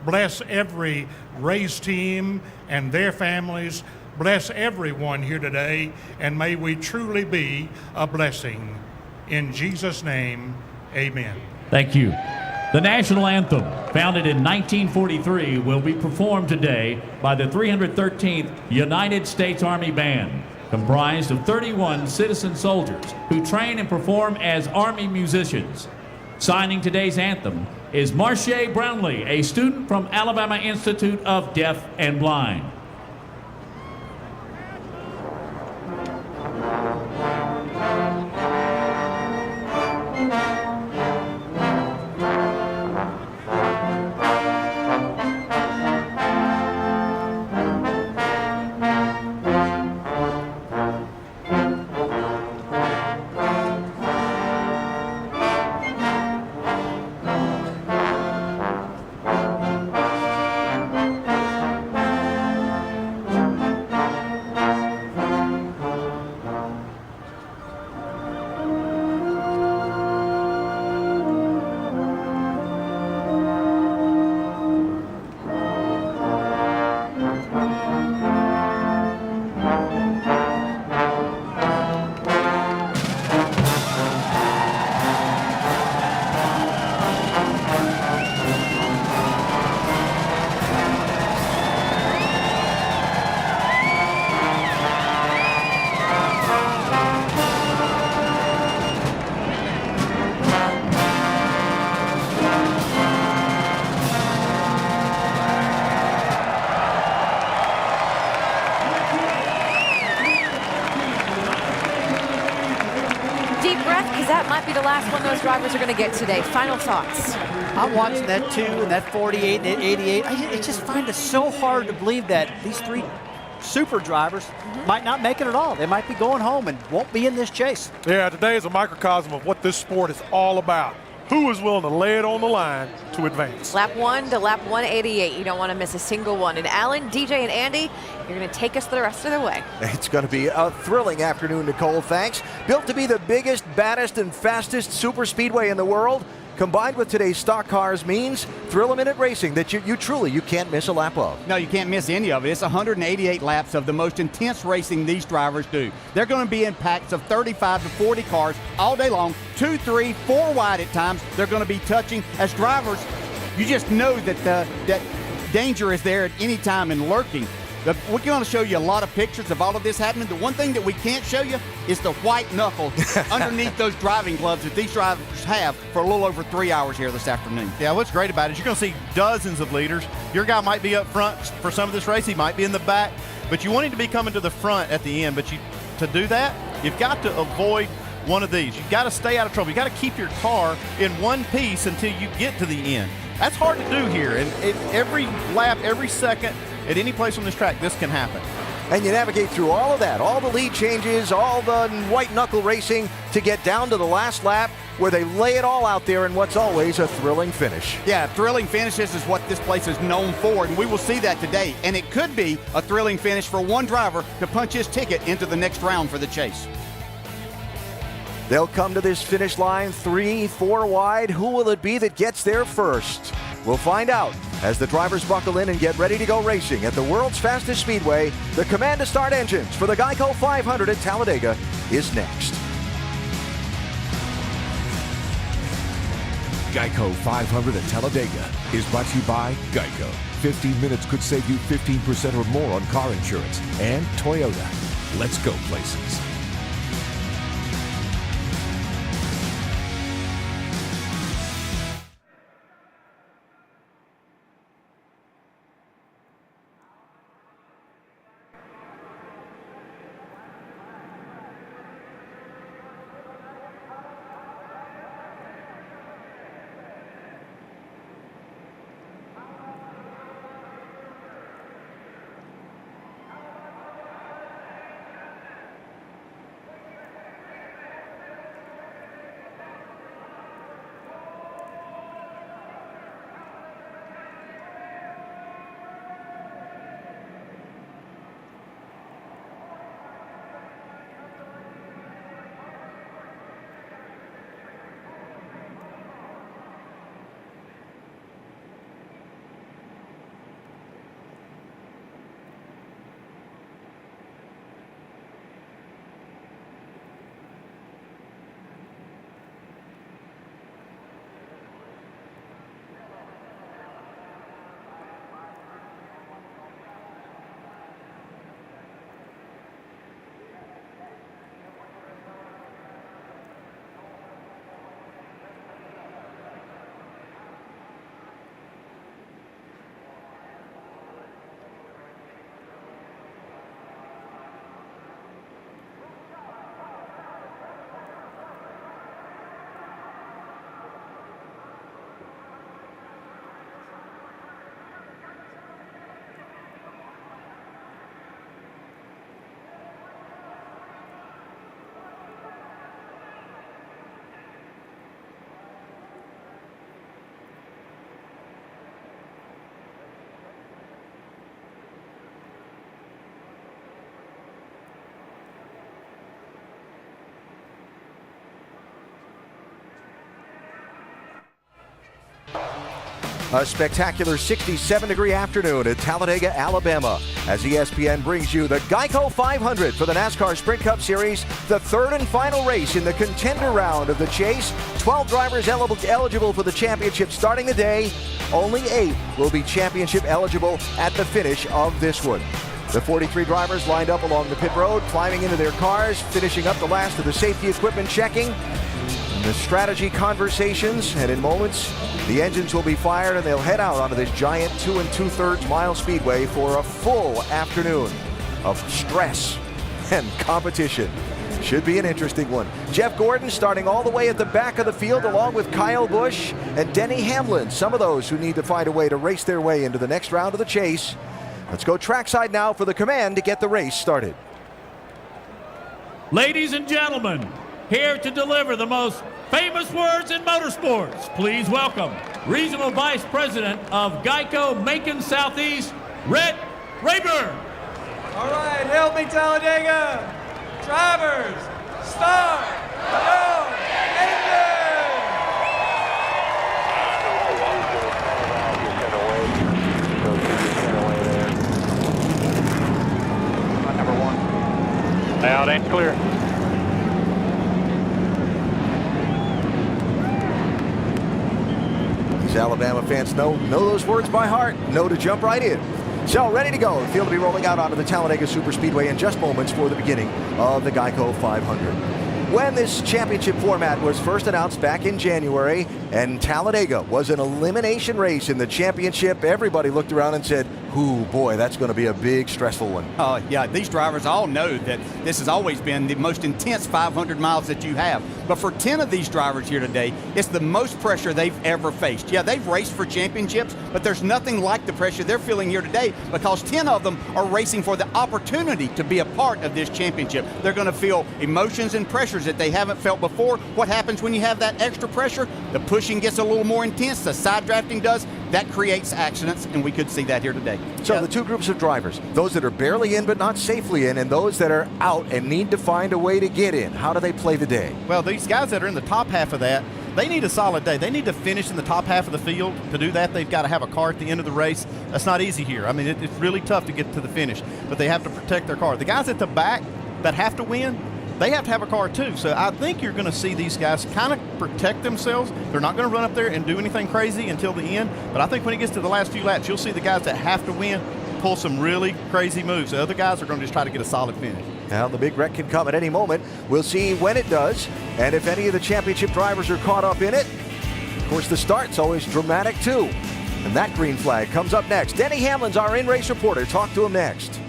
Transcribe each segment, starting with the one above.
Bless every race team and their families. Bless everyone here today, and may we truly be a blessing. In Jesus' name, amen. Thank you. The national anthem, founded in 1943, will be performed today by the 313th United States Army Band, comprised of 31 citizen soldiers who train and perform as Army musicians. Signing today's anthem is Marche Brownlee, a student from Alabama Institute of Deaf and Blind. Might be the last one those drivers are going to get today. Final thoughts. I'm watching that 2 and that 48 and 88. I just find it so hard to believe that these 3 super drivers might not make it at all. They might be going home and won't be in this chase. Yeah, today is a microcosm of what this sport is all about. Who is willing to lay it on the line to advance? Lap 1 to lap 188. You don't want to miss a single one. And Alan, DJ, and Andy, you're going to take us the rest of the way. It's going to be a thrilling afternoon, Nicole, thanks. Built to be the biggest, baddest, and fastest super speedway in the world, combined with today's stock cars means thrill-a-minute racing that you truly can't miss a lap of. No, you can't miss any of it. It's 188 laps of the most intense racing these drivers do. They're going to be in packs of 35 to 40 cars all day long, 2, 3, 4 wide at times. They're going to be touching. As drivers, you just know that that danger is there at any time and lurking. We're going to show you a lot of pictures of all of this happening. The one thing that we can't show you is the white knuckle underneath those driving gloves that these drivers have for a little over 3 hours here this afternoon. Yeah, what's great about it is you're going to see dozens of leaders. Your guy might be up front for some of this race. He might be in the back, but you want him to be coming to the front at the end. But to do that, you've got to avoid one of these. You've got to stay out of trouble. You've got to keep your car in one piece until you get to the end. That's hard to do here. And every lap, every second, at any place on this track, this can happen. And you navigate through all of that, all the lead changes, all the white knuckle racing to get down to the last lap where they lay it all out there in what's always a thrilling finish. Yeah, thrilling finishes is what this place is known for, and we will see that today. And it could be a thrilling finish for one driver to punch his ticket into the next round for the chase. They'll come to this finish line 3, 4 wide. Who will it be that gets there first? We'll find out as the drivers buckle in and get ready to go racing at the world's fastest speedway. The command to start engines for the Geico 500 at Talladega is next. Geico 500 at Talladega is brought to you by Geico. 15 minutes could save you 15% or more on car insurance. And Toyota. Let's go places. A spectacular 67-degree afternoon at Talladega, Alabama, as ESPN brings you the Geico 500 for the NASCAR Sprint Cup Series, the third and final race in the contender round of the chase. 12 drivers eligible for the championship starting the day. Only 8 will be championship eligible at the finish of this one. The 43 drivers lined up along the pit road, climbing into their cars, finishing up the last of the safety equipment checking, the strategy conversations, and in moments, the engines will be fired and they'll head out onto this giant 2 2/3 mile speedway for a full afternoon of stress and competition. Should be an interesting one. Jeff Gordon starting all the way at the back of the field along with Kyle Busch and Denny Hamlin, some of those who need to find a way to race their way into the next round of the chase. Let's go trackside now for the command to get the race started. Ladies and gentlemen, here to deliver the most famous words in motorsports, please welcome Regional Vice President of Geico Macon Southeast, Rhett Rayburn. All right, help me, Talladega. Drivers, start your engine. Number 1. Out and clear. These Alabama fans know those words by heart, know to jump right in. So ready to go. The field will be rolling out onto the Talladega Superspeedway in just moments for the beginning of the Geico 500. When this championship format was first announced back in January and Talladega was an elimination race in the championship, everybody looked around and said, ooh, boy, that's going to be a big, stressful one. Oh, yeah, these drivers all know that this has always been the most intense 500 miles that you have. But for 10 of these drivers here today, it's the most pressure they've ever faced. Yeah, they've raced for championships, but there's nothing like the pressure they're feeling here today because 10 of them are racing for the opportunity to be a part of this championship. They're going to feel emotions and pressures that they haven't felt before. What happens when you have that extra pressure? The pushing gets a little more intense, the side drafting does. That creates accidents, and we could see that here today. So the two groups of drivers, those that are barely in but not safely in, and those that are out and need to find a way to get in, how do they play the day? Well, these guys that are in the top half of that, they need a solid day. They need to finish in the top half of the field. To do that, they've got to have a car at the end of the race. That's not easy here. I mean, it's really tough to get to the finish, but they have to protect their car. The guys at the back that have to win, they have to have a car too. So I think you're going to see these guys kind of protect themselves. They're not going to run up there and do anything crazy until the end. But I think when it gets to the last few laps, you'll see the guys that have to win pull some really crazy moves. The other guys are going to just try to get a solid finish. Now, the big wreck can come at any moment. We'll see when it does, and if any of the championship drivers are caught up in it. Of course, the start's always dramatic, too. And that green flag comes up next. Denny Hamlin's our in-race reporter. Talk to him next.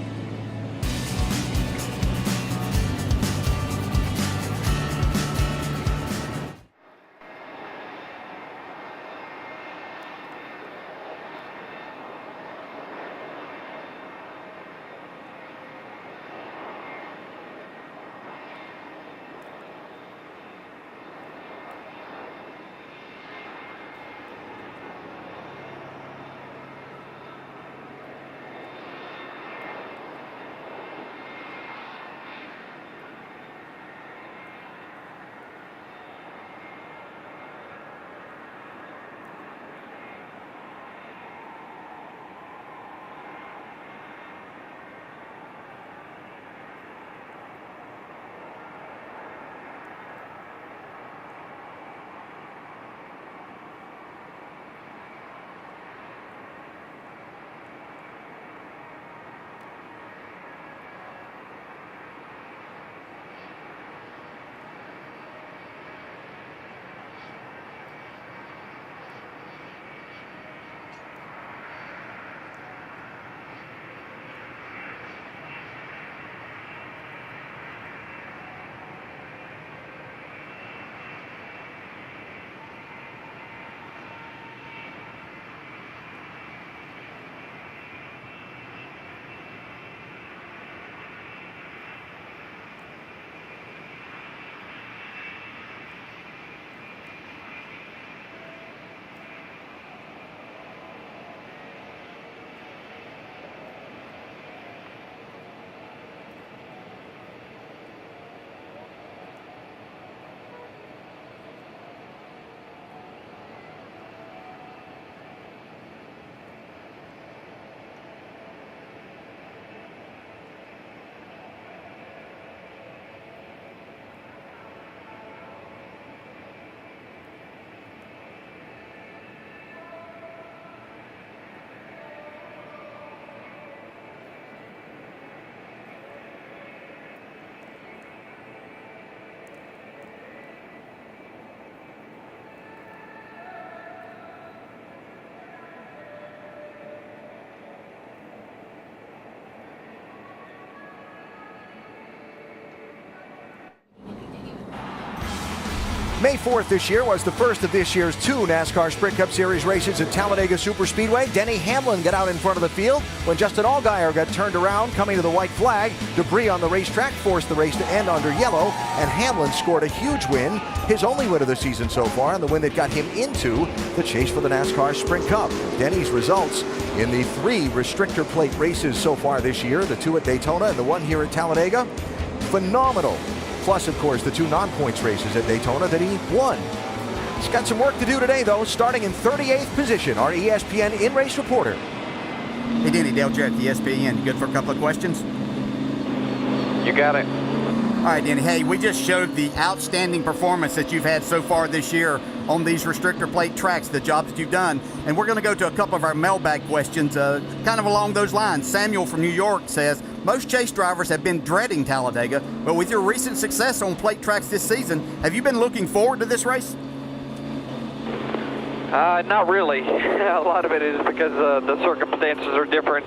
May 4th this year was the first of this year's 2 NASCAR Sprint Cup Series races at Talladega Superspeedway. Denny Hamlin got out in front of the field when Justin Allgaier got turned around coming to the white flag. Debris on the racetrack forced the race to end under yellow, and Hamlin scored a huge win, his only win of the season so far, and the win that got him into the chase for the NASCAR Sprint Cup. Denny's results in the 3 restrictor plate races so far this year, the 2 at Daytona and the 1 here at Talladega, phenomenal. Plus, of course, the 2 non-points races at Daytona that he won. He's got some work to do today, though, starting in 38th position, our ESPN in-race reporter. Hey, Denny, Dale Jarrett, the ESPN. You good for a couple of questions? You got it. All right, Denny. Hey, we just showed the outstanding performance that you've had so far this year on these restrictor plate tracks, the jobs that you've done. And we're going to go to a couple of our mailbag questions kind of along those lines. Samuel from New York says, most chase drivers have been dreading Talladega, but with your recent success on plate tracks this season, have you been looking forward to this race? Not really. A lot of it is because the circumstances are different.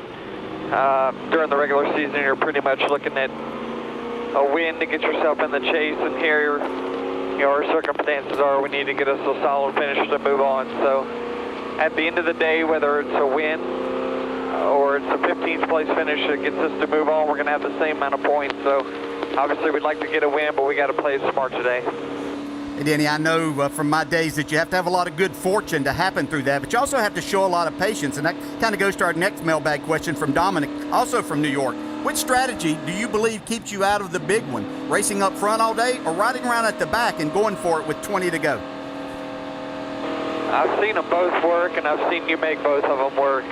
During the regular season, you're pretty much looking at a win to get yourself in the chase, and here, our circumstances are we need to get us a solid finish to move on. So, at the end of the day, whether it's a win or it's a 15th place finish that gets us to move on, we're going to have the same amount of points. So, obviously, we'd like to get a win, but we got to play smart today. Hey, Denny, I know from my days that you have to have a lot of good fortune to happen through that, but you also have to show a lot of patience, and that kind of goes to our next mailbag question from Dominic, also from New York. Which strategy do you believe keeps you out of the big one? Racing up front all day or riding around at the back and going for it with 20 to go? I've seen them both work, and I've seen you make both of them work.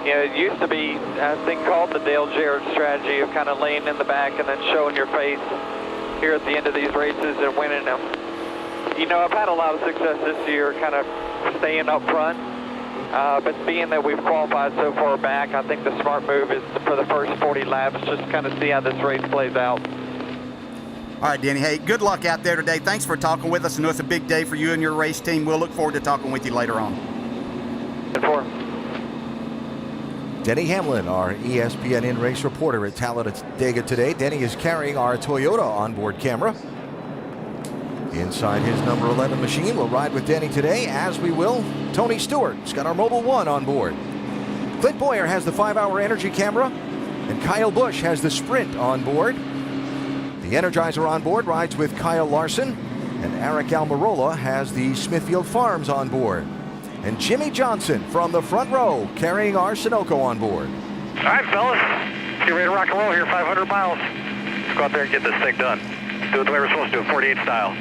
It used to be a thing called the Dale Jarrett strategy of kind of laying in the back and then showing your face here at the end of these races and winning them. I've had a lot of success this year kind of staying up front, but being that we've qualified so far back, I think the smart move is for the first 40 laps, just kind of see how this race plays out. All right, Denny. Hey, good luck out there today. Thanks for talking with us. I know it's a big day for you and your race team. We'll look forward to talking with you later on. Denny Hamlin, our ESPN in-race reporter at Talladega today. Denny is carrying our Toyota onboard camera. Inside his number 11 machine, we'll ride with Denny today, as we will Tony Stewart. He's got our Mobile 1 on board. Clint Boyer has the 5-hour energy camera, and Kyle Busch has the Sprint on board. The Energizer on board rides with Kyle Larson, and Eric Almirola has the Smithfield Farms on board. And Jimmy Johnson from the front row carrying our Sunoco on board. All right, fellas, get ready to rock and roll here, 500 miles. Let's go out there and get this thing done. Do it the way we're supposed to do it, 48 style.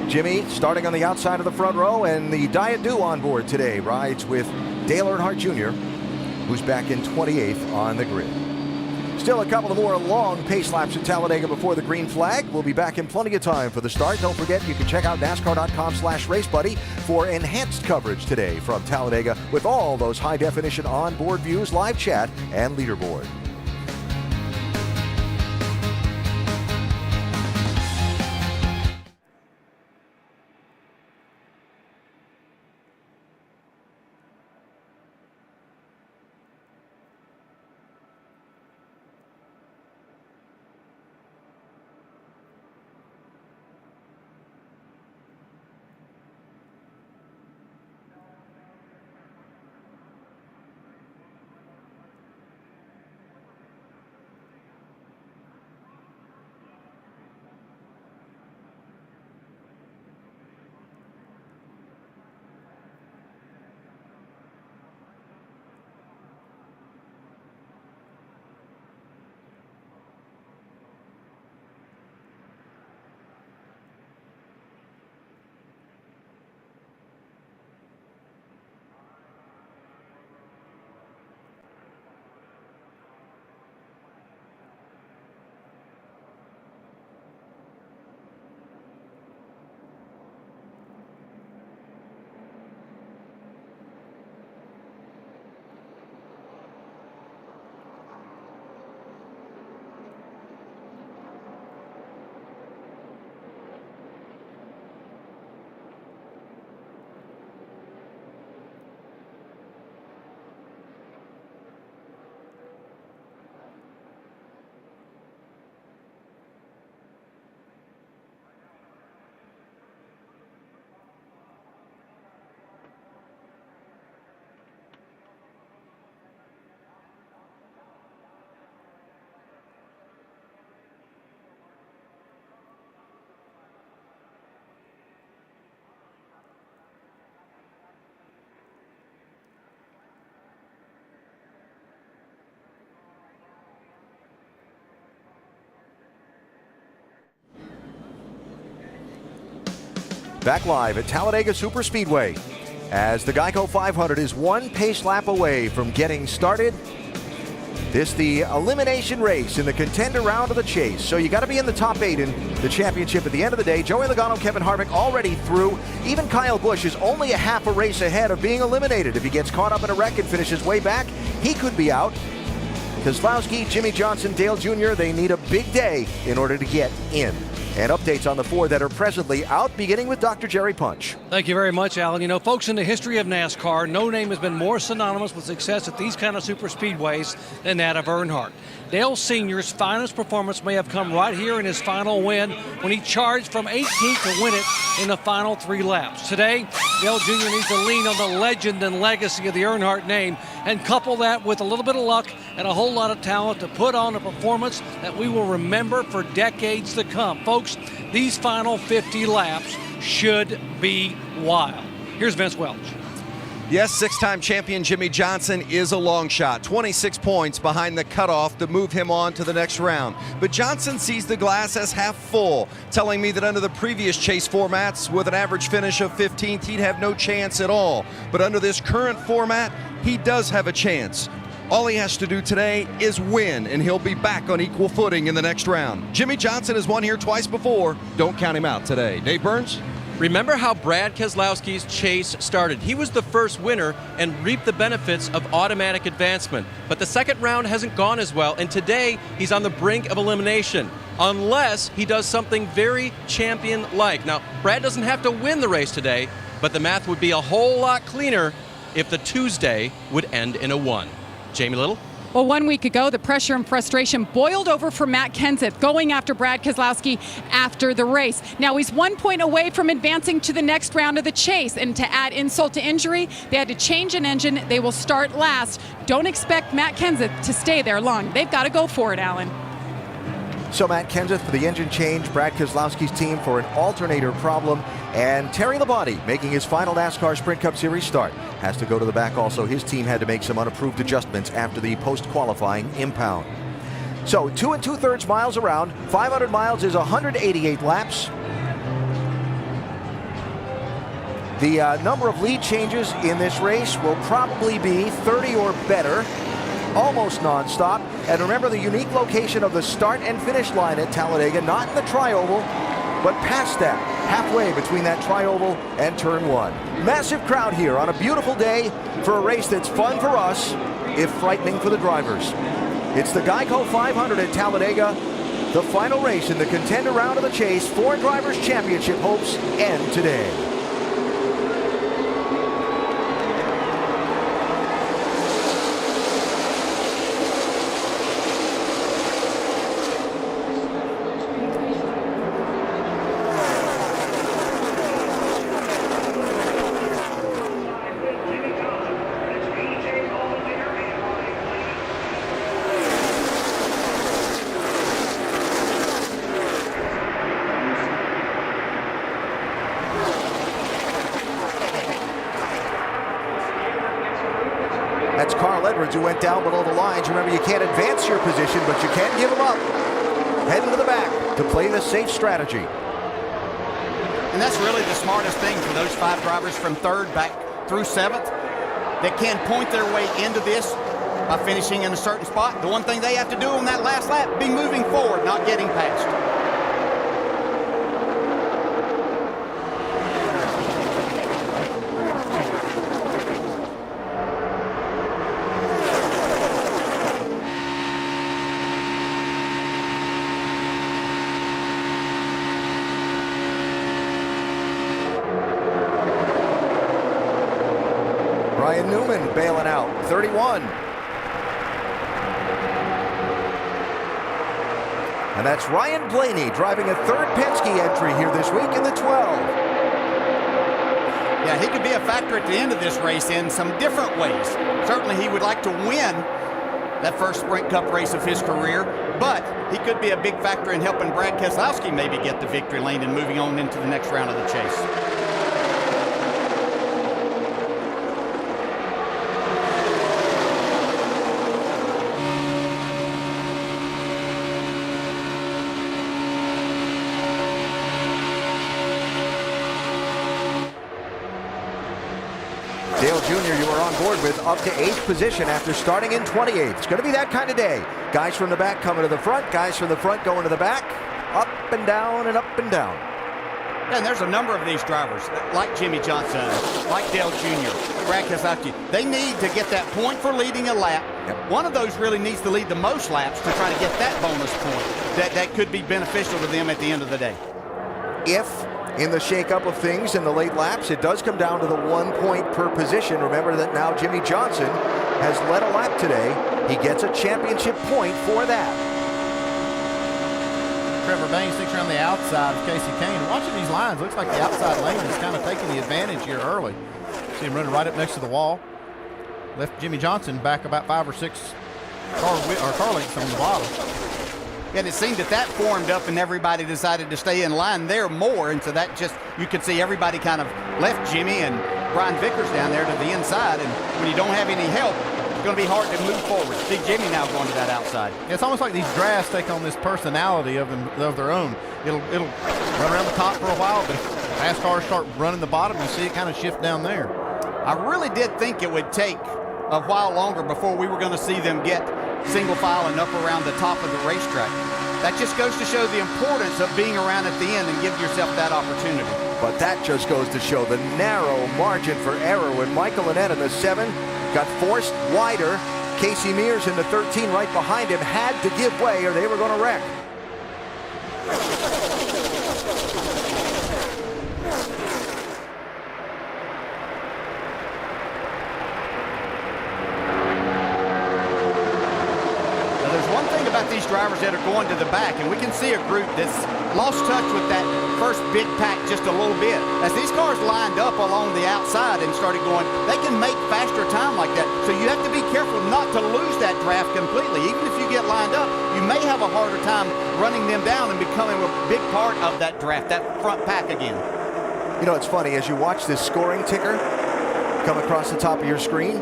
Jimmy starting on the outside of the front row, and the Diet Dew on board today rides with Dale Earnhardt Jr., who's back in 28th on the grid. Still a couple of more long pace laps at Talladega before the green flag. We'll be back in plenty of time for the start. Don't forget, you can check out NASCAR.com/RaceBuddy for enhanced coverage today from Talladega with all those high-definition onboard views, live chat, and leaderboard. back live at Talladega Superspeedway as the Geico 500 is one pace lap away from getting started. This the elimination race in the contender round of the chase. So you got to be in the top 8 in the championship at the end of the day. Joey Logano, Kevin Harvick already through. Even Kyle Busch is only a half a race ahead of being eliminated. If he gets caught up in a wreck and finishes way back, he could be out. Keselowski, Jimmy Johnson, Dale Jr., they need a big day in order to get in. And updates on the 4 that are presently out, beginning with Dr. Jerry Punch. Thank you very much, Alan. You know, folks, in the history of NASCAR, no name has been more synonymous with success at these kind of super speedways than that of Earnhardt. Dale Sr.'s finest performance may have come right here in his final win when he charged from 18th to win it in the final 3 laps. Today, Dale Jr. needs to lean on the legend and legacy of the Earnhardt name and couple that with a little bit of luck and a whole lot of talent to put on a performance that we will remember for decades to come. Folks, these final 50 laps should be wild. Here's Vince Welch. Yes, 6-time champion Jimmy Johnson is a long shot. 26 points behind the cutoff to move him on to the next round. But Johnson sees the glass as half full, telling me that under the previous chase formats, with an average finish of 15th, he'd have no chance at all. But under this current format, he does have a chance. All he has to do today is win, and he'll be back on equal footing in the next round. Jimmy Johnson has won here twice before. Don't count him out today. Dave Burns? Remember how Brad Keselowski's chase started. He was the first winner and reaped the benefits of automatic advancement. But the second round hasn't gone as well, and today he's on the brink of elimination, unless he does something very champion-like. Now, Brad doesn't have to win the race today, but the math would be a whole lot cleaner if the Tuesday would end in a 1. Jamie Little? Well, 1 week ago, the pressure and frustration boiled over for Matt Kenseth, going after Brad Keselowski after the race. Now he's 1 point away from advancing to the next round of the chase. And to add insult to injury, they had to change an engine. They will start last. Don't expect Matt Kenseth to stay there long. They've got to go for it, Alan. So Matt Kenseth for the engine change, Brad Keselowski's team for an alternator problem, and Terry Labonte making his final NASCAR Sprint Cup Series start. Has to go to the back also. His team had to make some unapproved adjustments after the post-qualifying impound. So 2 2/3 miles around, 500 miles is 188 laps. The number of lead changes in this race will probably be 30 or better. Almost nonstop. And remember the unique location of the start and finish line at Talladega, not in the tri-oval, but past that, halfway between that tri-oval and turn 1. Massive crowd here on a beautiful day for a race that's fun for us, if frightening for the drivers. It's the Geico 500 at Talladega, the final race in the contender round of the chase. 4 drivers' championship hopes end today. That's Carl Edwards, who went down below the lines. Remember, you can't advance your position, but you can give them up. Heading to the back to play the safe strategy. And that's really the smartest thing for those 5 drivers from 3rd back through 7th that can point their way into this by finishing in a certain spot. The one thing they have to do on that last lap, be moving forward, not getting past. Ryan Newman bailing out, 31. And that's Ryan Blaney driving a 3rd Penske entry here this week in the 12. Yeah, he could be a factor at the end of this race in some different ways. Certainly he would like to win that first Sprint Cup race of his career, but he could be a big factor in helping Brad Keselowski maybe get the victory lane and moving on into the next round of the chase. are on board with up to 8th position after starting in 28th. It's going to be that kind of day. Guys from the back coming to the front, guys from the front going to the back, up and down and up and down. And there's a number of these drivers, like Jimmy Johnson, like Dale Jr., Brad Keselowski. They need to get that point for leading a lap. Yep. One of those really needs to lead the most laps to try to get that bonus point that could be beneficial to them at the end of the day. If in the shakeup of things in the late laps, it does come down to the 1 point per position. Remember that now Jimmy Johnson has led a lap today. He gets a championship point for that. Trevor Bayne sticks around the outside of Casey Kane. Watching these lines, looks like the outside lane is kind of taking the advantage here early. See him running right up next to the wall. Left Jimmy Johnson back about 5 or 6 car lengths on the bottom. And it seemed that formed up and everybody decided to stay in line there more. And so that just, you could see everybody kind of left Jimmy and Brian Vickers down there to the inside. And when you don't have any help, it's going to be hard to move forward. See Jimmy now going to that outside. It's almost like these drafts take on this personality of their own. It'll run around the top for a while, but if fast cars start running the bottom, you see it kind of shift down there. I really did think it would take a while longer before we were going to see them get single file and up around the top of the racetrack. That just goes to show the importance of being around at the end and give yourself that opportunity. But that just goes to show the narrow margin for error when Michael Annett in the 7 got forced wider. Casey Mears in the 13 right behind him had to give way or they were going to wreck. These drivers that are going to the back, and we can see a group that's lost touch with that first big pack just a little bit. As these cars lined up along the outside and started going, they can make faster time like that. So you have to be careful not to lose that draft completely. Even if you get lined up, you may have a harder time running them down and becoming a big part of that draft, that front pack again. You know, it's funny, as you watch this scoring ticker come across the top of your screen,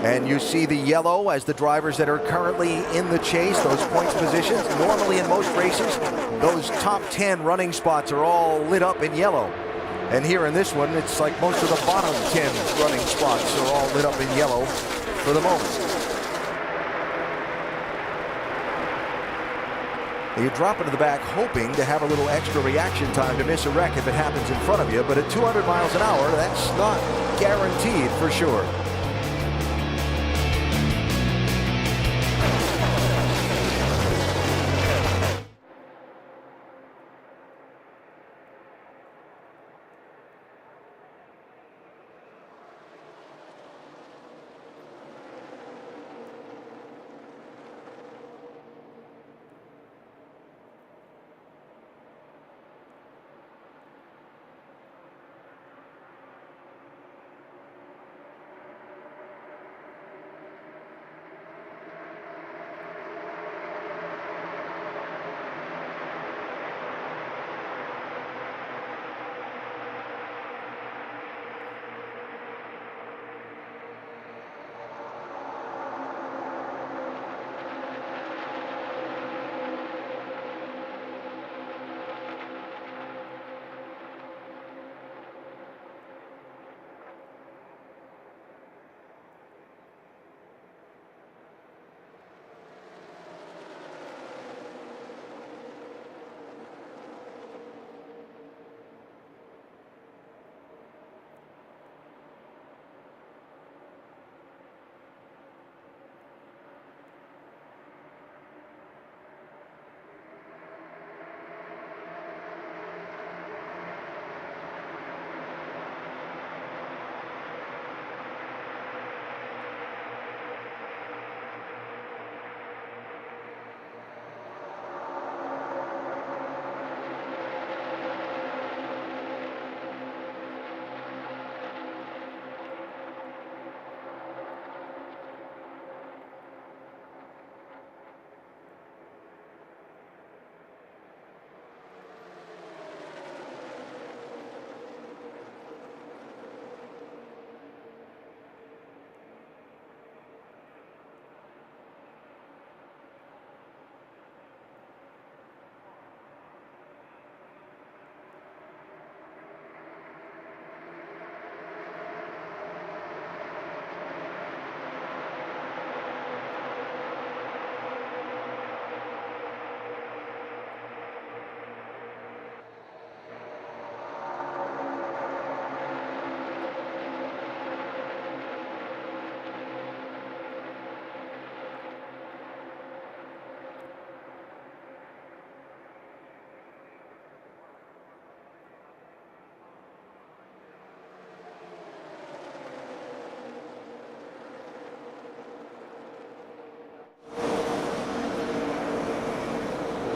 and you see the yellow as the drivers that are currently in the chase, those points positions. Normally in most races, those top 10 running spots are all lit up in yellow. And here in this one, it's like most of the bottom 10 running spots are all lit up in yellow for the moment. You drop into the back hoping to have a little extra reaction time to miss a wreck if it happens in front of you, but at 200 miles an hour, that's not guaranteed for sure.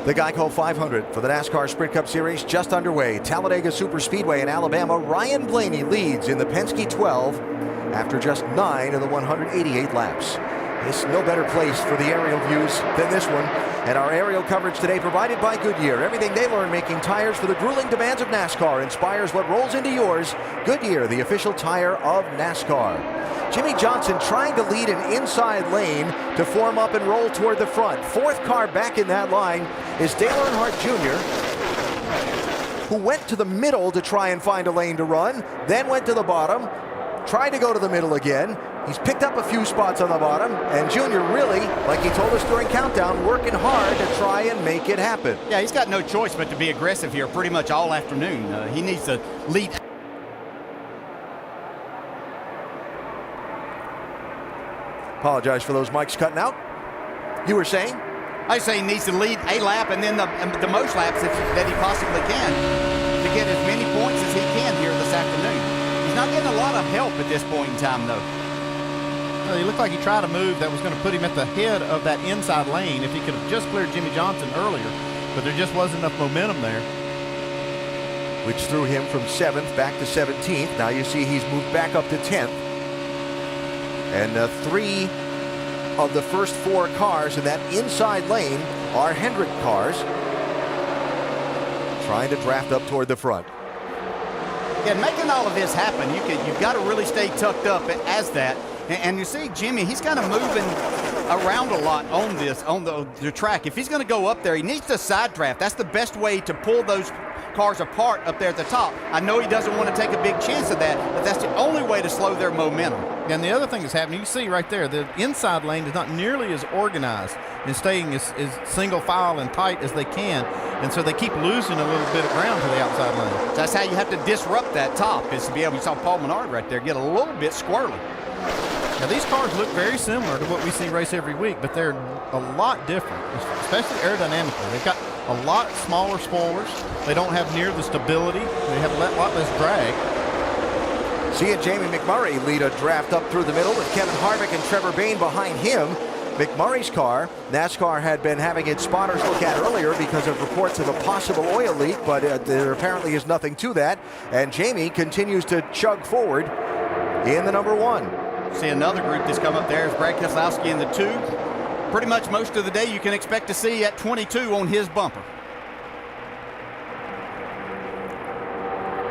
The Geico 500 for the NASCAR Sprint Cup Series just underway. Talladega Superspeedway in Alabama. Ryan Blaney leads in the Penske 12 after just 9 of the 188 laps. There's no better place for the aerial views than this one. And our aerial coverage today provided by Goodyear. Everything they learned making tires for the grueling demands of NASCAR inspires what rolls into yours. Goodyear, the official tire of NASCAR. Jimmie Johnson trying to lead an inside lane to form up and roll toward the front. Fourth car back in that line is Dale Earnhardt Jr., who went to the middle to try and find a lane to run, then went to the bottom, tried to go to the middle again. He's picked up a few spots on the bottom, and Junior really, like he told us during countdown, working hard to try and make it happen. Yeah, he's got no choice but to be aggressive here pretty much all afternoon. He needs to lead. Apologize for those mics cutting out. You were saying? I say he needs to lead a lap and then the most laps that he possibly can to get as many points as he can here this afternoon. He's not getting a lot of help at this point in time, though. Well, he looked like he tried a move that was going to put him at the head of that inside lane if he could have just cleared Jimmie Johnson earlier, but there just wasn't enough momentum there. Which threw him from 7th back to 17th. Now you see he's moved back up to 10th. And 3 of the first 4 cars in that inside lane are Hendrick cars, trying to draft up toward the front. Yeah, making all of this happen, you've got to really stay tucked up as that. And you see Jimmie, he's kind of moving around a lot on the track. If he's going to go up there, he needs to side draft. That's the best way to pull those cars apart up there at the top. I know he doesn't want to take a big chance of that, but that's the only way to slow their momentum. And the other thing that's happening, you see right there, the inside lane is not nearly as organized and staying as single file and tight as they can. And so they keep losing a little bit of ground to the outside lane. So that's how you have to disrupt that top, is to be able, you saw Paul Menard right there get a little bit squirrely. Now these cars look very similar to what we see race every week, but they're a lot different, especially aerodynamically. They've got a lot smaller spoilers. They don't have near the stability. They have a lot less drag. Seeing Jamie McMurray lead a draft up through the middle with Kevin Harvick and Trevor Bayne behind him. McMurray's car, NASCAR had been having its spotters look at earlier because of reports of a possible oil leak, but there apparently is nothing to that. And Jamie continues to chug forward in the number 1. See another group that's come up there is Brad Keselowski in the 2. Pretty much most of the day you can expect to see at 22 on his bumper.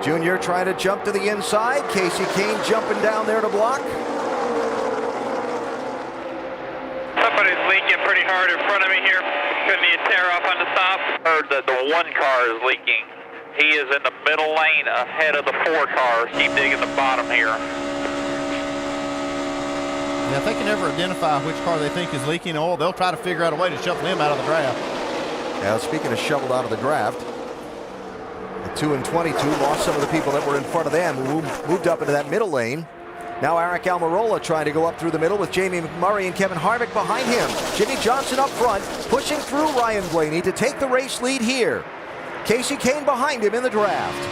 Junior trying to jump to the inside. Casey Kane jumping down there to block. Somebody's leaking pretty hard in front of me here. Couldn't you tear off on the stop? Heard that the 1 car is leaking. He is in the middle lane ahead of the 4 cars. Keep digging the bottom here. Now, if they can ever identify which car they think is leaking oil, they'll try to figure out a way to shuffle him out of the draft. Now, speaking of shoveled out of the draft, the 2 and 22 lost some of the people that were in front of them, who moved up into that middle lane. Now Eric Almirola trying to go up through the middle with Jamie McMurray and Kevin Harvick behind him. Jimmie Johnson up front, pushing through Ryan Blaney to take the race lead here. Casey Kane behind him in the draft.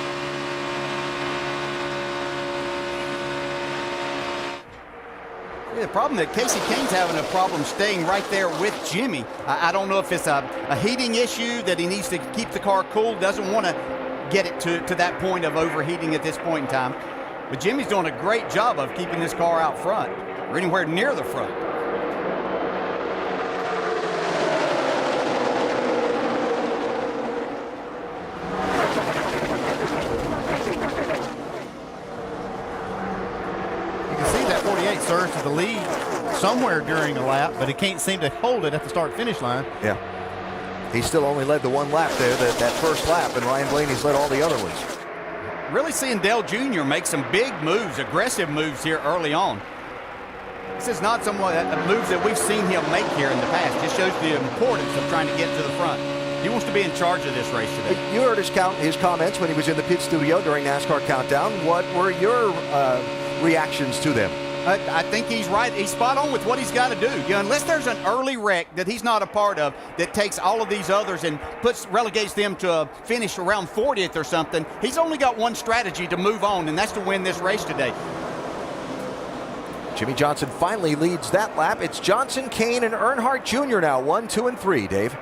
Yeah, the problem that Casey Kane's having a problem staying right there with Jimmie. I don't know if it's a heating issue that he needs to keep the car cool, doesn't want to get it to that point of overheating at this point in time. But Jimmie's doing a great job of keeping this car out front, or anywhere near the front. Surge to the lead somewhere during a lap, but he can't seem to hold it at the start-finish line. Yeah. He still only led the 1 lap there, that first lap, and Ryan Blaney's led all the other ones. Really seeing Dale Jr. make some big moves, aggressive moves here early on. This is not some moves that we've seen him make here in the past. Just shows the importance of trying to get to the front. He wants to be in charge of this race today. You heard his comments when he was in the pit studio during NASCAR Countdown. What were your reactions to them? I think he's right. He's spot on with what he's got to do. You know, unless there's an early wreck that he's not a part of that takes all of these others and relegates them to a finish around 40th or something, he's only got one strategy to move on, and that's to win this race today. Jimmie Johnson finally leads that lap. It's Johnson, Kane, and Earnhardt Jr. now, 1, 2, and 3, Dave.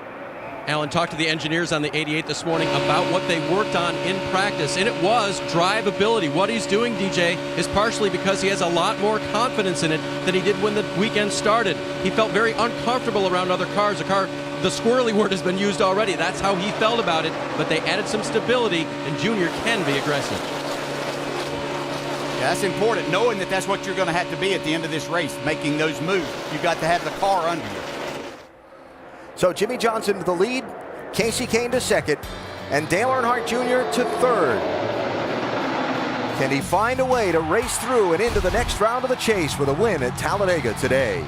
Alan talked to the engineers on the 88 this morning about what they worked on in practice, and it was drivability. What he's doing, DJ, is partially because he has a lot more confidence in it than he did when the weekend started. He felt very uncomfortable around other cars. The squirrely word has been used already. That's how he felt about it, but they added some stability, and Junior can be aggressive. Yeah, that's important, knowing that that's what you're going to have to be at the end of this race, making those moves. You've got to have the car under you. So Jimmy Johnson to the lead, Casey Kane to second, and Dale Earnhardt Jr. to third. Can he find a way to race through and into the next round of the chase with a win at Talladega today?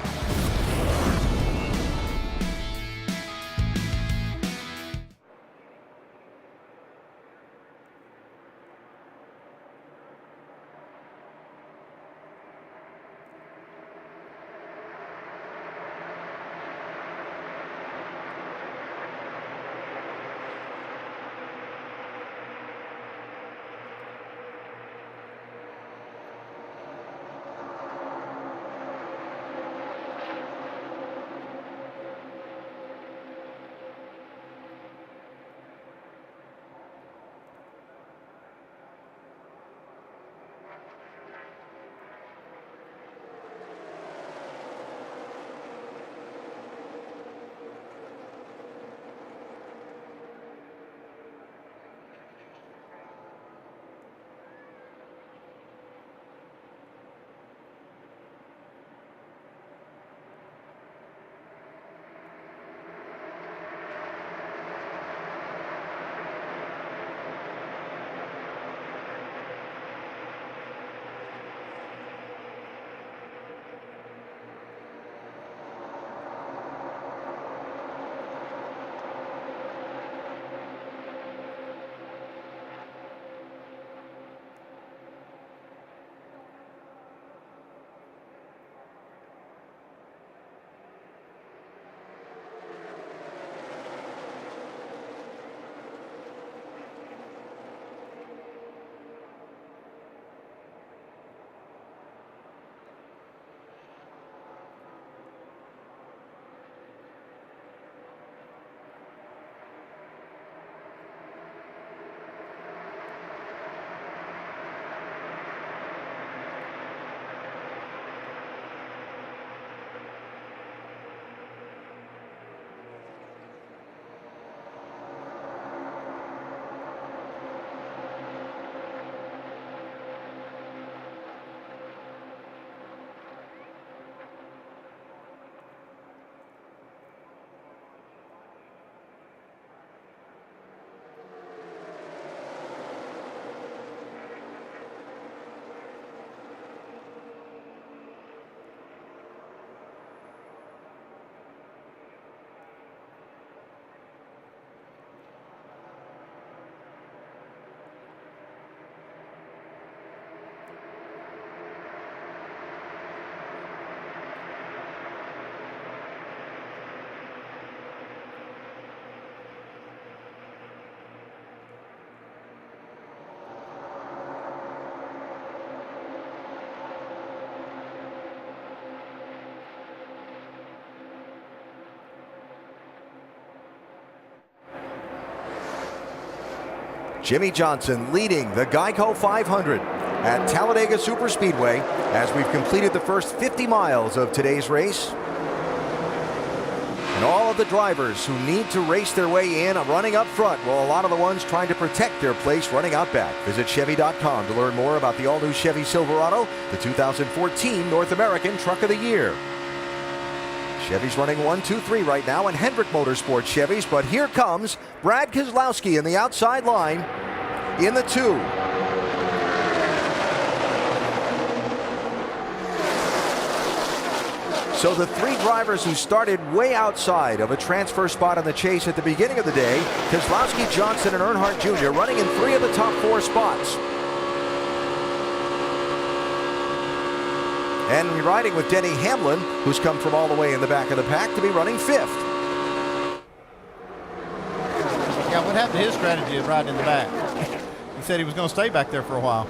Jimmy Johnson leading the Geico 500 at Talladega Superspeedway as we've completed the first 50 miles of today's race. And all of the drivers who need to race their way in are running up front, while a lot of the ones trying to protect their place running out back. Visit Chevy.com to learn more about the all-new Chevy Silverado, the 2014 North American Truck of the Year. Chevy's running 1, 2, 3 right now, and Hendrick Motorsports Chevys, but here comes Brad Keselowski in the outside line in the 2. So the 3 drivers who started way outside of a transfer spot in the chase at the beginning of the day, Keselowski, Johnson, and Earnhardt Jr. running in 3 of the top 4 spots. And riding with Denny Hamlin, who's come from all the way in the back of the pack to be running 5th. Yeah, what happened to his strategy of riding in the back? He said he was going to stay back there for a while.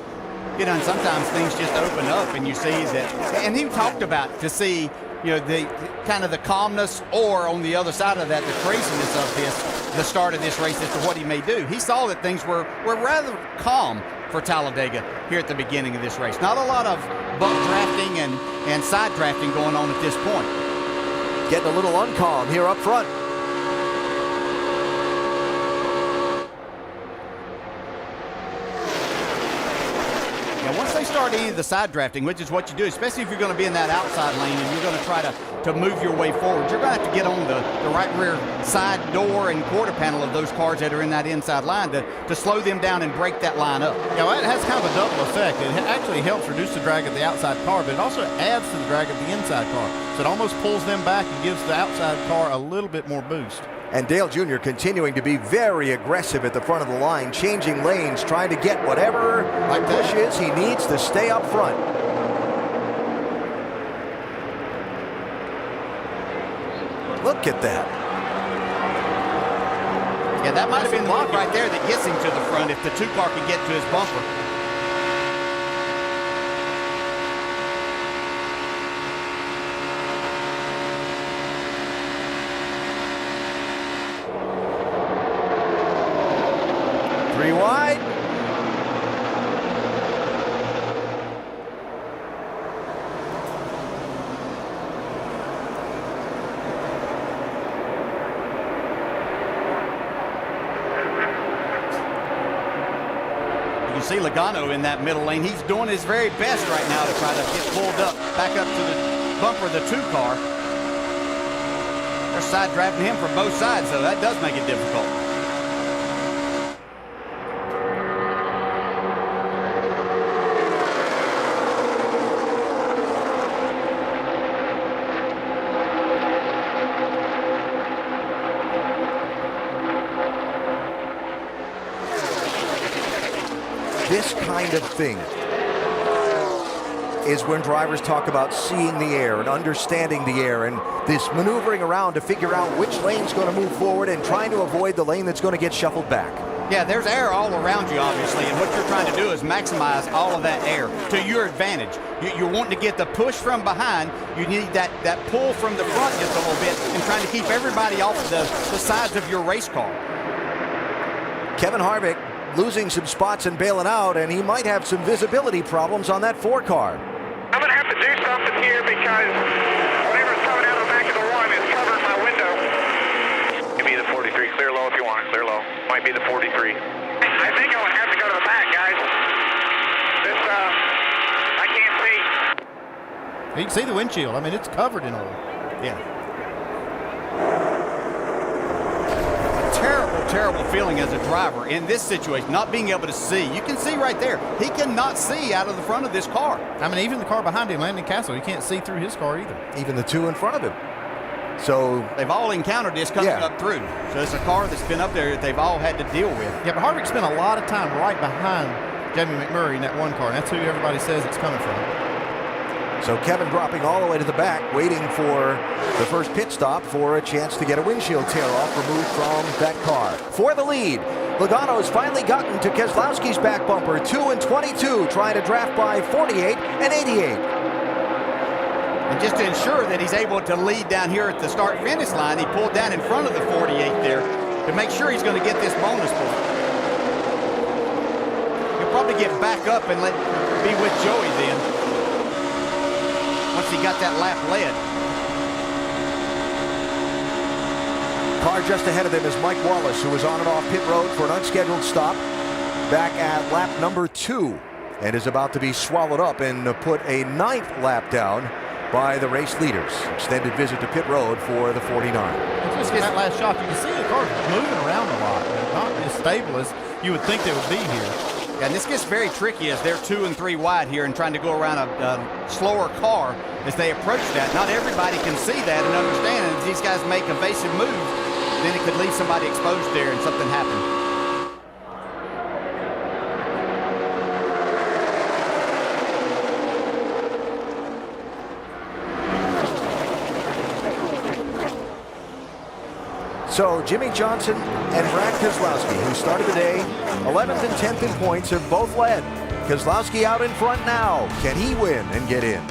You know, and sometimes things just open up and you see that, and he talked about to see the kind of the calmness, or on the other side of that, the craziness of the start of this race as to what he may do. He saw that things were rather calm for Talladega here at the beginning of this race. Not a lot of buck drafting and side drafting going on at this point. Getting a little uncalm here up front. Once they start any of the side drafting, which is what you do, especially if you're going to be in that outside lane and you're going to try to move your way forward, you're going to have to get on the right rear side door and quarter panel of those cars that are in that inside line to slow them down and break that line up. Yeah, it has kind of a double effect. It actually helps reduce the drag of the outside car, but it also adds to the drag of the inside car. So it almost pulls them back and gives the outside car a little bit more boost. And Dale Jr. continuing to be very aggressive at the front of the line, changing lanes, trying to get whatever the push is he needs to stay up front. Look at that. Yeah, that might have been the block right there that gets him to the front if the two car can get to his bumper. Three wide. You can see Logano in that middle lane. He's doing his very best right now to try to get pulled up, back up to the bumper of the two car. They're side drafting him from both sides, so that does make it difficult. This kind of thing is when drivers talk about seeing the air and understanding the air and this maneuvering around to figure out which lane's going to move forward and trying to avoid the lane that's going to get shuffled back. Yeah, there's air all around you, obviously, and what you're trying to do is maximize all of that air to your advantage. You're wanting to get the push from behind. You need that pull from the front just a little bit and trying to keep everybody off the sides of your race car. Kevin Harvick losing some spots and bailing out, and he might have some visibility problems on that 4 car. I'm going to have to do something here because whatever's coming out of the back of the one is covering my window. Give me the 43. Clear low if you want it. Clear low. Might be the 43. I think I would have to go to the back, guys. This, I can't see. You can see the windshield. I mean, it's covered in oil. Yeah. Terrible feeling as a driver in this situation, not being able to see. You can see right there, he cannot see out of the front of this car. I mean, even the car behind him, Landon Castle, you can't see through his car either. Even the 2 in front of him. So they've all encountered this coming up through. So it's a car that's been up there that they've all had to deal with. Yeah, but Harvick spent a lot of time right behind Jamie McMurray in that one car, and that's who everybody says it's coming from. So Kevin dropping all the way to the back, waiting for the first pit stop for a chance to get a windshield tear-off removed from that car. For the lead, Logano's finally gotten to Keselowski's back bumper, 2 and 22, trying to draft by 48 and 88. And just to ensure that he's able to lead down here at the start-finish line, he pulled down in front of the 48 there to make sure he's going to get this bonus point. He'll probably get back up and be with Joey then, once he got that lap led. Car just ahead of him is Mike Wallace, who was on and off pit road for an unscheduled stop back at lap number 2 and is about to be swallowed up and put a 9th lap down by the race leaders. Extended visit to pit road for the 49. Just that last shot, you can see the car moving around a lot. Not as stable as you would think they would be here. Yeah, and this gets very tricky as they're 2 and 3 wide here and trying to go around a slower car as they approach that. Not everybody can see that and understand it. As these guys make evasive moves, then it could leave somebody exposed there and something happen. So Jimmy Johnson and Brad Keselowski, who started the day 11th and 10th in points, have both led. Keselowski out in front now. Can he win and get in?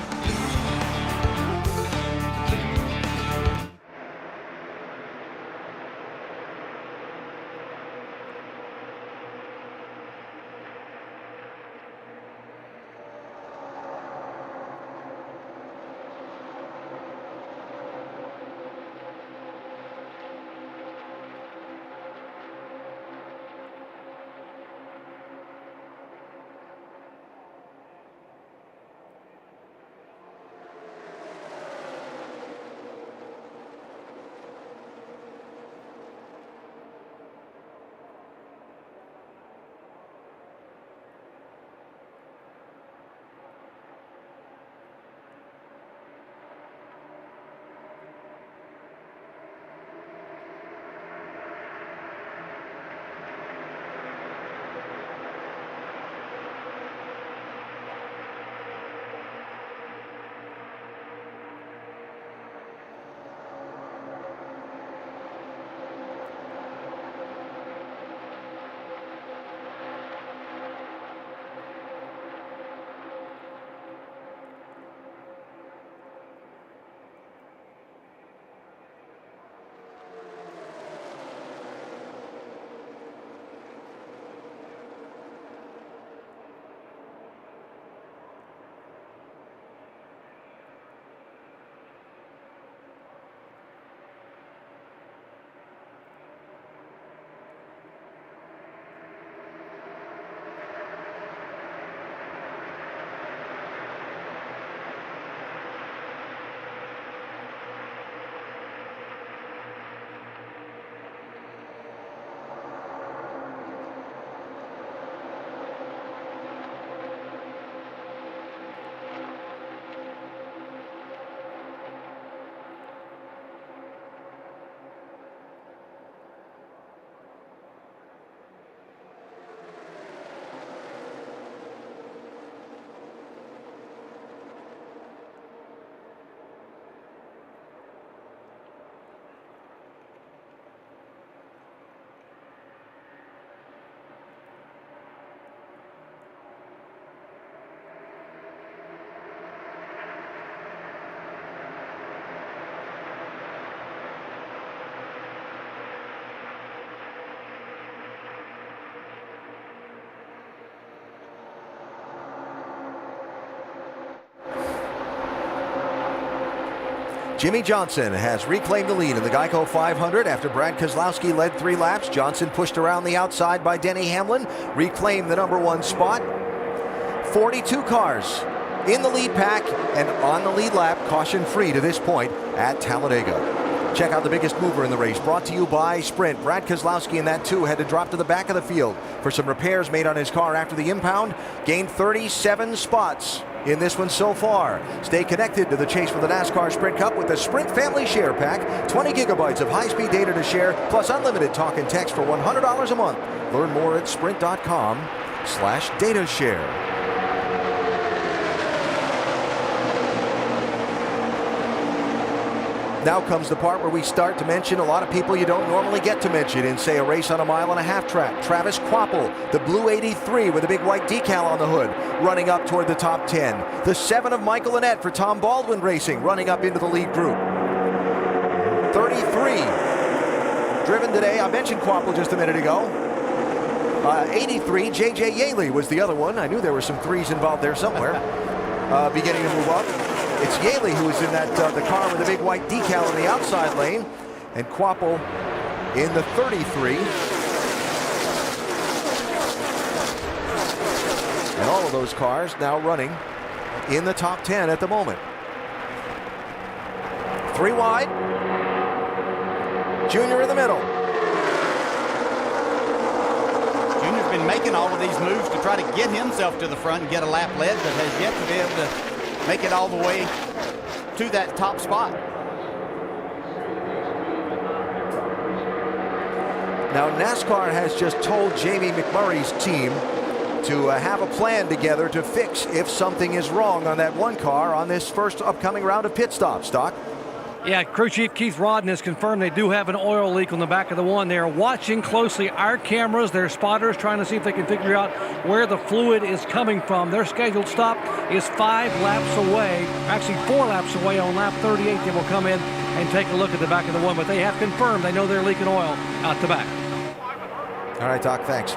Jimmy Johnson has reclaimed the lead in the Geico 500 after Brad Keselowski led 3 laps. Johnson pushed around the outside by Denny Hamlin, reclaimed the #1 spot. 42 cars in the lead pack and on the lead lap, caution free to this point at Talladega. Check out the biggest mover in the race, brought to you by Sprint. Brad Keselowski in that 2 had to drop to the back of the field for some repairs made on his car after the impound. Gained 37 spots in this one so far. Stay connected to the chase for the NASCAR Sprint Cup with the Sprint Family Share Pack. 20 gigabytes of high-speed data to share, plus unlimited talk and text for $100 a month. Learn more at sprint.com/datashare. Now comes the part where we start to mention a lot of people you don't normally get to mention in, say, a race on a 1.5-mile track. Travis Kvapil, the blue 83 with a big white decal on the hood, running up toward the top 10. The 7 of Michael Annett for Tom Baldwin Racing, running up into the lead group. 33 driven today. I mentioned Kvapil just a minute ago. 83, J.J. Yaley was the other one. I knew there were some 3s involved there somewhere. Beginning to move up. It's Yaley who is in that the car with the big white decal in the outside lane, and Kvapil in the 33. And all of those cars now running in the top 10 at the moment. 3 wide. Junior in the middle. Junior's been making all of these moves to try to get himself to the front and get a lap led, but has yet to be able to make it all the way to that top spot. Now NASCAR has just told Jamie McMurray's team to have a plan together to fix if something is wrong on that one car on this first upcoming round of pit stops. Doc? Yeah, Crew Chief Keith Rodden has confirmed they do have an oil leak on the back of the one. They are watching closely our cameras, their spotters, trying to see if they can figure out where the fluid is coming from. Their scheduled stop is 5 laps away, actually 4 laps away. On lap 38, they will come in and take a look at the back of the one, but they have confirmed they know they're leaking oil out the back. All right, Doc, thanks.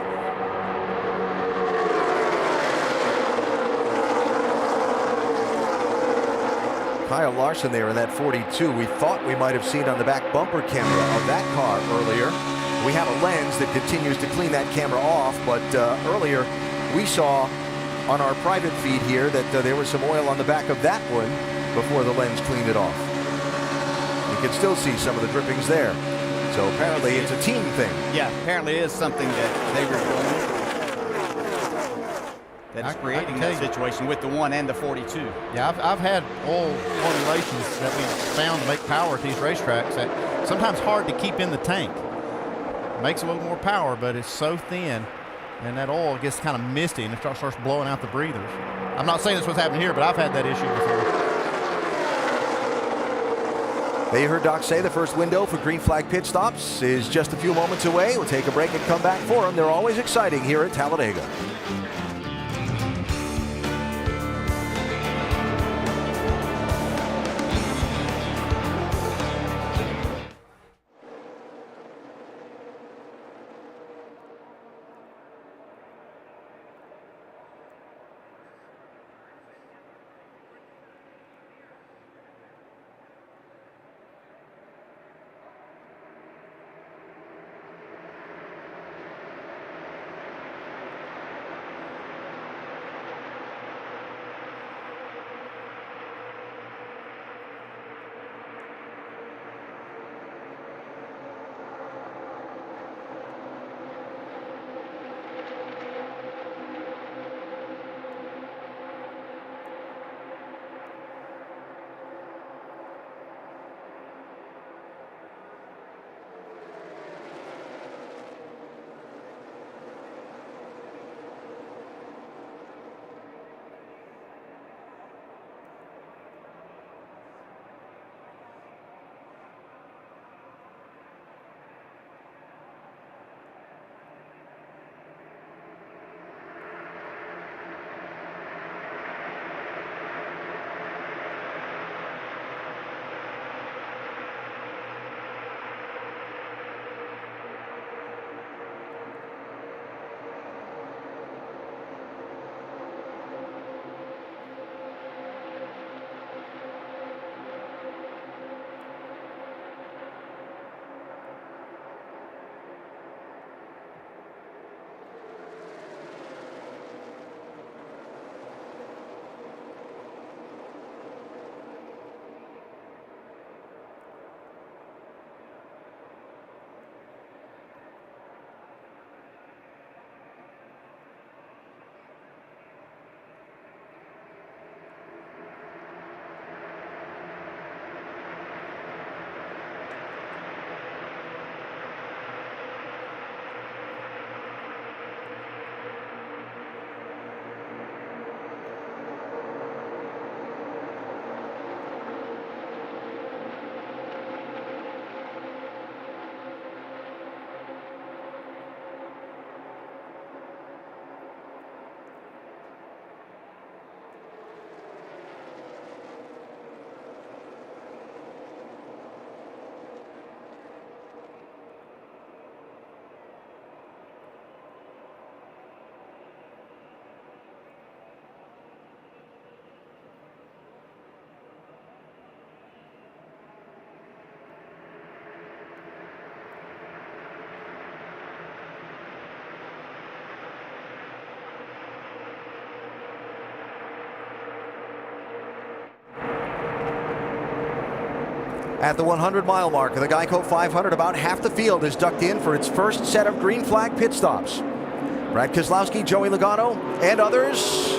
Kyle Larson there in that 42. We thought we might have seen on the back bumper camera of that car earlier. We have a lens that continues to clean that camera off, but earlier we saw on our private feed here that there was some oil on the back of that one before the lens cleaned it off. You can still see some of the drippings there. So apparently it's a team thing. Yeah, apparently it is something that they were doing. That's creating that situation with the 1 and the 42. Yeah, I've had oil formulations that we found to make power at these racetracks that sometimes hard to keep in the tank. It makes a little more power, but it's so thin, and that oil gets kind of misty and it starts blowing out the breathers. I'm not saying that's what's happening here, but I've had that issue before. There you heard Doc say the first window for green flag pit stops is just a few moments away. We'll take a break and come back for them. They're always exciting here at Talladega. At the 100-mile mark of the Geico 500, about half the field is ducked in for its first set of green flag pit stops. Brad Keselowski, Joey Logano, and others.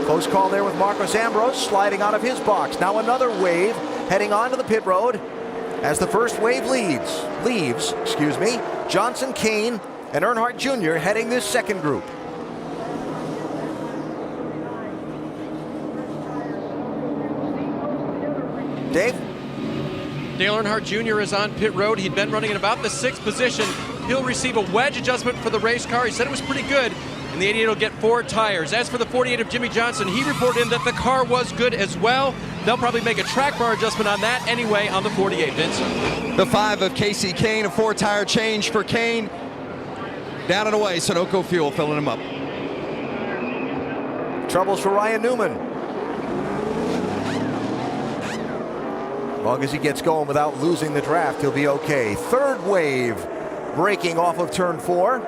Close call there with Marcos Ambrose sliding out of his box. Now another wave heading onto the pit road as the first wave leaves, Johnson, Kane, and Earnhardt Jr. heading this second group. Dave? Dale Earnhardt Jr. is on pit road. He'd been running in about the 6th position. He'll receive a wedge adjustment for the race car. He said it was pretty good, and the 88 will get 4 tires. As for the 48 of Jimmy Johnson, he reported in that the car was good as well. They'll probably make a track bar adjustment on that anyway on the 48, Vince. The 5 of Casey Kane, a 4-tire change for Kane. Down and away, Sunoco Fuel filling him up. Troubles for Ryan Newman. As long as he gets going without losing the draft, he'll be okay. Third wave breaking off of turn 4.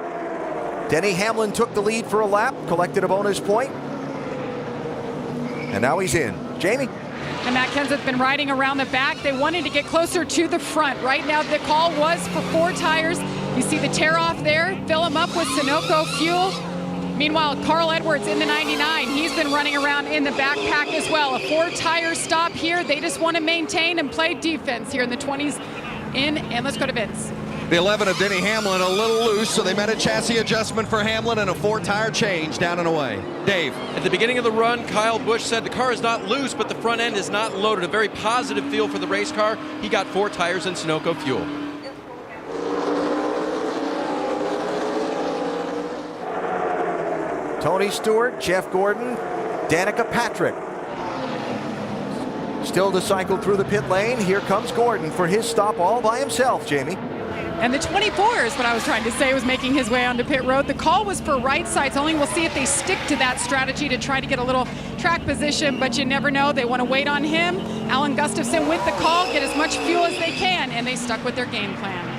Denny Hamlin took the lead for a lap, collected a bonus point, and now he's in. Jamie? And Matt Kenseth's been riding around the back. They wanted to get closer to the front. Right now, the call was for 4 tires. You see the tear off there. Fill them up with Sunoco Fuel. Meanwhile, Carl Edwards in the 99, he's been running around in the backpack as well. A 4-tire stop here. They just want to maintain and play defense here in the 20s in. And let's go to Vince. The 11 of Denny Hamlin a little loose, so they made a chassis adjustment for Hamlin and a 4-tire change down and away. Dave? At the beginning of the run, Kyle Busch said the car is not loose, but the front end is not loaded. A very positive feel for the race car. He got 4 tires and Sunoco Fuel. Tony Stewart, Jeff Gordon, Danica Patrick. Still to cycle through the pit lane. Here comes Gordon for his stop all by himself, Jamie. And the 24 is what I was trying to say, was making his way onto pit road. The call was for right sides only. We'll see if they stick to that strategy to try to get a little track position, but you never know. They want to wait on him. Alan Gustafson with the call, get as much fuel as they can, and they stuck with their game plan.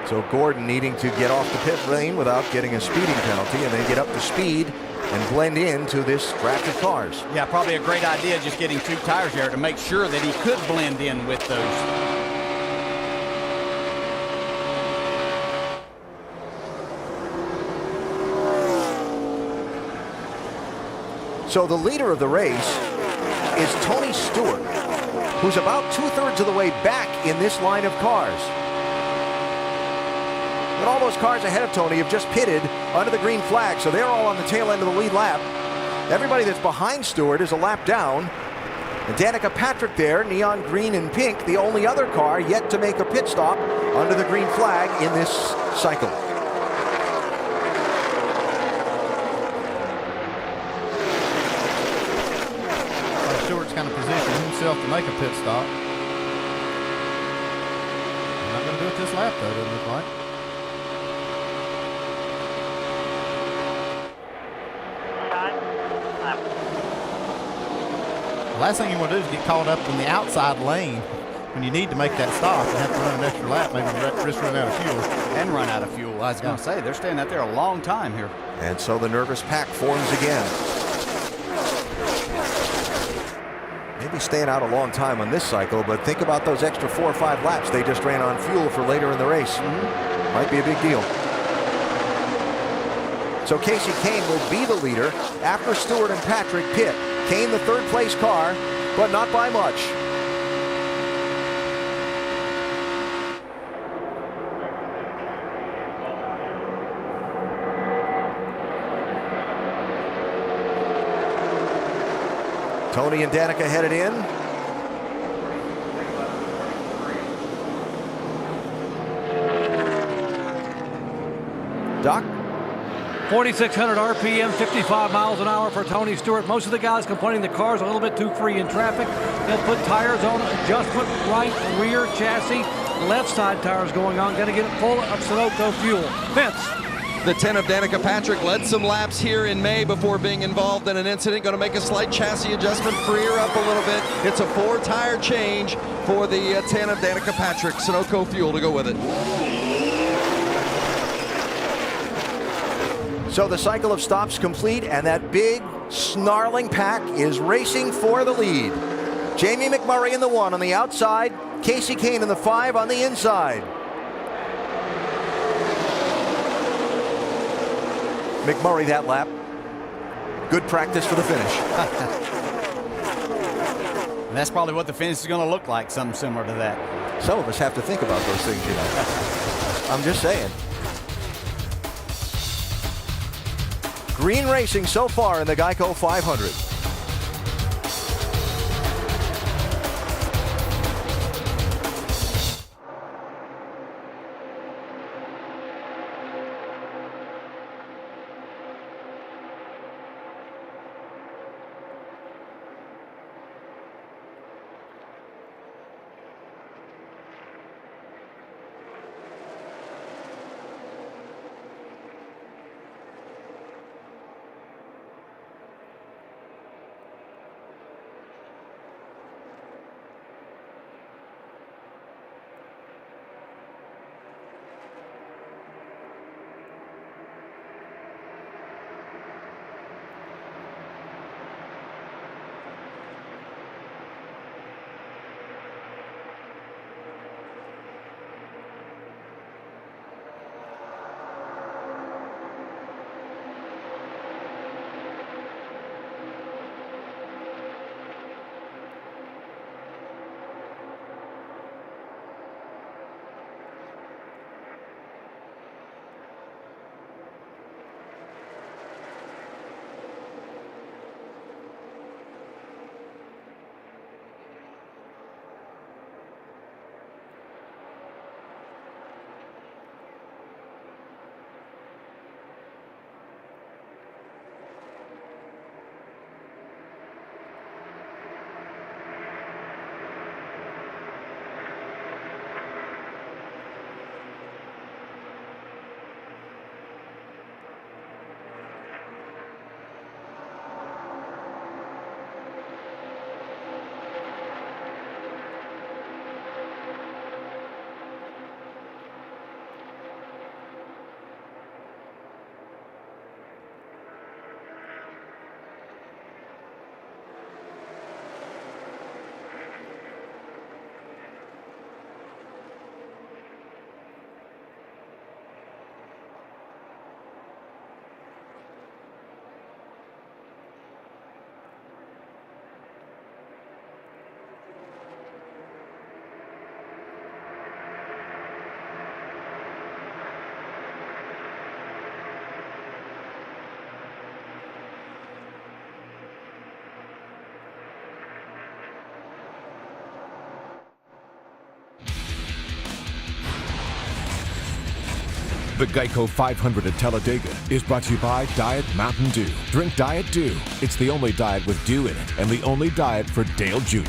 So Gordon needing to get off the pit lane without getting a speeding penalty and then get up to speed and blend into this draft of cars. Yeah, probably a great idea just getting 2 tires there to make sure that he could blend in with those. So the leader of the race is Tony Stewart, who's about 2/3 of the way back in this line of cars. But all those cars ahead of Tony have just pitted under the green flag, so they're all on the tail end of the lead lap. Everybody that's behind Stewart is a lap down. And Danica Patrick there, neon green and pink, the only other car yet to make a pit stop under the green flag in this cycle. Stewart's kind of positioned himself to make a pit stop. Not going to do it this lap, though, doesn't look like. The last thing you want to do is get caught up in the outside lane when you need to make that stop and have to run an extra lap, maybe risk running out of fuel. And run out of fuel. I was going to say, they're staying out there a long time here. And so the nervous pack forms again. Maybe staying out a long time on this cycle, but think about those extra 4 or 5 laps they just ran on fuel for later in the race. Might be a big deal. So Casey Kane will be the leader after Stewart and Patrick pit. Kane the 3rd place car, but not by much. Tony and Danica headed in. Doc? 4,600 RPM, 55 miles an hour for Tony Stewart. Most of the guys complaining the car's a little bit too free in traffic. They'll put tires on, adjustment, right, rear, chassis, left side tires going on. Got to get it full of Sunoco fuel. Vince. The 10 of Danica Patrick led some laps here in May before being involved in an incident. Going to make a slight chassis adjustment, free her up a little bit. It's a 4-tire change for the 10 of Danica Patrick. Sunoco fuel to go with it. So the cycle of stops complete, and that big snarling pack is racing for the lead. Jamie McMurray in the 1 on the outside, Casey Kane in the 5 on the inside. McMurray that lap. Good practice for the finish. And that's probably what the finish is going to look like, something similar to that. Some of us have to think about those things, you know. I'm just saying. Green racing so far in the Geico 500. The Geico 500 at Talladega is brought to you by Diet Mountain Dew. Drink Diet Dew. It's the only diet with dew in it, and the only diet for Dale Jr.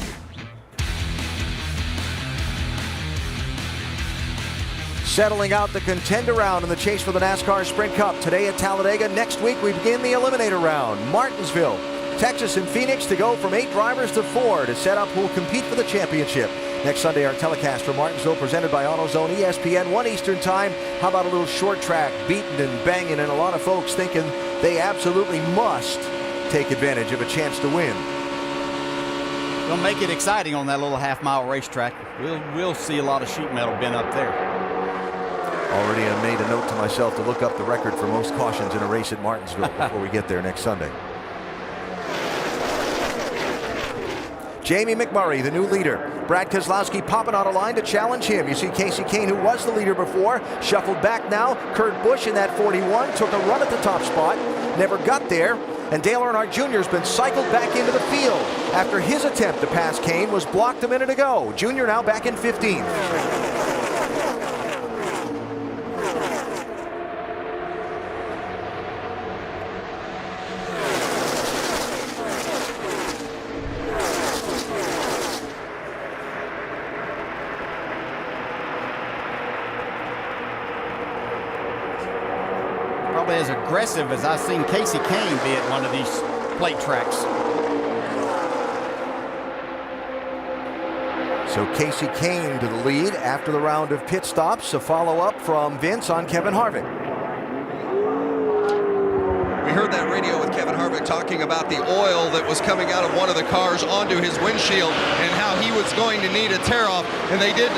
Settling out the contender round in the chase for the NASCAR Sprint Cup. Today at Talladega. Next week we begin the Eliminator round. Martinsville, Texas, and Phoenix to go from 8 drivers to 4 to set up who will compete for the championship. Next Sunday, our telecast from Martinsville presented by AutoZone, ESPN, 1 Eastern time. How about a little short track, beating and banging, and a lot of folks thinking they absolutely must take advantage of a chance to win. They'll make it exciting on that little half-mile racetrack. We'll see a lot of sheet metal bin up there. Already I made a note to myself to look up the record for most cautions in a race at Martinsville before we get there next Sunday. Jamie McMurray, the new leader. Brad Keselowski popping out of line to challenge him. You see Casey Kane, who was the leader before, shuffled back now. Kurt Busch in that 41 took a run at the top spot, never got there. And Dale Earnhardt Jr. has been cycled back into the field after his attempt to pass Kane was blocked a minute ago. Jr. now back in 15th. As aggressive as I've seen Casey Kane be at one of these plate tracks. So Casey Kane to the lead after the round of pit stops. A follow-up from Vince on Kevin Harvick. Harvick talking about the oil that was coming out of one of the cars onto his windshield and how he was going to need a tear-off, and they did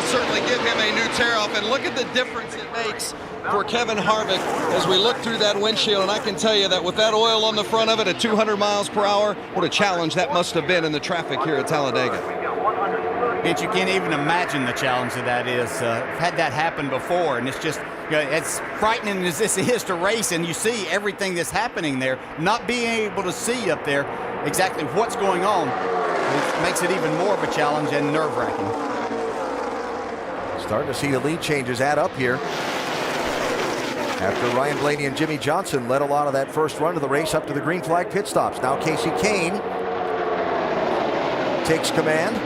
certainly give him a new tear-off. And look at the difference it makes for Kevin Harvick as we look through that windshield. And I can tell you that with that oil on the front of it at 200 miles per hour, what a challenge that must have been in the traffic here at Talladega. Bitch, you can't even imagine the challenge that is. I've had that happen before, and it's just, it's frightening as this is to race, and you see everything that's happening there, not being able to see up there exactly what's going on. It makes it even more of a challenge and nerve-wracking. Starting to see the lead changes add up here. After Ryan Blaney and Jimmy Johnson led a lot of that first run of the race up to the green flag pit stops. Now Casey Kane takes command.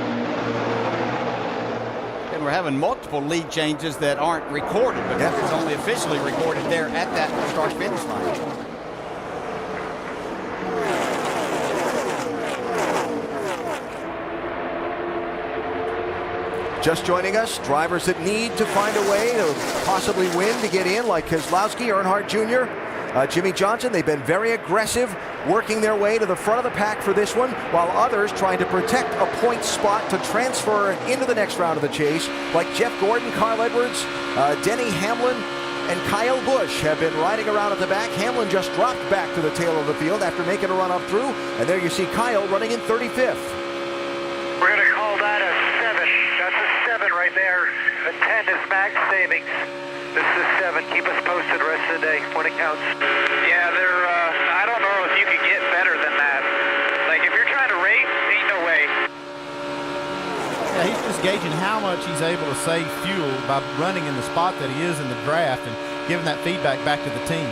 And we're having multiple lead changes that aren't recorded, but this is only officially recorded there at that start-finish line. Just joining us, drivers that need to find a way to possibly win to get in, like Keselowski, Earnhardt Jr., Jimmy Johnson. They've been very aggressive, working their way to the front of the pack for this one, while others trying to protect a point spot to transfer into the next round of the chase, like Jeff Gordon, Carl Edwards, Denny Hamlin, and Kyle Busch have been riding around at the back. Hamlin just dropped back to the tail of the field after making a run up through, and there you see Kyle running in 35th. We're going to call that a 7. That's a 7 right there. A 10 is max savings. This is a 7. Keep us posted the rest of the day when it counts. Yeah, I don't know if you could get better than that. Like, if you're trying to race, ain't no way. Yeah, he's just gauging how much he's able to save fuel by running in the spot that he is in the draft and giving that feedback back to the team.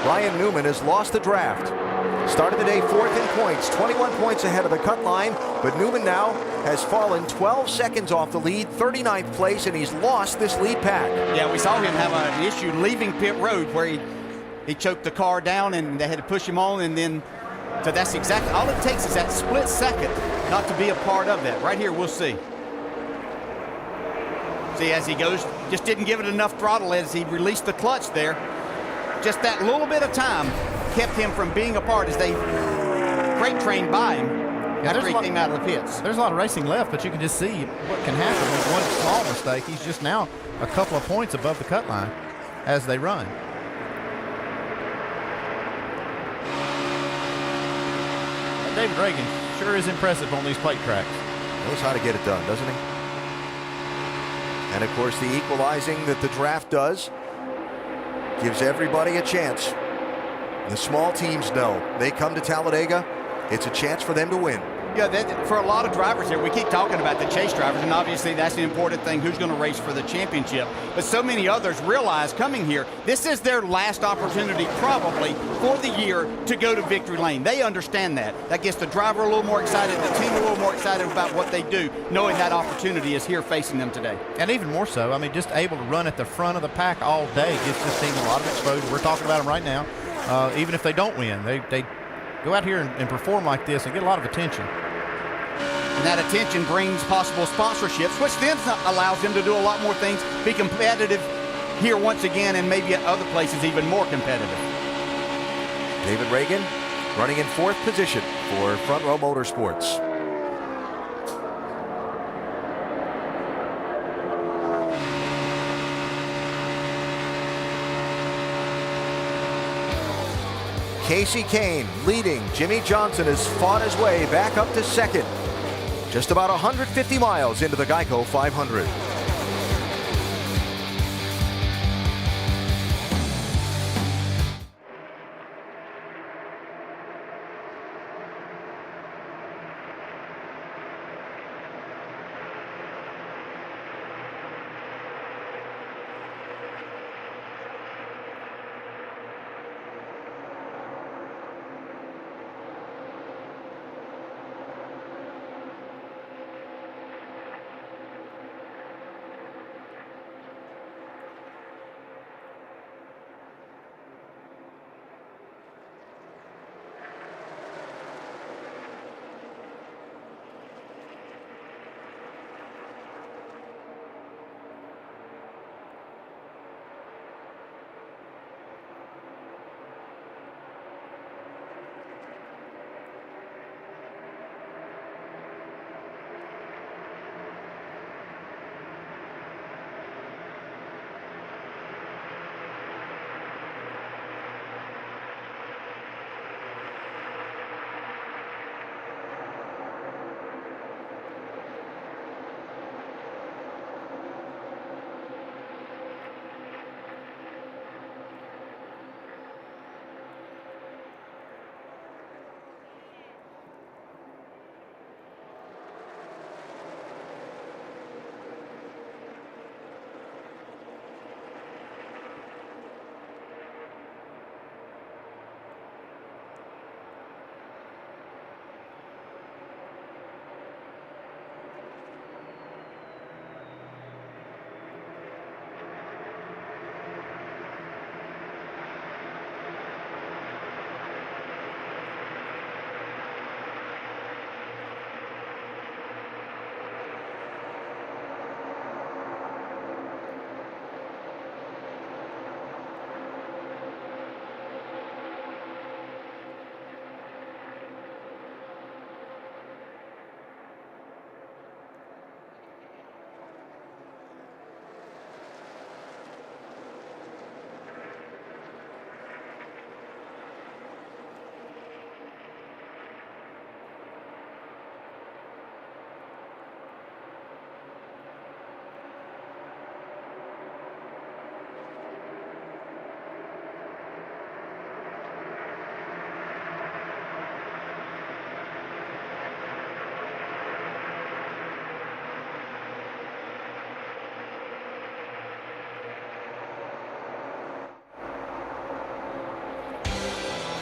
Ryan Newman has lost the draft. Started the day 4th in points, 21 points ahead of the cut line, but Newman now has fallen 12 seconds off the lead, 39th place, and he's lost this lead pack. Yeah, we saw him have an issue leaving pit road where he choked the car down and they had to push him on, and then, so that's exactly, all it takes is that split second not to be a part of that. Right here, we'll see. See, as he goes, just didn't give it enough throttle as he released the clutch there. Just that little bit of time kept him from being a part as they freight trained by him after he came out of the pits. There's a lot of racing left, but you can just see what can happen with one small mistake. He's just now a couple of points above the cut line as they run. David Reagan sure is impressive on these plate tracks. Knows how to get it done, doesn't he? And of course, the equalizing that the draft does gives everybody a chance. The small teams know they come to Talladega, it's a chance for them to win. Yeah, for a lot of drivers here, we keep talking about the chase drivers, and obviously that's the important thing, who's going to race for the championship. But so many others realize coming here, this is their last opportunity probably for the year to go to victory lane. They understand that. That gets the driver a little more excited, the team a little more excited about what they do, knowing that opportunity is here facing them today. And even more so, I mean, just able to run at the front of the pack all day gives this team a lot of exposure. We're talking about them right now. Even if they don't win, they go out here and perform like this and get a lot of attention. And that attention brings possible sponsorships, which then allows them to do a lot more things, be competitive here once again, and maybe at other places even more competitive. David Reagan running in 4th position for Front Row Motorsports. Casey Kane leading. Jimmy Johnson has fought his way back up to 2nd. Just about 150 miles into the Geico 500.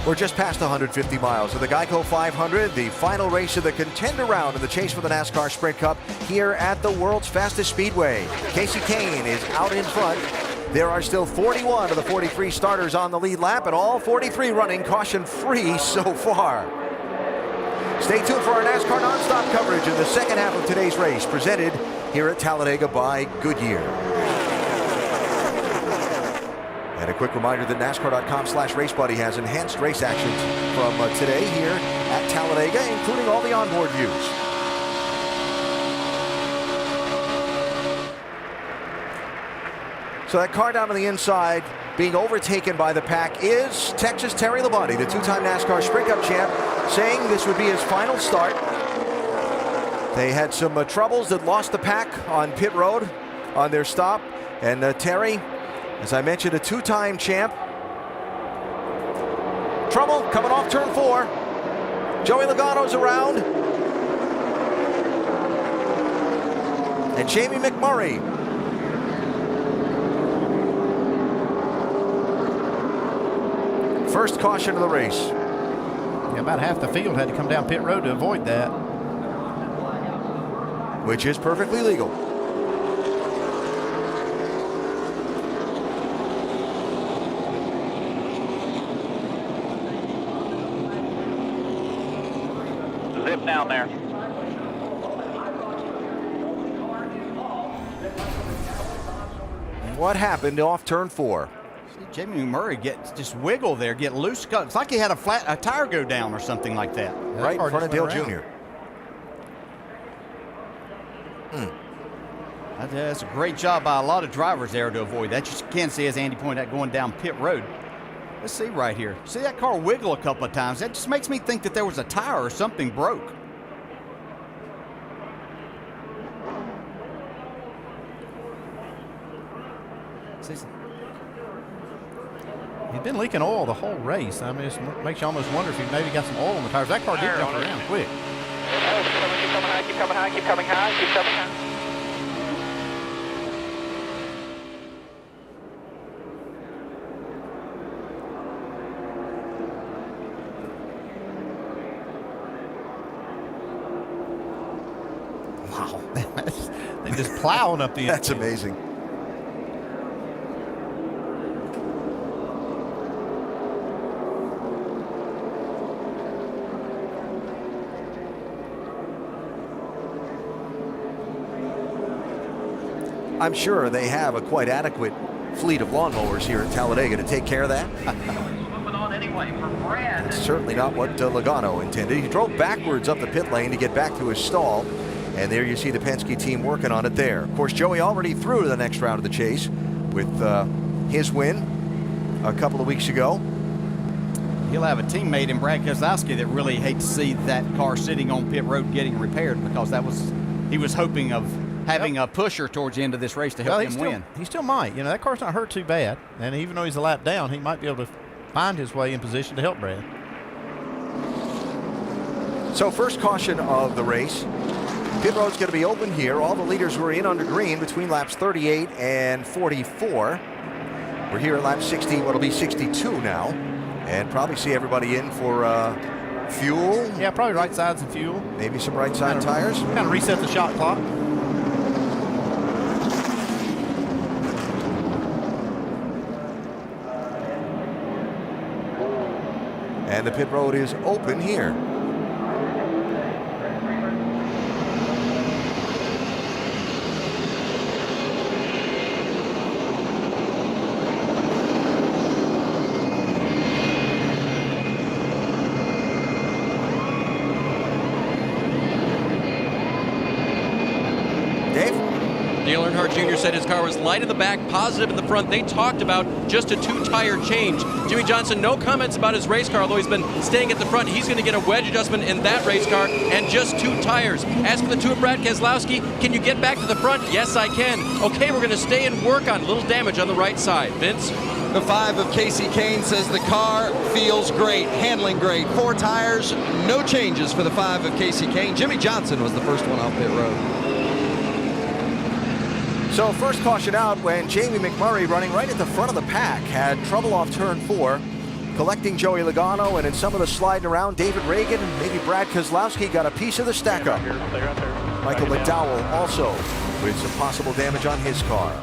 We're just past 150 miles of the Geico 500, the final race of the contender round in the chase for the NASCAR Sprint Cup here at the world's fastest speedway. Casey Kane is out in front. There are still 41 of the 43 starters on the lead lap, and all 43 running caution-free so far. Stay tuned for our NASCAR nonstop coverage in the second half of today's race, presented here at Talladega by Goodyear. And a quick reminder that NASCAR.com/RaceBuddy has enhanced race actions from today here at Talladega, including all the onboard views. So that car down on the inside being overtaken by the pack is Texas Terry Labonte, the two-time NASCAR Sprint Cup champ, saying this would be his final start. They had some troubles that lost the pack on pit road on their stop. And Terry, as I mentioned, a two-time champ. Trouble coming off turn 4. Joey Logano's around. And Jamie McMurray. First caution of the race. Yeah, about half the field had to come down pit road to avoid that. Which is perfectly legal. Zip down there. What happened off turn 4? Jamie Murray just wiggle there, get loose. It's like he had a tire go down or something like that. Right in front of Dale Jr. That's a great job by a lot of drivers there to avoid that. You can see, as Andy pointed out, going down pit road. Let's see right here. See that car wiggle a couple of times. That just makes me think that there was a tire or something broke. He's been leaking oil the whole race. I mean, it makes you almost wonder if he maybe got some oil in the tires. That car did jump around quick. Keep coming high, keep coming high, keep coming high, keep coming high. Wow. They just plowing up the That's amazing. I'm sure they have a quite adequate fleet of lawnmowers here at Talladega to take care of that. That's certainly not what Logano intended. He drove backwards up the pit lane to get back to his stall. And there you see the Penske team working on it there. Of course, Joey already through to the next round of the chase with his win a couple of weeks ago. He'll have a teammate in Brad Keselowski that really hates to see that car sitting on pit road getting repaired, because he was hoping of having a pusher towards the end of this race to help him win. He still might. You know, that car's not hurt too bad. And even though he's a lap down, he might be able to find his way in position to help Brad. So first caution of the race. Pit road's going to be open here. All the leaders were in under green between laps 38 and 44. We're here at lap 60, what'll be 62 now. And probably see everybody in for fuel. Yeah, probably right sides and fuel. Maybe some right side tires. Kind of reset the shot clock. And the pit road is open here. Dale Earnhardt Jr. said his car was light in the back, positive in the front. They talked about just a 2-tire change. Jimmie Johnson, no comments about his race car, although he's been staying at the front. He's going to get a wedge adjustment in that race car and just 2 tires. As for the 2 of Brad Keselowski, can you get back to the front? Yes, I can. Okay, we're going to stay and work on a little damage on the right side. Vince? The 5 of Casey Kane says the car feels great, handling great. 4 tires, no changes for the 5 of Casey Kane. Jimmie Johnson was the first one off pit road. So first caution out when Jamie McMurray, running right at the front of the pack, had trouble off turn 4. collecting Joey Logano, and in some of the sliding around, David Reagan and maybe Brad Keselowski got a piece of the stack up. Michael McDowell also with some possible damage on his car.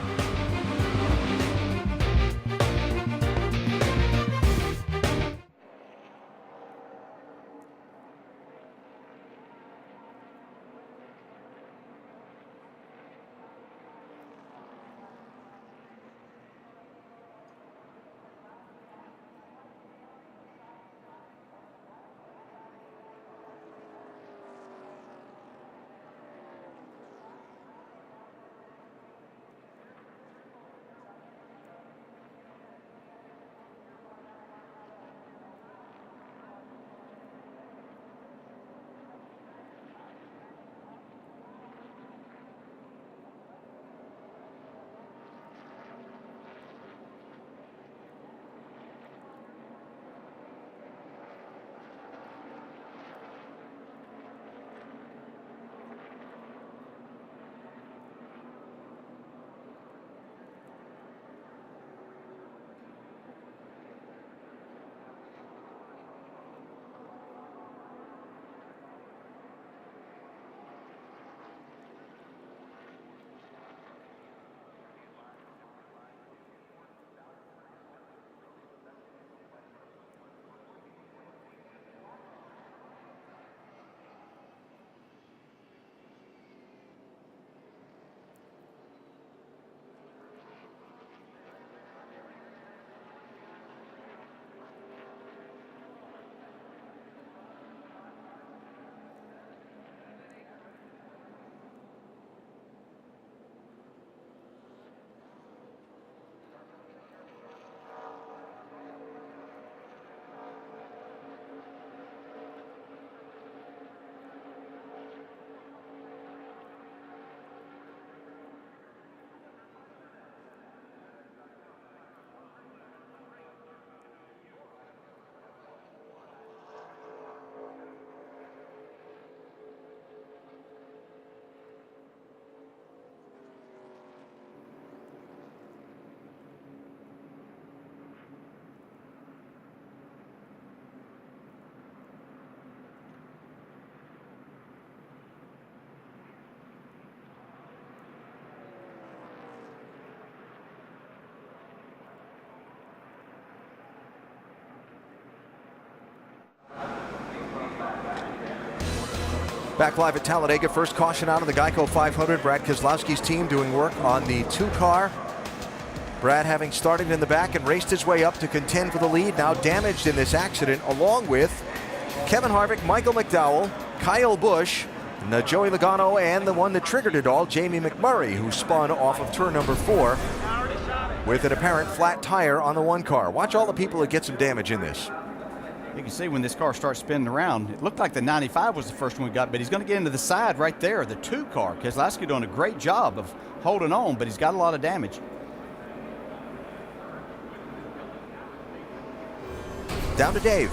Back live at Talladega, first caution out of the Geico 500. Brad Keselowski's team doing work on the 2 car. Brad having started in the back and raced his way up to contend for the lead, now damaged in this accident, along with Kevin Harvick, Michael McDowell, Kyle Busch, Joey Logano, and the one that triggered it all, Jamie McMurray, who spun off of turn number 4 with an apparent flat tire on the 1 car. Watch all the people that get some damage in this. You can see when this car starts spinning around, it looked like the 95 was the first one we got, but he's going to get into the side right there, the 2 car. Keselowski doing a great job of holding on, but he's got a lot of damage. Down to Dave.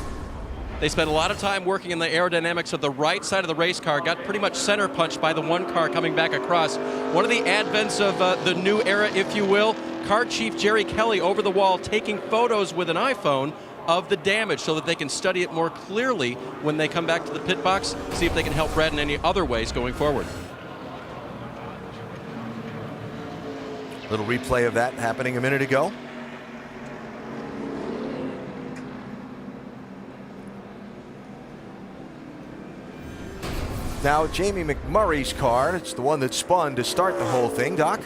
They spent a lot of time working in the aerodynamics of the right side of the race car, got pretty much center punched by the 1 car coming back across. One of the advents of the new era, if you will, car chief Jerry Kelly over the wall taking photos with an iPhone of the damage so that they can study it more clearly when they come back to the pit box, see if they can help Brad in any other ways going forward. Little replay of that happening a minute ago. Now Jamie McMurray's car, it's the one that spun to start the whole thing, Doc.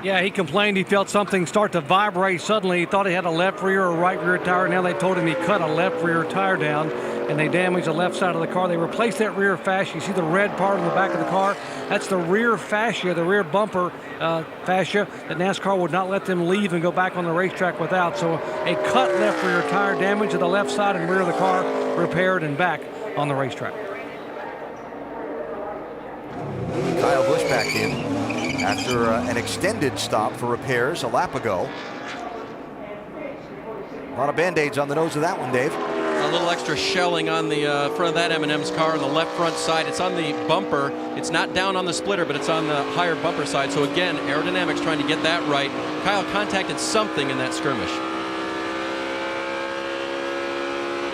Yeah, he complained he felt something start to vibrate suddenly. He thought he had a left rear or right rear tire. Now they told him he cut a left rear tire down and they damaged the left side of the car. They replaced that rear fascia. You see the red part on the back of the car? That's the rear fascia, the rear bumper fascia that NASCAR would not let them leave and go back on the racetrack without. So a cut left rear tire, damage to the left side and rear of the car, repaired and back on the racetrack. Kyle Busch back in after an extended stop for repairs a lap ago. A lot of Band-Aids on the nose of that one, Dave. A little extra shelling on the front of that M&M's car on the left front side. It's on the bumper. It's not down on the splitter, but it's on the higher bumper side. So again, aerodynamics trying to get that right. Kyle contacted something in that skirmish.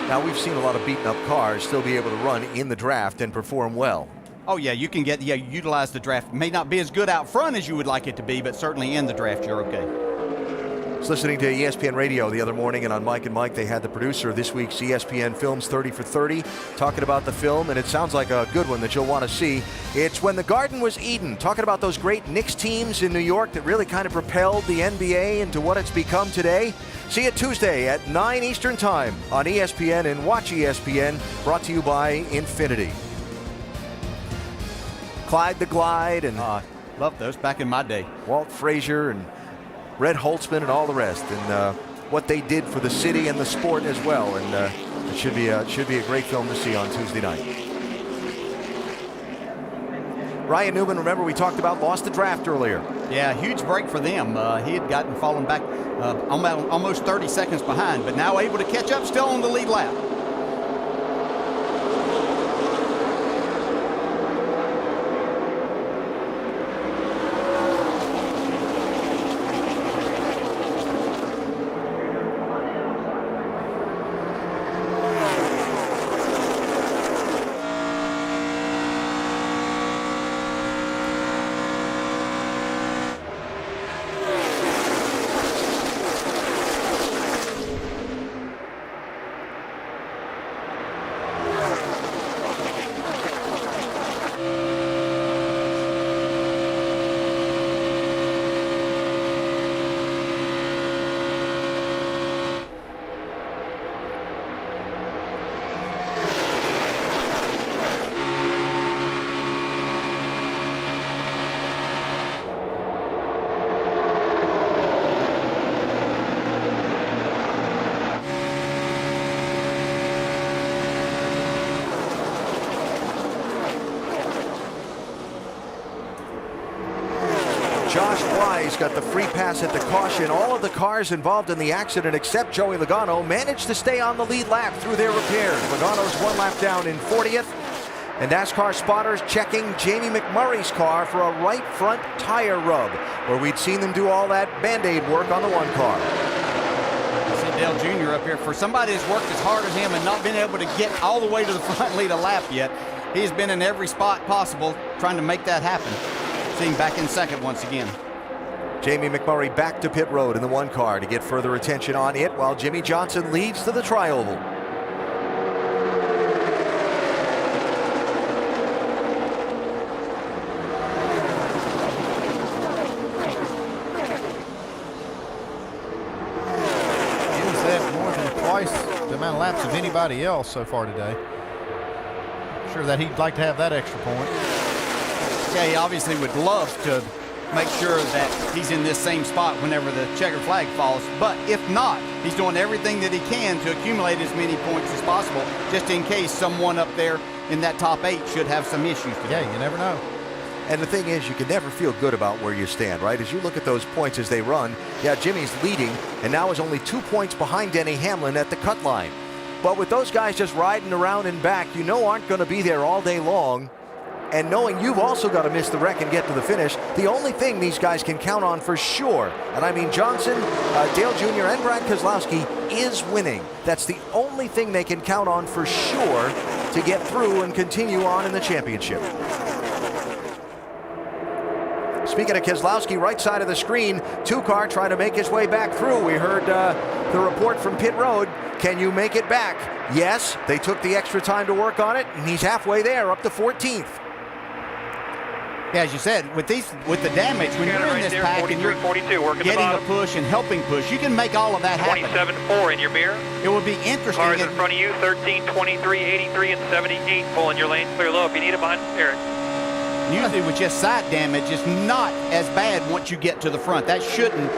Now, we've seen a lot of beaten up cars still be able to run in the draft and perform well. Oh, yeah, you can utilize the draft. May not be as good out front as you would like it to be, but certainly in the draft, you're okay. I was listening to ESPN Radio the other morning, and on Mike and Mike, they had the producer of this week's ESPN Films 30 for 30 talking about the film, and it sounds like a good one that you'll want to see. It's When the Garden Was Eden, talking about those great Knicks teams in New York that really kind of propelled the NBA into what it's become today. See it Tuesday at 9 Eastern Time on ESPN and Watch ESPN, brought to you by Infinity. Clyde the Glide and love those back in my day. Walt Frazier and Red Holtzman and all the rest, and what they did for the city and the sport as well. And it should be a great film to see on Tuesday night. Ryan Newman, remember we talked about, lost the draft earlier. Yeah, huge break for them. He had fallen back almost 30 seconds behind, but now able to catch up, still on the lead lap. Josh Wise got the free pass at the caution. All of the cars involved in the accident except Joey Logano managed to stay on the lead lap through their repairs. Logano's one lap down in 40th. And NASCAR spotters checking Jamie McMurray's car for a right front tire rub, where we'd seen them do all that Band-Aid work on the one car. See Dale Jr. up here. For somebody that's worked as hard as him and not been able to get all the way to the front lead a lap yet, he's been in every spot possible trying to make that happen. Seeing back in second once again. Jamie McMurray back to pit road in the one car to get further attention on it, while Jimmy Johnson leads to the tri-oval. He's had more than twice the amount of laps of anybody else so far today. I'm sure that he'd like to have that extra point. Yeah, he obviously would love to make sure that he's in this same spot whenever the checkered flag falls. But if not, he's doing everything that he can to accumulate as many points as possible, just in case someone up there in that top 8 should have some issues today. Yeah, you never know. And the thing is, you can never feel good about where you stand, right? As you look at those points as they run, yeah, Jimmy's leading and now is only 2 points behind Denny Hamlin at the cut line. But with those guys just riding around and back, you know aren't going to be there all day long, and knowing you've also got to miss the wreck and get to the finish, the only thing these guys can count on for sure, and I mean Johnson, Dale Jr., and Brad Keselowski, is winning. That's the only thing they can count on for sure to get through and continue on in the championship. Speaking of Keselowski, right side of the screen, 2-car trying to make his way back through. We heard the report from pit road. Can you make it back? Yes, they took the extra time to work on it, and he's halfway there, up to 14th. Yeah, as you said, with the damage, when you're in this pack and you're getting a push and helping push, you can make all of that happen. 27.4 in your mirror. It would be interesting. Cars in front of you, 13, 23, 83, and 78. Pulling your lane clear low if you need it behind Eric. Usually with just side damage, it's not as bad once you get to the front. That shouldn't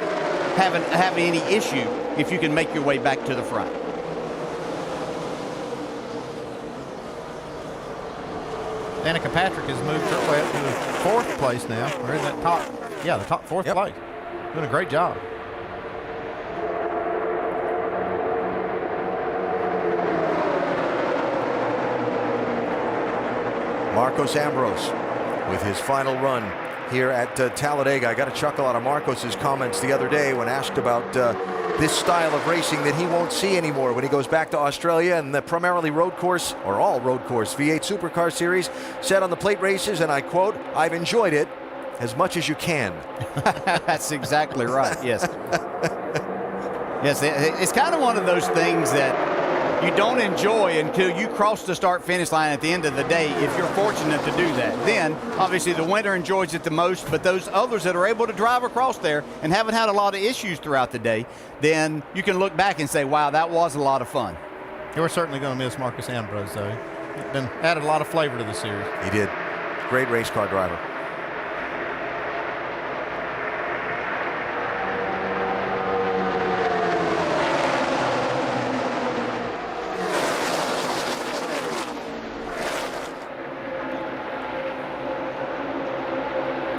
have any issue if you can make your way back to the front. Danica Patrick has moved her way up to the 4th place now. We're in that top, the top 4th place. Doing a great job. Marcos Ambrose with his final run here at Talladega. I got a chuckle out of Marcos's comments the other day when asked about this style of racing that he won't see anymore when he goes back to Australia and the primarily road course, or all road course, V8 Supercar Series. Said on the plate races, and I quote, "I've enjoyed it as much as you can." That's exactly right, yes. Yes, it's kind of one of those things that you don't enjoy until you cross the start-finish line at the end of the day, if you're fortunate to do that. Then, obviously, the winner enjoys it the most, but those others that are able to drive across there and haven't had a lot of issues throughout the day, then you can look back and say, wow, that was a lot of fun. We're certainly going to miss Marcus Ambrose, though. He's been added a lot of flavor to the series. He did. Great race car driver.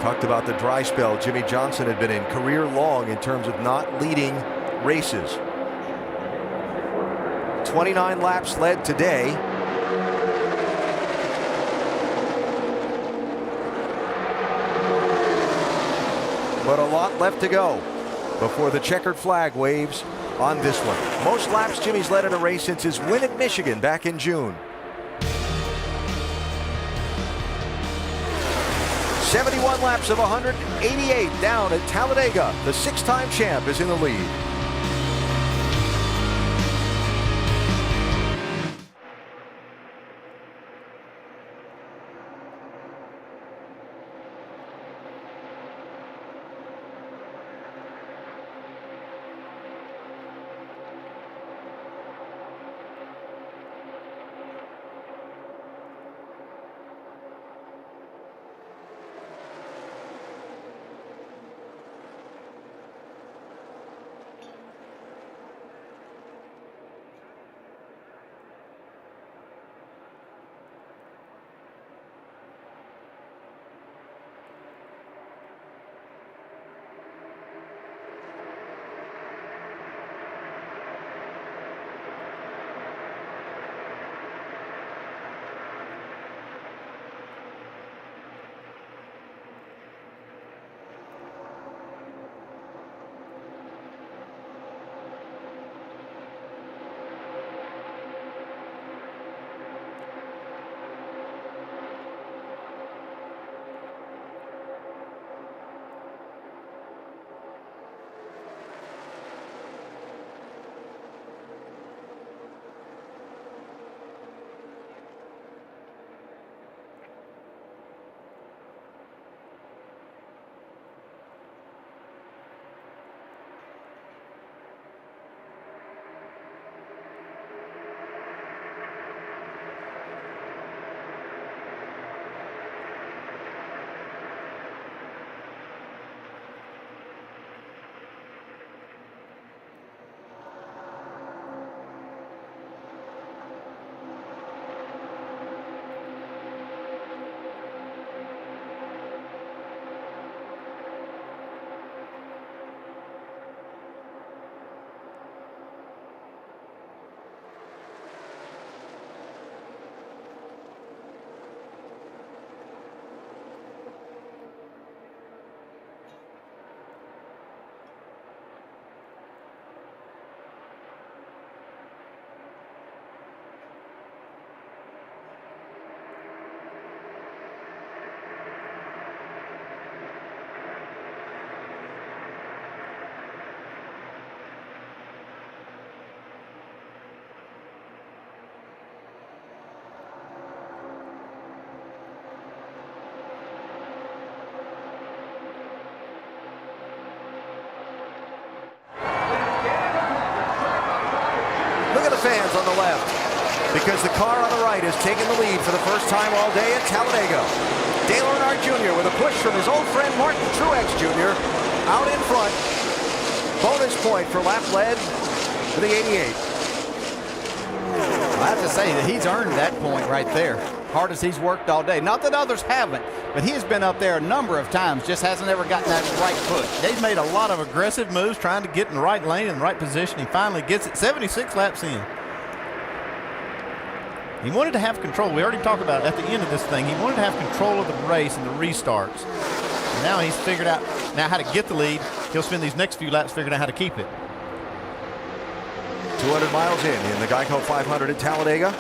Talked about the dry spell Jimmy Johnson had been in, career long in terms of not leading races. 29 laps led today. But a lot left to go before the checkered flag waves on this one. Most laps Jimmy's led in a race since his win at Michigan back in June. 71 laps of 188 down at Talladega. The 6-time champ is in the lead. Fans on the left, because the car on the right has taken the lead for the first time all day at Talladega. Dale Earnhardt Jr. with a push from his old friend Martin Truex Jr. out in front. Bonus point for lap led for the 88. I have to say that he's earned that point right there. Hard as he's worked all day. Not that others haven't, but he has been up there a number of times, just hasn't ever gotten that right push. He's made a lot of aggressive moves trying to get in the right lane and the right position. He finally gets it 76 laps in. He wanted to have control. We already talked about it at the end of this thing. He wanted to have control of the race and the restarts. And now he's figured out now how to get the lead. He'll spend these next few laps figuring out how to keep it. 200 miles in the Geico 500 at Talladega.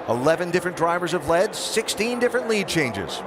11 different drivers have led, 16 different lead changes.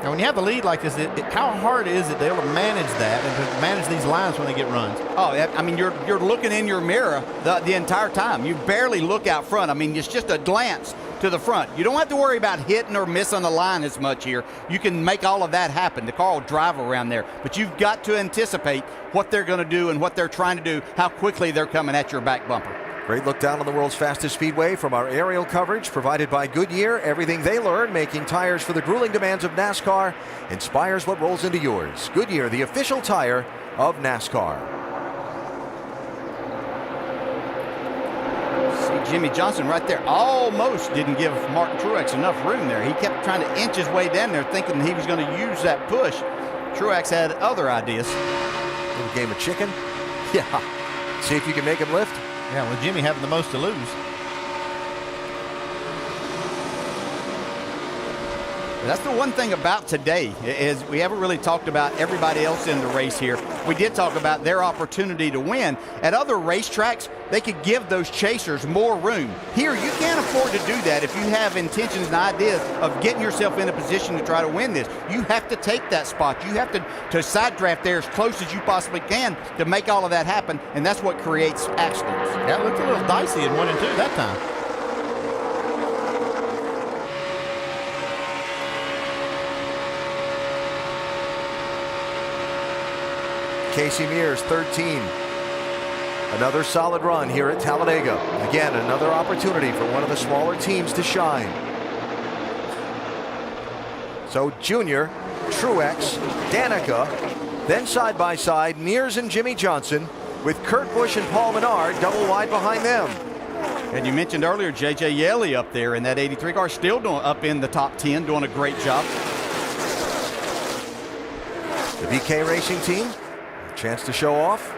Now, when you have a lead like this, how hard is it to be able to manage that and to manage these lines when they get runs? Oh, I mean, you're looking in your mirror the entire time. You barely look out front. I mean, it's just a glance to the front. You don't have to worry about hitting or missing the line as much here. You can make all of that happen. The car will drive around there. But you've got to anticipate what they're going to do and what they're trying to do, how quickly they're coming at your back bumper. Great look down on the world's fastest speedway from our aerial coverage provided by Goodyear. Everything they learn making tires for the grueling demands of NASCAR inspires what rolls into yours. Goodyear, the official tire of NASCAR. See Jimmy Johnson right there almost didn't give Martin Truex enough room there. He kept trying to inch his way down there thinking he was going to use that push. Truex had other ideas. Little game of chicken. Yeah. See if you can make him lift. Yeah, with Jimmy having the most to lose. That's the one thing about today is we haven't really talked about everybody else in the race here. We did talk about their opportunity to win. At other racetracks, they could give those chasers more room. Here, you can't afford to do that if you have intentions and ideas of getting yourself in a position to try to win this. You have to take that spot. You have to side draft there as close as you possibly can to make all of that happen, and that's what creates accidents. That looked a little dicey in 1 and 2 that time. Casey Mears, 13. Another solid run here at Talladega. Again, another opportunity for one of the smaller teams to shine. So Junior, Truex, Danica, then side by side, Mears and Jimmy Johnson, with Kurt Busch and Paul Menard double wide behind them. And you mentioned earlier J.J. Yeley up there in that 83 car, still doing up in the top 10, doing a great job. The BK Racing team, chance to show off.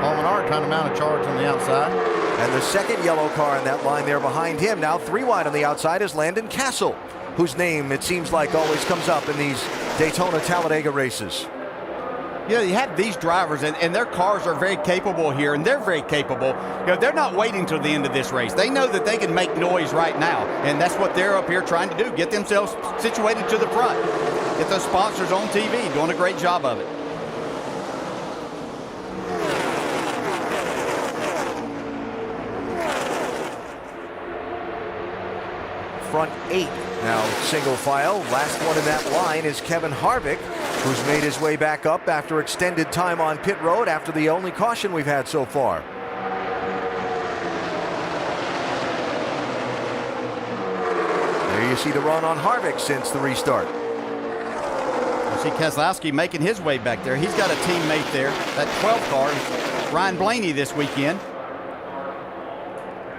Paul Menard trying to mount a charge on the outside. And the second yellow car in that line there behind him, now 3 wide on the outside, is Landon Castle, whose name it seems like always comes up in these Daytona Talladega races. Yeah, you have these drivers, and their cars are very capable here, and they're very capable. You know, they're not waiting till the end of this race. They know that they can make noise right now, and that's what they're up here trying to do, get themselves situated to the front. Get those sponsors on TV, doing a great job of it. Front 8 now single file. Last one in that line is Kevin Harvick, who's made his way back up after extended time on pit road after the only caution we've had so far. There you see the run on Harvick since the restart. You see Keselowski making his way back there. He's got a teammate there, that 12th car, Ryan Blaney this weekend.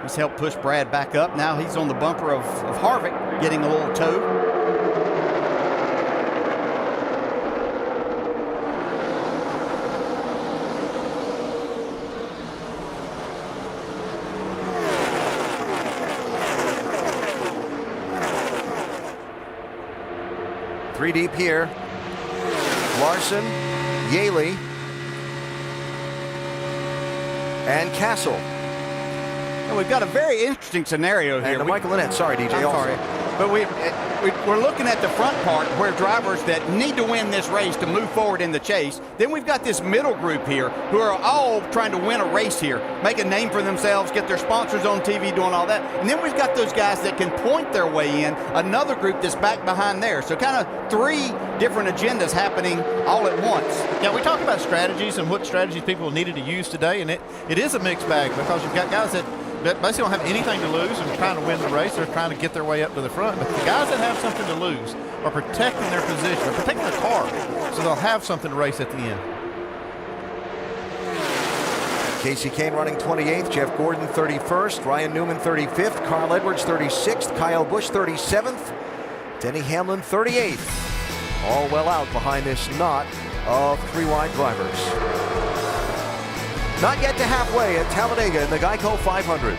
He's helped push Brad back up. Now he's on the bumper of Harvick, getting a little tow. Three deep here. Larson, Yaley, and Castle. And we've got a very interesting scenario here. And Michael Lynette, sorry, DJ. I'm sorry. But we're looking at the front part where drivers that need to win this race to move forward in the chase. Then we've got this middle group here who are all trying to win a race here, make a name for themselves, get their sponsors on TV, doing all that. And then we've got those guys that can point their way in, another group that's back behind there. So kind of 3 different agendas happening all at once. Yeah, we talk about strategies and what strategies people needed to use today, and it is a mixed bag because you've got guys that basically don't have anything to lose and trying to win the race. They're trying to get their way up to the front. But the guys that have something to lose are protecting their position, they're protecting their car, so they'll have something to race at the end. Casey Kane running 28th, Jeff Gordon 31st, Ryan Newman 35th, Carl Edwards 36th, Kyle Busch 37th, Denny Hamlin 38th. All well out behind this knot of 3 wide drivers. Not yet to halfway at Talladega in the Geico 500.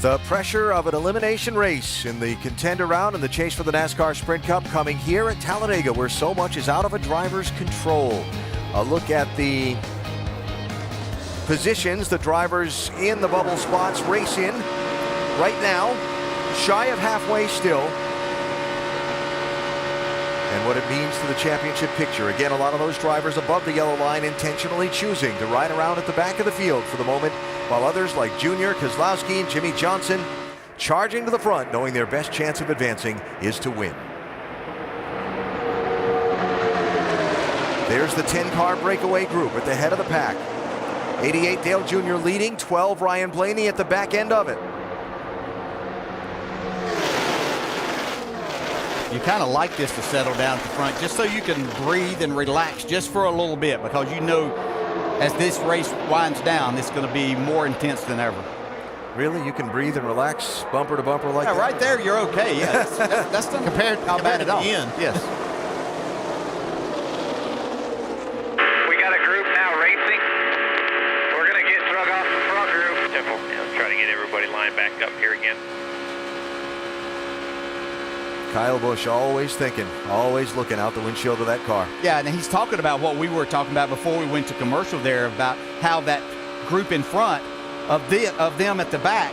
The pressure of an elimination race in the contender round and the chase for the NASCAR Sprint Cup coming here at Talladega, where so much is out of a driver's control. A look at the positions the drivers in the bubble spots race in right now, shy of halfway still, and what it means to the championship picture. Again, a lot of those drivers above the yellow line intentionally choosing to ride around at the back of the field for the moment, while others like Junior, Keselowski, and Jimmy Johnson charging to the front, knowing their best chance of advancing is to win. There's the 10-car breakaway group at the head of the pack. 88 Dale Jr. leading, 12 Ryan Blaney at the back end of it. You kind of like this to settle down at the front just so you can breathe and relax just for a little bit, because you know as this race winds down, it's going to be more intense than ever. Really? You can breathe and relax bumper to bumper like that? Right there, you're okay. Yeah, that's not compared to how bad at all. End. Yes. We got a group now racing. We're going to get drug off the front group. Simple. Try to get everybody lined back up here again. Kyle Busch always thinking, always looking out the windshield of that car. Yeah, and he's talking about what we were talking about before we went to commercial there, about how that group in front of them at the back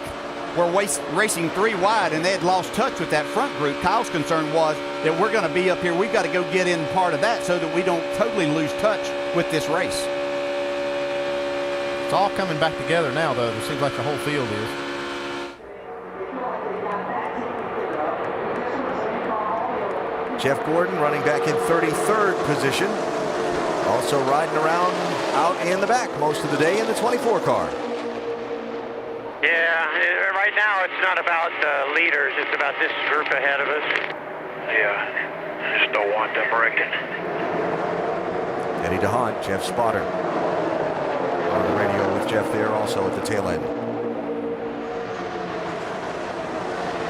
were racing 3 wide, and they had lost touch with that front group. Kyle's concern was that we're going to be up here. We've got to go get in part of that so that we don't totally lose touch with this race. It's all coming back together now, though. It seems like the whole field is. Jeff Gordon running back in 33rd position. Also riding around out in the back most of the day in the 24 car. Yeah, right now it's not about the leaders, it's about this group ahead of us. Yeah, I just don't want them wrecking. Eddie DeHaan, Jeff's spotter. On the radio with Jeff there also at the tail end.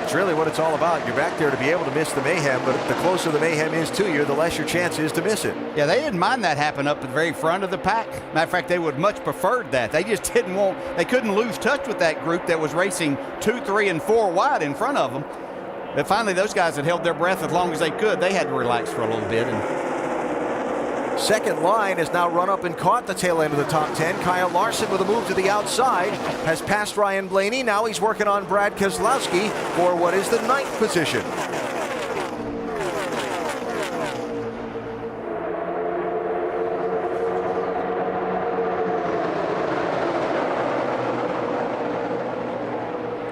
It's really what it's all about. You're back there to be able to miss the mayhem, but the closer the mayhem is to you, the less your chance is to miss it. Yeah, they didn't mind that happen up at the very front of the pack. Matter of fact, they would much preferred that. They just didn't want, they couldn't lose touch with that group that was racing 2, 3, and 4 wide in front of them. But finally, those guys had held their breath as long as they could. They had to relax for a little bit. Second line has now run up and caught the tail end of the top 10. Kyle Larson with a move to the outside has passed Ryan Blaney. Now he's working on Brad Keselowski for what is the 9th position.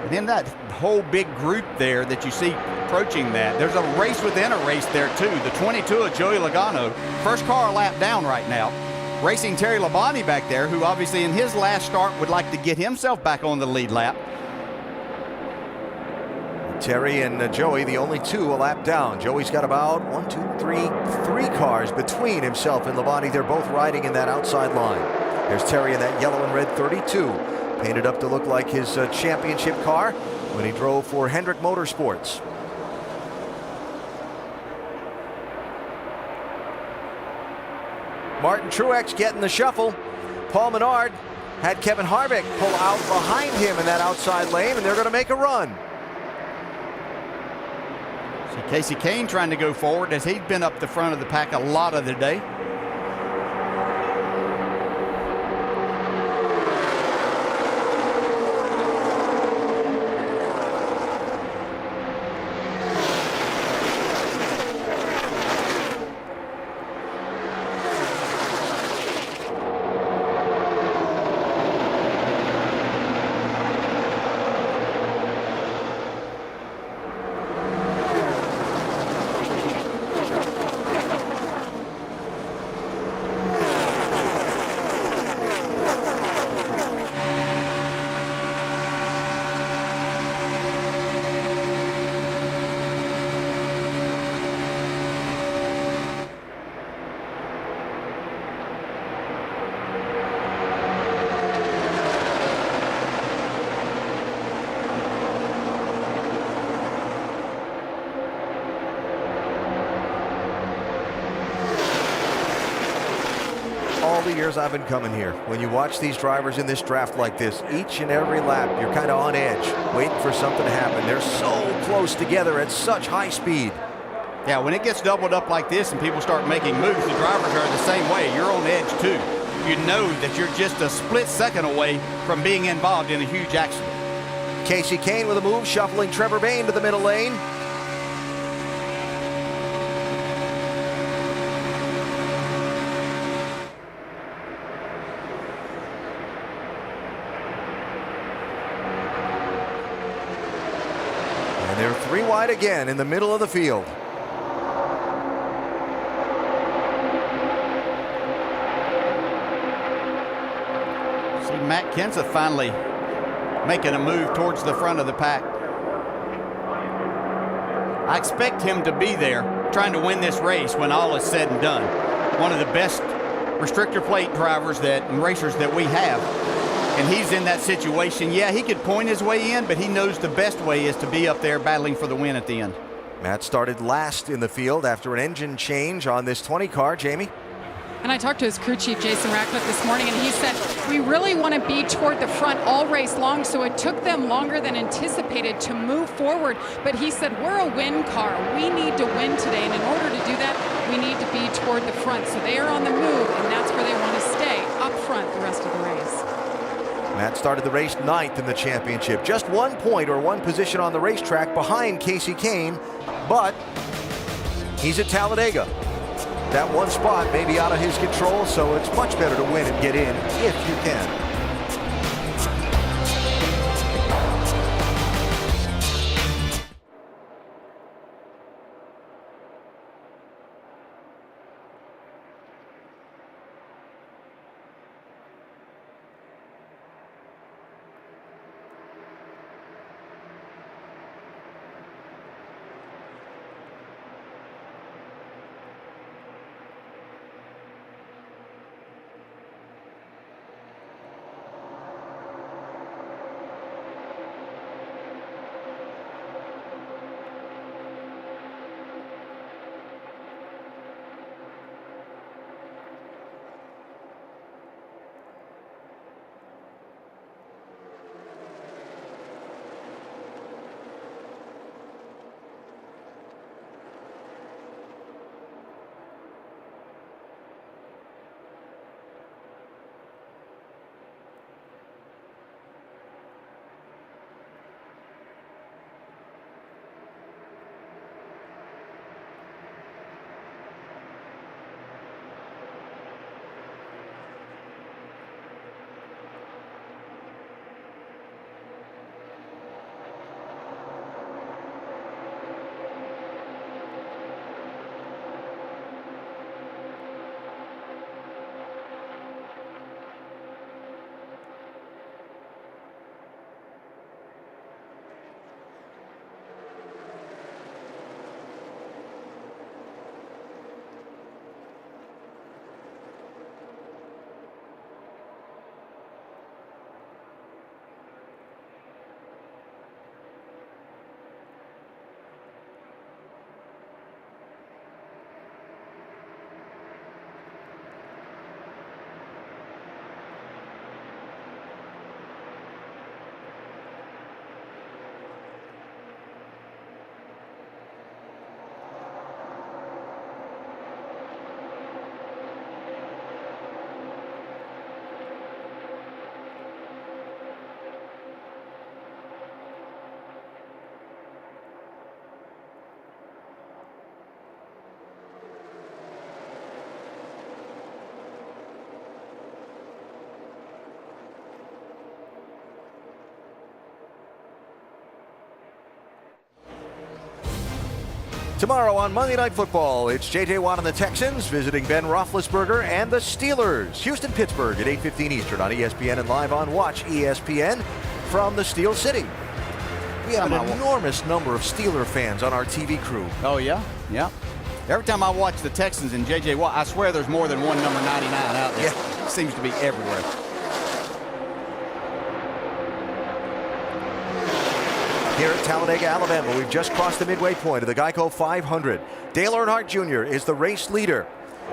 And in that whole big group there that you see approaching that, there's a race within a race there too. The 22 of Joey Logano, first car a lap down right now, racing Terry Labonte back there, who obviously in his last start would like to get himself back on the lead lap. Terry and Joey, the only 2 a lap down. Joey's got about 3 cars between himself and Labonte. They're both riding in that outside line. There's Terry in that yellow and red 32. Painted up to look like his championship car when he drove for Hendrick Motorsports. Martin Truex getting the shuffle. Paul Menard had Kevin Harvick pull out behind him in that outside lane, and they're going to make a run. See Casey Kane trying to go forward as he's been up the front of the pack a lot of the day. years I've been coming here, when you watch these drivers in this draft like this, each and every lap, you're kind of on edge, waiting for something to happen. They're so close together at such high speed. Yeah, when it gets doubled up like this and people start making moves, the drivers are the same way. You're on edge too. You know that you're just a split second away from being involved in a huge accident. Casey Kane with a move, shuffling Trevor Bayne to the middle lane. And they're 3 wide again in the middle of the field. Matt Kenseth finally making a move towards the front of the pack. I expect him to be there trying to win this race when all is said and done. One of the best restrictor plate drivers and racers that we have. And he's in that situation. Yeah, he could point his way in, but he knows the best way is to be up there battling for the win at the end. Matt started last in the field after an engine change on this 20 car. Jamie? And I talked to his crew chief, Jason Ratcliffe, this morning, and he said, we really want to be toward the front all race long, so it took them longer than anticipated to move forward. But he said, we're a win car. We need to win today, and in order to do that, we need to be toward the front. So they are on the move, and that's where they want to stay, up front the rest of the race. Matt started the race 9th in the championship, just 1 point or 1 position on the racetrack behind Casey Kane, but he's at Talladega. That 1 spot may be out of his control, so it's much better to win and get in if you can. Tomorrow on Monday Night Football, it's J.J. Watt and the Texans visiting Ben Roethlisberger and the Steelers. Houston-Pittsburgh at 8:15 Eastern on ESPN and live on Watch ESPN from the Steel City. We have an enormous number of Steeler fans on our TV crew. Oh, yeah? Yeah. Every time I watch the Texans and J.J. Watt, I swear there's more than one number 99 out there. Yeah. It seems to be everywhere. Here at Talladega, Alabama, we've just crossed the midway point of the Geico 500. Dale Earnhardt Jr. is the race leader.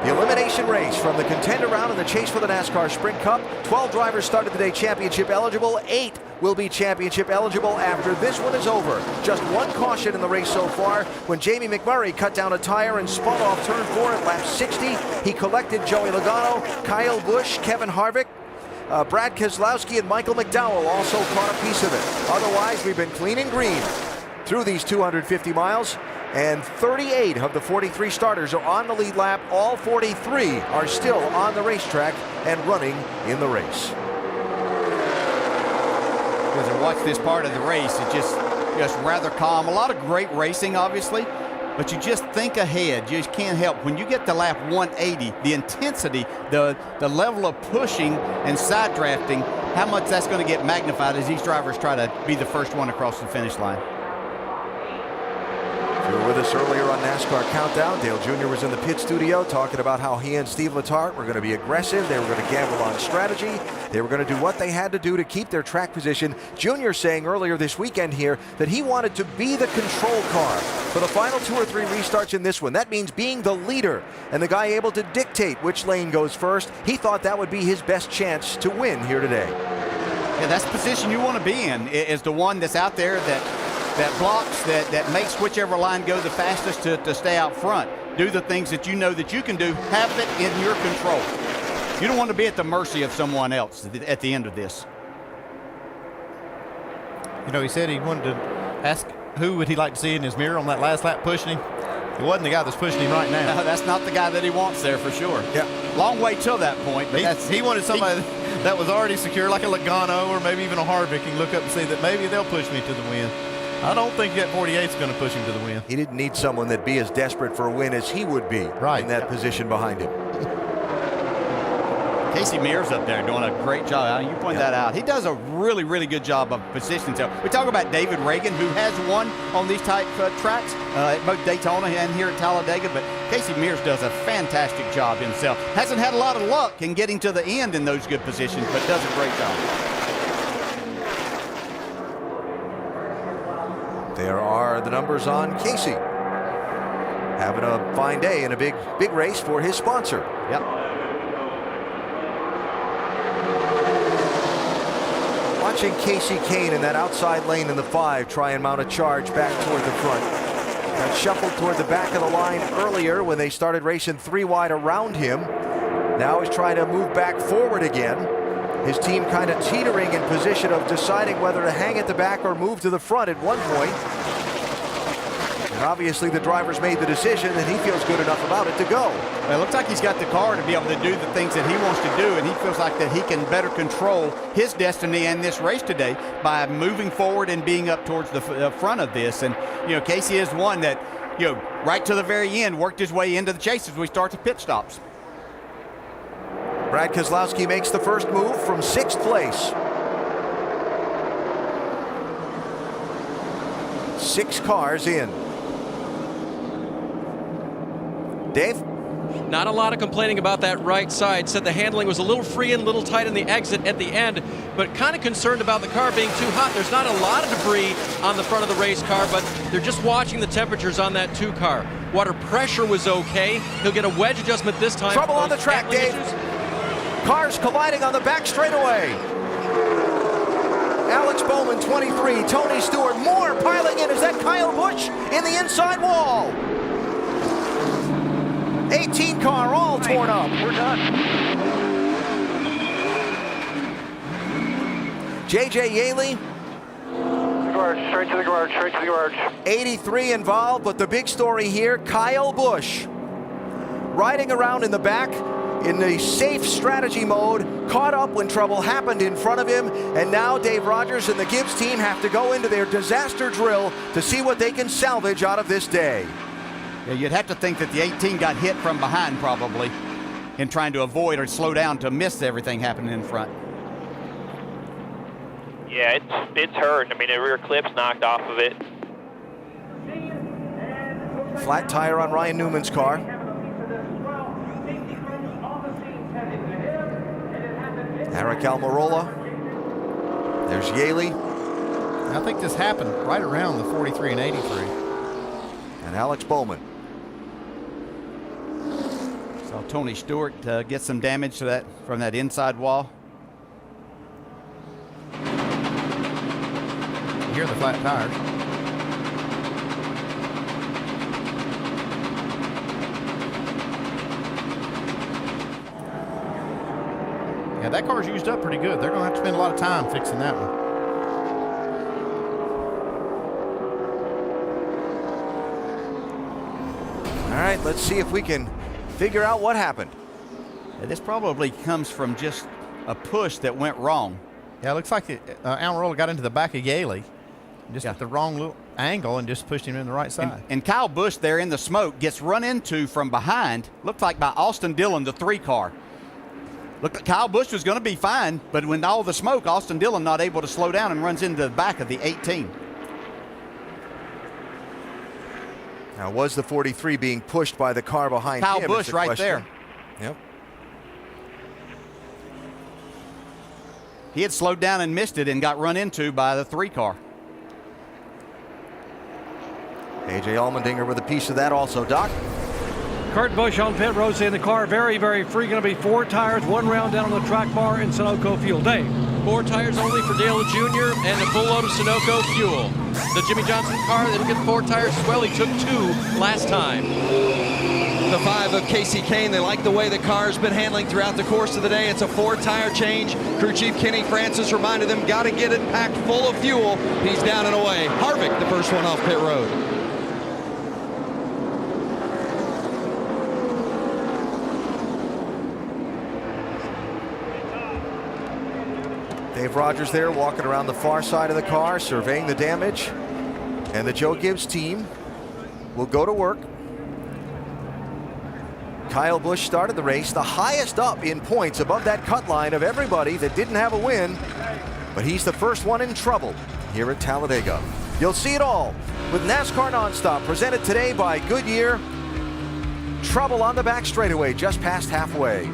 The elimination race from the contender round in the chase for the NASCAR Sprint Cup. 12 drivers started today championship eligible. 8 will be championship eligible after this one is over. Just one caution in the race so far when Jamie McMurray cut down a tire and spun off turn 4 at lap 60. He collected Joey Logano, Kyle Busch, Kevin Harvick, Brad Keselowski, and Michael McDowell also caught a piece of it. Otherwise, we've been clean and green through these 250 miles. And 38 of the 43 starters are on the lead lap. All 43 are still on the racetrack and running in the race. As I watch this part of the race, it's just rather calm. A lot of great racing, obviously, but you just think ahead. You just can't help. When you get to lap 180, the intensity, the level of pushing and side drafting, how much that's going to get magnified as these drivers try to be the first one across the finish line. You were with us earlier on NASCAR Countdown. Dale Jr. was in the pit studio talking about how he and Steve Letarte were going to be aggressive. They were going to gamble on strategy. They were going to do what they had to do to keep their track position. Jr. saying earlier this weekend here that he wanted to be the control car for the final 2 or 3 restarts in this one. That means being the leader and the guy able to dictate which lane goes first. He thought that would be his best chance to win here today. Yeah, that's the position you want to be in, is the one that's out there that blocks, that makes whichever line go the fastest to stay out front. Do the things that you know that you can do. Have it in your control. You don't want to be at the mercy of someone else at the end of this. You know, he said he wanted to ask who would he like to see in his mirror on that last lap pushing him. It wasn't the guy that's pushing him right now. No, that's not the guy that he wants there for sure. Yeah. Long way till that point. But he wanted somebody that was already secure, like a Logano or maybe even a Harvick, and look up and see that maybe they'll push me to the win. I don't think that 48 is going to push him to the win. He didn't need someone that'd be as desperate for a win as he would be in that position behind him. Casey Mears up there doing a great job. You point that out. He does a really, really good job of positioning himself. We talk about David Reagan, who has won on these type tracks at both Daytona and here at Talladega, but Casey Mears does a fantastic job himself. Hasn't had a lot of luck in getting to the end in those good positions, but does a great job. There are the numbers on Casey. Having a fine day in a big race for his sponsor. Yep. Watching Casey Kane in that outside lane in the 5 try and mount a charge back toward the front. Got shuffled toward the back of the line earlier when they started racing 3 wide around him. Now he's trying to move back forward again. His team kind of teetering in position of deciding whether to hang at the back or move to the front at one point. And obviously the driver's made the decision and he feels good enough about it to go. Well, it looks like he's got the car to be able to do the things that he wants to do, and he feels like that he can better control his destiny and this race today by moving forward and being up towards the front of this. And, you know, Casey is one that, you know, right to the very end worked his way into the chase as we start the pit stops. Brad Keselowski makes the first move from 6th place. 6 cars in. Dave? Not a lot of complaining about that right side. Said the handling was a little free and a little tight on the exit at the end, but kind of concerned about the car being too hot. There's not a lot of debris on the front of the race car, but they're just watching the temperatures on that 2 car. Water pressure was okay. He'll get a wedge adjustment this time. Trouble on the track, Dave. Cars colliding on the back straightaway. Alex Bowman, 23. Tony Stewart, more piling in. Is that Kyle Busch in the inside wall? 18 car all torn up. We're done. J.J. Yaley. Garage, straight to the garage, straight to the garage. 83 involved, but the big story here, Kyle Busch. Riding around in the back in the safe strategy mode, caught up when trouble happened in front of him, and now Dave Rogers and the Gibbs team have to go into their disaster drill to see what they can salvage out of this day. Yeah, you'd have to think that the 18 got hit from behind probably in trying to avoid or slow down to miss everything happening in front. Yeah, it's hurt. I mean, the rear clip's knocked off of it. Flat tire on Ryan Newman's car. Eric Almirola. There's Yaley. I think this happened right around the 43 and 83. And Alex Bowman. So Tony Stewart gets some damage to that from that inside wall. Here are the flat tires. Yeah, that car's used up pretty good. They're going to have to spend a lot of time fixing that one. All right, let's see if we can figure out what happened. This probably comes from just a push that went wrong. Yeah, it looks like Almirola got into the back of Yaley, just at the wrong little angle and just pushed him in the right side. And Kyle Busch there in the smoke gets run into from behind, looked like by Austin Dillon, the 3 car. Looked like Kyle Busch was going to be fine, but when all the smoke, Austin Dillon not able to slow down and runs into the back of the 18. Now, was the 43 being pushed by the car behind Kyle him? Busch right there. Yep. He had slowed down and missed it and got run into by the 3 car. A.J. Allmendinger with a piece of that also, Doc. Kurt Busch on pit road saying the car very, very free. Going to be 4 tires, 1 round down on the track bar in Sunoco fuel. Dave. 4 tires only for Dale Jr. and a full load of Sunoco fuel. The Jimmy Johnson car, it'll get 4 tires as well. He took 2 last time. The 5 of Casey Kane, they like the way the car's been handling throughout the course of the day. It's a 4-tire change. Crew Chief Kenny Francis reminded them, got to get it packed full of fuel. He's down and away. Harvick, the first one off pit road. Dave Rogers there walking around the far side of the car, surveying the damage. And the Joe Gibbs team will go to work. Kyle Busch started the race, the highest up in points above that cut line of everybody that didn't have a win. But he's the first one in trouble here at Talladega. You'll see it all with NASCAR Nonstop, presented today by Goodyear. Trouble on the back straightaway, just past halfway.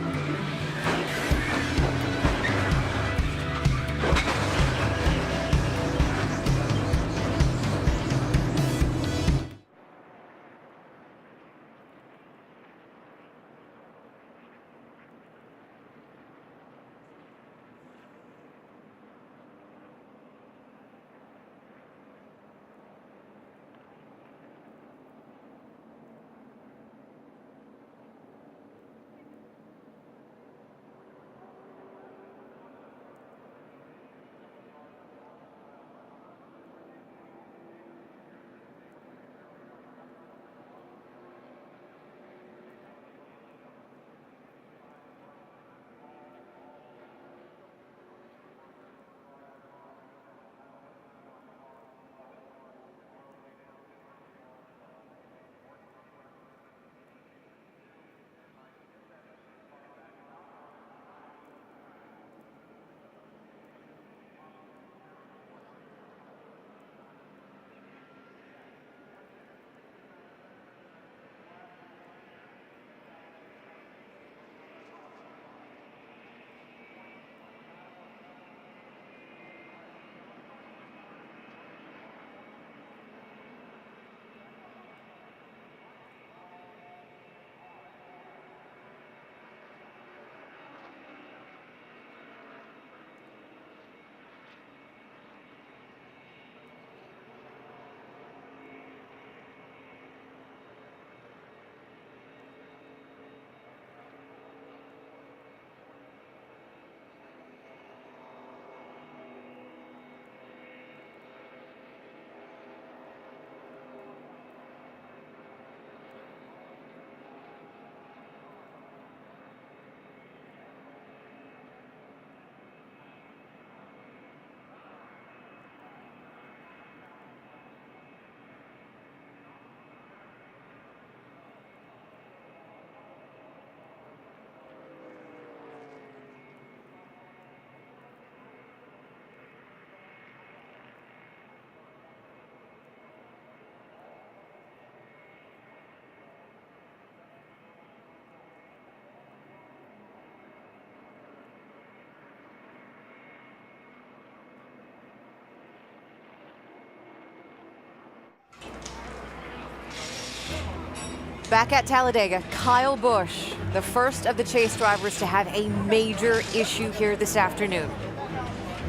Back at Talladega, Kyle Busch the first of the chase drivers to have a major issue here this afternoon.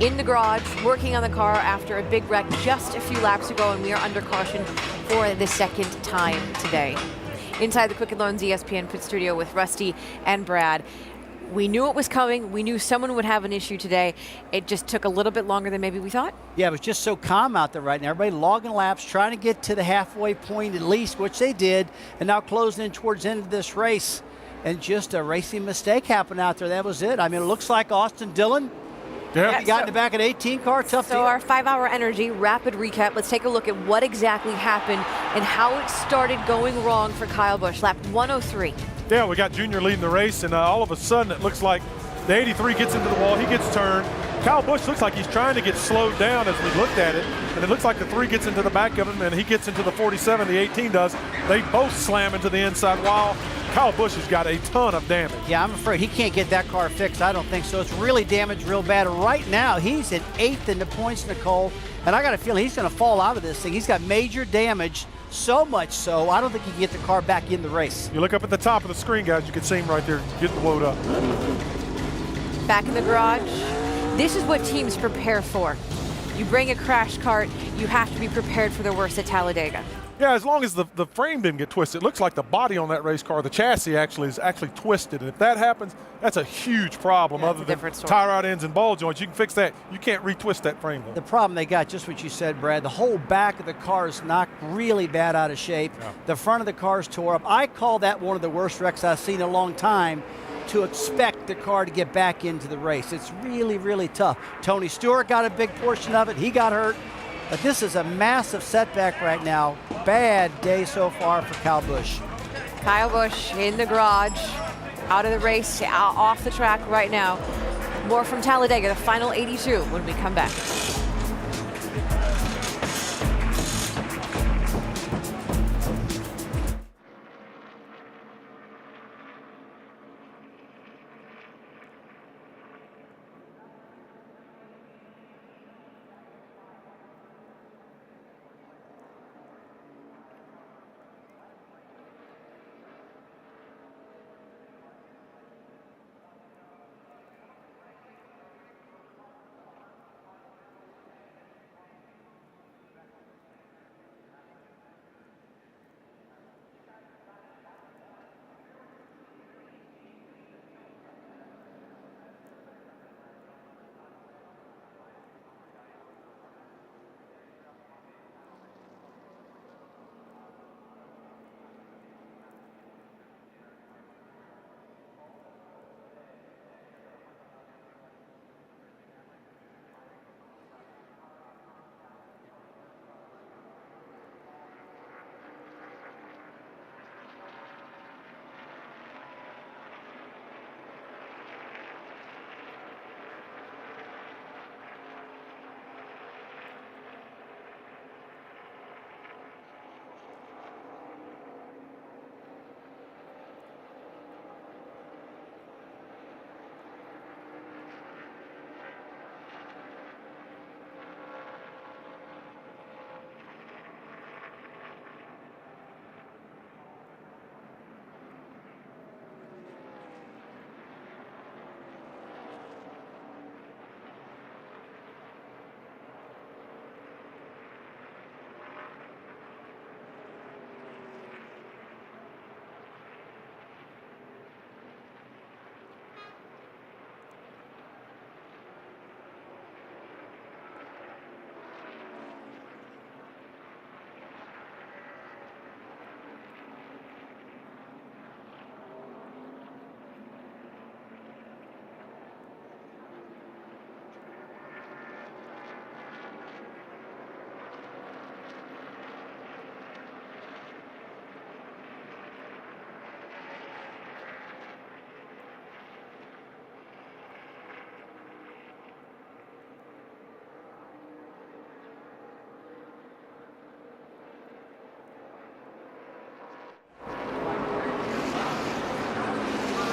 In the garage, working on the car after a big wreck just a few laps ago, and we are under caution for the second time today. Inside the Quicken Loans ESPN Pit Studio with Rusty and Brad. We knew it was coming. We knew someone would have an issue today. It just took a little bit longer than maybe we thought. Yeah, it was just so calm out there right now. Everybody logging laps, trying to get to the halfway point at least, which they did, and now closing in towards the end of this race. And just a racing mistake happened out there. That was it. I mean, it looks like Austin Dillon. Yeah, he got in the back at 18 car. Tough So our 5-hour energy rapid recap. Let's take a look at what exactly happened and how it started going wrong for Kyle Busch. Lap 103. Yeah, we got Junior leading the race, and all of a sudden it looks like the 83 gets into the wall. He gets turned. Kyle Busch looks like he's trying to get slowed down as we looked at it, and it looks like the 3 gets into the back of him, and he gets into the 47. The 18 does. They both slam into the inside wall. Kyle Busch has got a ton of damage. Yeah, I'm afraid he can't get that car fixed. I don't think so. It's really damaged real bad. Right now, he's in 8th in the points, Nicole, and I got a feeling he's going to fall out of this thing. He's got major damage, so much so, I don't think he can get the car back in the race. You look up at the top of the screen, guys, you can see him right there getting woed up. Back in the garage. This is what teams prepare for. You bring a crash cart, you have to be prepared for the worst at Talladega. Yeah, as long as the frame didn't get twisted. It looks like the body on that race car, the chassis is actually twisted. And if that happens, that's a huge problem. Yeah, other than tie rod ends and ball joints. You can fix that. You can't retwist that frame. The problem they got, just what you said, Brad, the whole back of the car is knocked really bad out of shape. Yeah. The front of the car is tore up. I call that one of the worst wrecks I've seen in a long time, to expect the car to get back into the race. It's really, really tough. Tony Stewart got a big portion of it. He got hurt. But this is a massive setback right now. Bad day so far for Kyle Busch. Kyle Busch in the garage, out of the race, off the track right now. More from Talladega, the final 82, when we come back.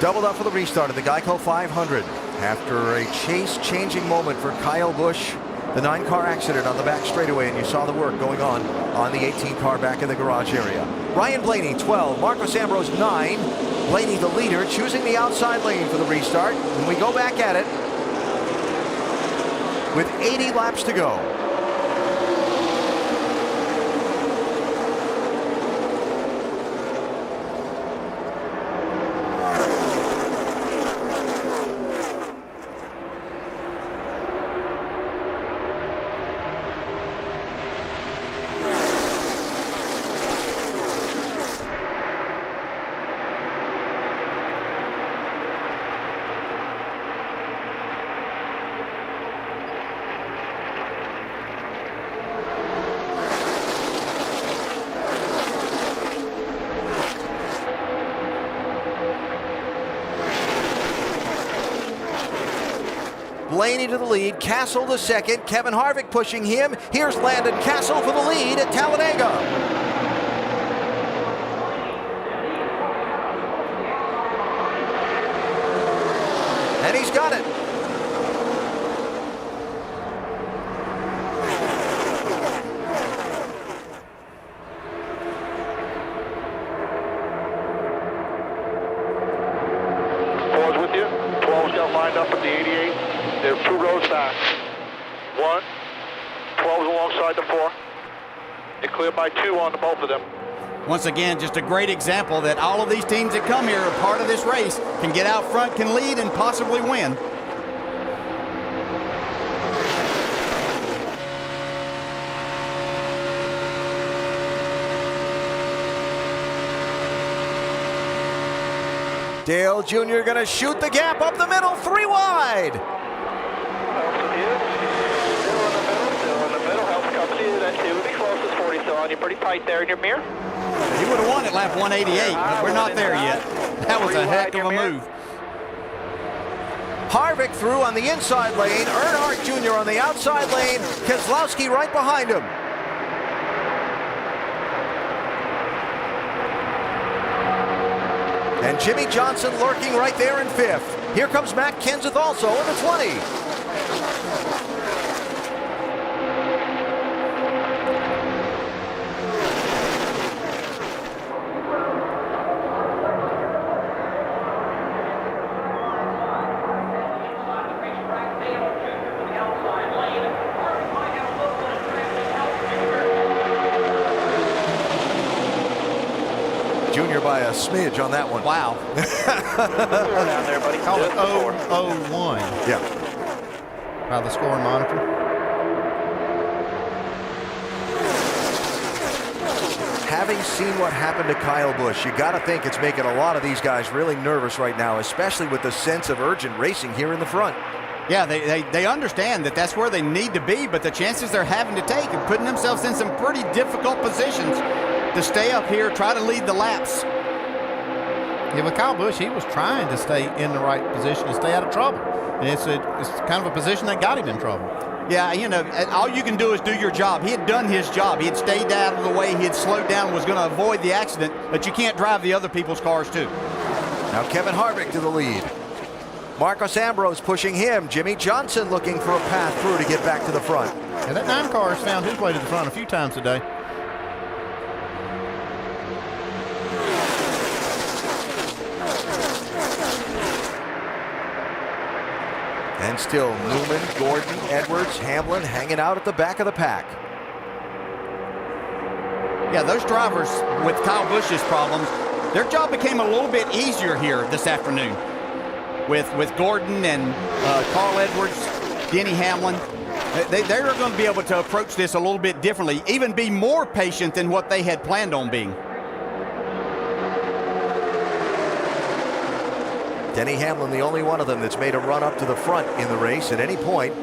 Doubled up for the restart of the Geico 500. After a chase-changing moment for Kyle Busch, the 9-car accident on the back straightaway, and you saw the work going on the 18 car back in the garage area. Ryan Blaney, 12. Marcos Ambrose, 9. Blaney, the leader, choosing the outside lane for the restart. And we go back at it with 80 laps to go. Blaney to the lead, Castle to second, Kevin Harvick pushing him. Here's Landon Castle for the lead at Talladega. And he's got it. Four's with you. 12's got lined up at the 88. They're 2 rows back. 1. 12's alongside the 4. They cleared by 2 on the both of them. Once again, just a great example that all of these teams that come here are part of this race, can get out front, can lead, and possibly win. Dale Jr. going to shoot the gap up the middle, 3 wide. You're pretty tight there in your mirror. He would have won at lap 188, but we're not there yet. That was a heck of a move. Harvick through on the inside lane, Earnhardt Jr. on the outside lane, Keselowski right behind him. And Jimmy Johnson lurking right there in 5th. Here comes Matt Kenseth also in the 20. Junior by a smidge on that one. Wow. Down there, buddy. Call it 0-0-1. Yeah. By the scoring monitor. Having seen what happened to Kyle Busch, you got to think it's making a lot of these guys really nervous right now, especially with the sense of urgent racing here in the front. Yeah, they understand that that's where they need to be, but the chances they're having to take are putting themselves in some pretty difficult positions to stay up here, try to lead the laps. Yeah, with Kyle Busch, he was trying to stay in the right position and stay out of trouble. And it's kind of a position that got him in trouble. Yeah, you know, all you can do is do your job. He had done his job. He had stayed out of the way. He had slowed down, was going to avoid the accident, but you can't drive the other people's cars too. Now Kevin Harvick to the lead. Marcos Ambrose pushing him. Jimmy Johnson looking for a path through to get back to the front. And that 9 car has found his way to the front a few times today. And still Newman, Gordon, Edwards, Hamlin hanging out at the back of the pack. Yeah, those drivers with Kyle Busch's problems, their job became a little bit easier here this afternoon. With Gordon and Carl Edwards, Denny Hamlin, they're going to be able to approach this a little bit differently, even be more patient than what they had planned on being. Denny Hamlin, the only one of them that's made a run up to the front in the race at any point,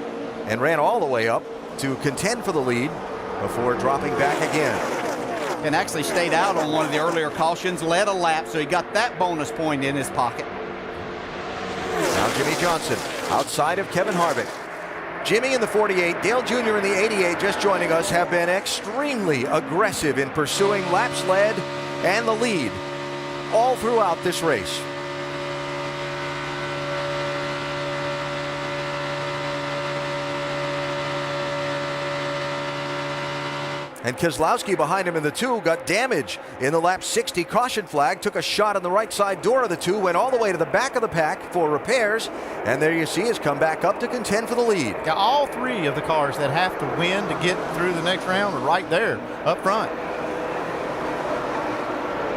and ran all the way up to contend for the lead before dropping back again. And actually stayed out on one of the earlier cautions, led a lap, so he got that bonus point in his pocket. Now Jimmy Johnson outside of Kevin Harvick. Jimmy in the 48, Dale Jr. in the 88 just joining us have been extremely aggressive in pursuing laps led and the lead all throughout this race. And Keselowski behind him in the 2 got damage in the lap 60 caution flag, took a shot on the right side door of the 2, went all the way to the back of the pack for repairs, and there you see has come back up to contend for the lead. Yeah, all 3 of the cars that have to win to get through the next round are right there up front.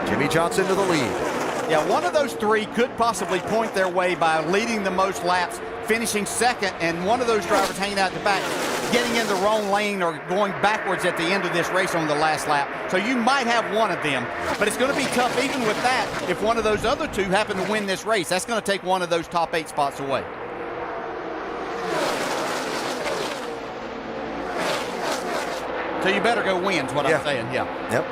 Jimmie Johnson to the lead. Yeah, one of those 3 could possibly point their way by leading the most laps, finishing second, and one of those drivers hanging out the back, getting in the wrong lane or going backwards at the end of this race on the last lap. So you might have one of them, but it's going to be tough even with that. If one of those other 2 happen to win this race, that's going to take one of those top 8 spots away. So you better go win is what I'm saying, Yep.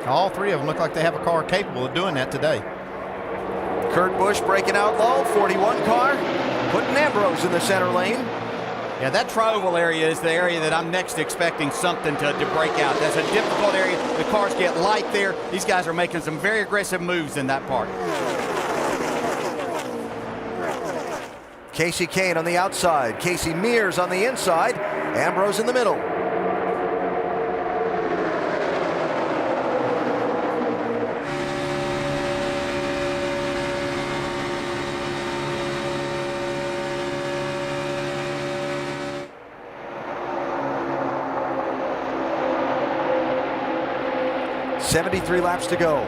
All 3 of them look like they have a car capable of doing that today. Kurt Busch breaking out low, 41 car, putting Ambrose in the center lane. Yeah, that tri-oval area is the area that I'm next expecting something to break out. That's a difficult area. The cars get light there. These guys are making some very aggressive moves in that part. Casey Kane on the outside, Casey Mears on the inside, Ambrose in the middle. .73 laps to go.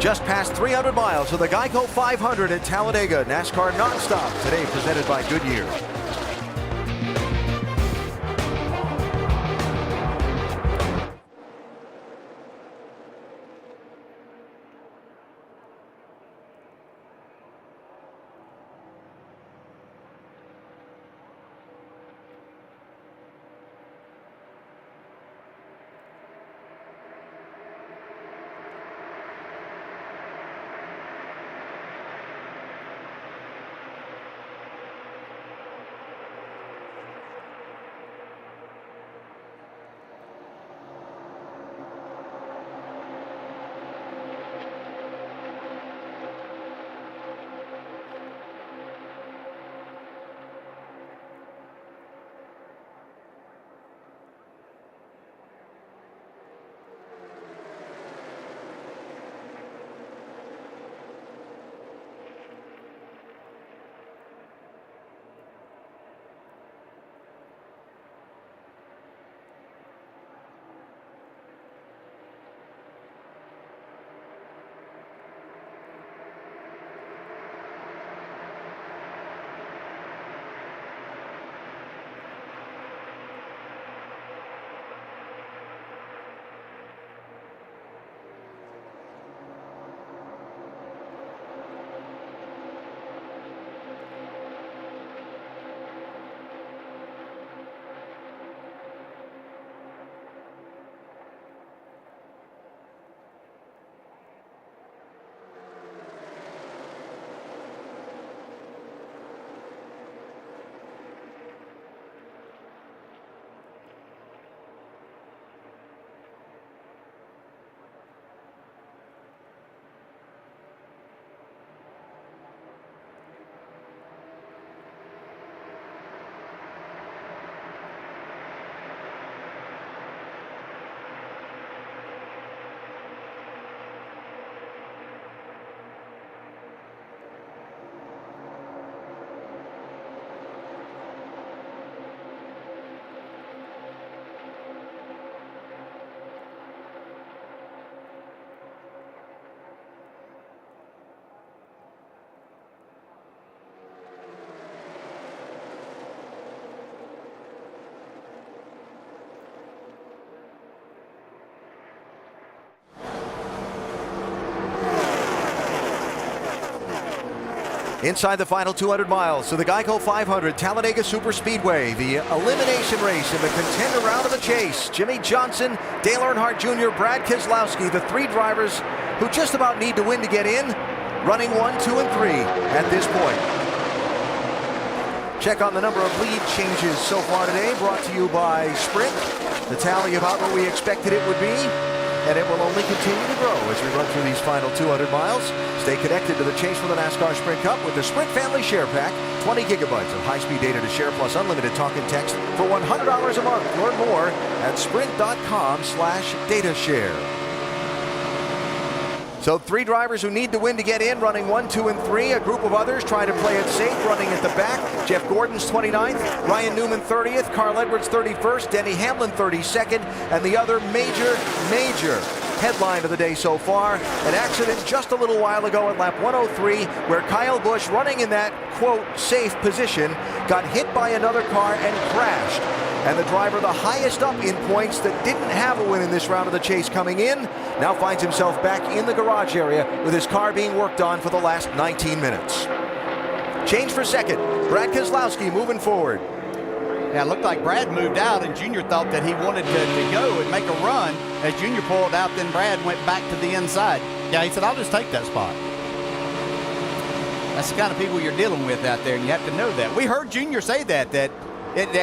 Just past 300 miles of the Geico 500 at Talladega. NASCAR nonstop today, presented by Goodyear. Inside the final 200 miles, so the Geico 500 Talladega Superspeedway, the elimination race in the contender round of the chase. Jimmie Johnson, Dale Earnhardt Jr., Brad Keselowski, the 3 drivers who just about need to win to get in, running 1, 2, and 3 at this point. Check on the number of lead changes so far today, brought to you by Sprint. The tally about what we expected it would be. and it will only continue to grow as we run through these final 200 miles. Stay connected to the chase for the NASCAR Sprint Cup with the Sprint Family Share Pack. 20 gigabytes of high-speed data to share plus unlimited talk and text for $100 a month. Learn more at sprint.com/datashare. So 3 drivers who need to win to get in, running 1, 2, and 3. A group of others trying to play it safe, running at the back. Jeff Gordon's 29th, Ryan Newman 30th, Carl Edwards 31st, Denny Hamlin 32nd, and the other major headline of the day so far, an accident just a little while ago at lap 103 where Kyle Busch, running in that, quote, safe position, got hit by another car and crashed. And the driver the highest up in points that didn't have a win in this round of the chase coming in now finds himself back in the garage area with his car being worked on for the last 19 minutes. Change for second. Brad Keselowski moving forward. Yeah, it looked like Brad moved out, and Junior thought that he wanted to go and make a run. As Junior pulled out, then Brad went back to the inside. Yeah, he said, I'll just take that spot. That's the kind of people you're dealing with out there, and you have to know that. We heard Junior say that they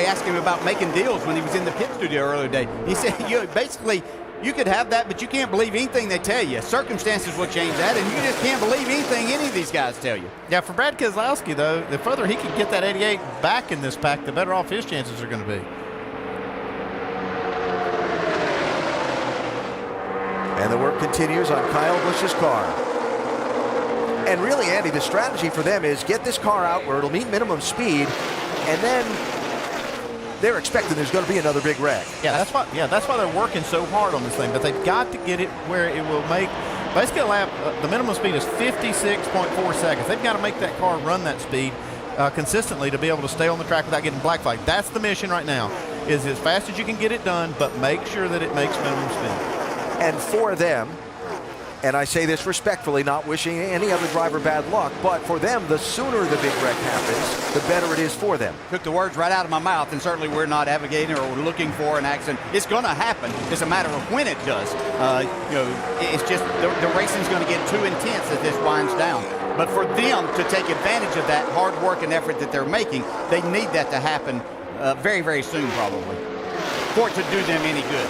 asked him about making deals when he was in the pit studio earlier today. He said, basically, you could have that, but you can't believe anything they tell you. Circumstances will change that, and you just can't believe anything any of these guys tell you. Yeah, for Brad Keselowski, though, the further he can get that 88 back in this pack, the better off his chances are going to be. And the work continues on Kyle Busch's car. And really, Andy, the strategy for them is get this car out where it'll meet minimum speed, and then they're expecting there's going to be another big wreck. Yeah, that's why they're working so hard on this thing. But they've got to get it where it will make basically a lap. The minimum speed is 56.4 seconds. They've got to make that car run that speed consistently to be able to stay on the track without getting black flag. That's the mission right now. Is as fast as you can get it done, but make sure that it makes minimum speed. And for them, and I say this respectfully, not wishing any other driver bad luck, but for them, the sooner the big wreck happens, the better it is for them. Took the words right out of my mouth, and certainly we're not advocating or looking for an accident. It's going to happen. It's a matter of when it does. It's just the racing's going to get too intense as this winds down. But for them to take advantage of that hard work and effort that they're making, they need that to happen very, very soon, probably, for it to do them any good.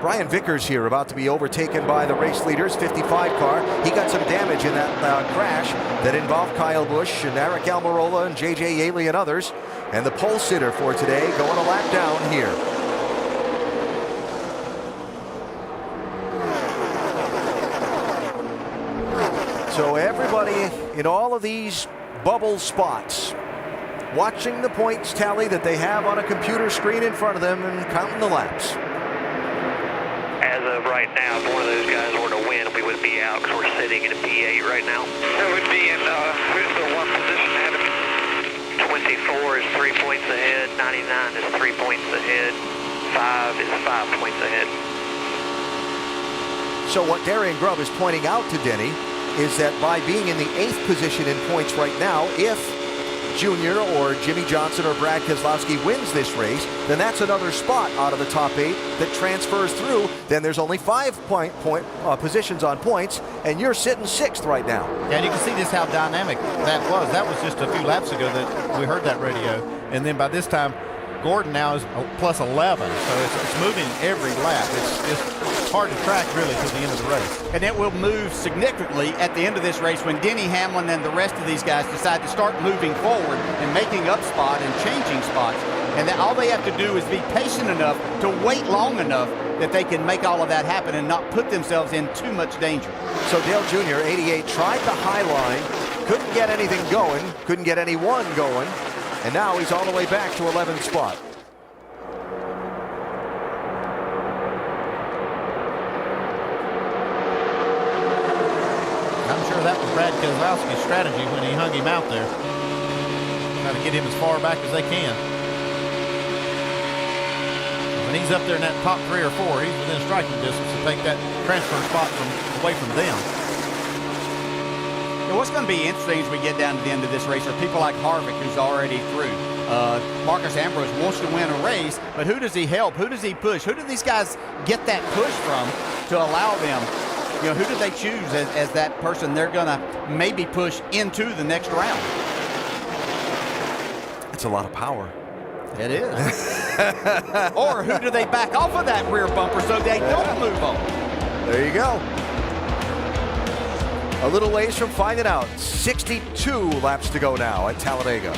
Brian Vickers here, about to be overtaken by the race leader's 55 car. He got some damage in that crash that involved Kyle Busch and Eric Almirola and J.J. Yaley and others. And the pole sitter for today going a lap down here. So everybody in all of these bubble spots watching the points tally that they have on a computer screen in front of them and counting the laps. As of right now, if one of those guys were to win, we would be out because we're sitting in a P8 right now. That would be in, who's the one position ahead of me? 24 is 3 points ahead, 99 is 3 points ahead, 5 is 5 points ahead. So what Darian Grubb is pointing out to Denny is that by being in the 8th position in points right now, if Junior or Jimmy Johnson or Brad Keselowski wins this race, then that's another spot out of the top 8 that transfers through. Then there's only 5 positions on points, and you're sitting 6th right now. Yeah, and you can see just how dynamic that was. That was just a few laps ago that we heard that radio, and then by this time, Gordon now is plus 11, so it's moving every lap. It's hard to track really to the end of the race. And it will move significantly at the end of this race when Denny Hamlin and the rest of these guys decide to start moving forward and making up spot and changing spots. And that all they have to do is be patient enough to wait long enough that they can make all of that happen and not put themselves in too much danger. So Dale Jr., 88, tried the high line, couldn't get anything going, couldn't get anyone going, and now he's all the way back to 11th spot. I'm sure that was Brad Keselowski's strategy when he hung him out there. Try to get him as far back as they can. When he's up there in that top 3 or 4, he's within striking distance to take that transfer spot away from them. And what's going to be interesting as we get down to the end of this race are people like Harvick, who's already through. Marcus Ambrose wants to win a race, but who does he help? Who does he push? Who do these guys get that push from to allow them? Who do they choose as that person they're going to maybe push into the next round? It's a lot of power. It is. Or who do they back off of that rear bumper so they don't move on? There you go. A little ways from finding out. 62 laps to go now at Talladega.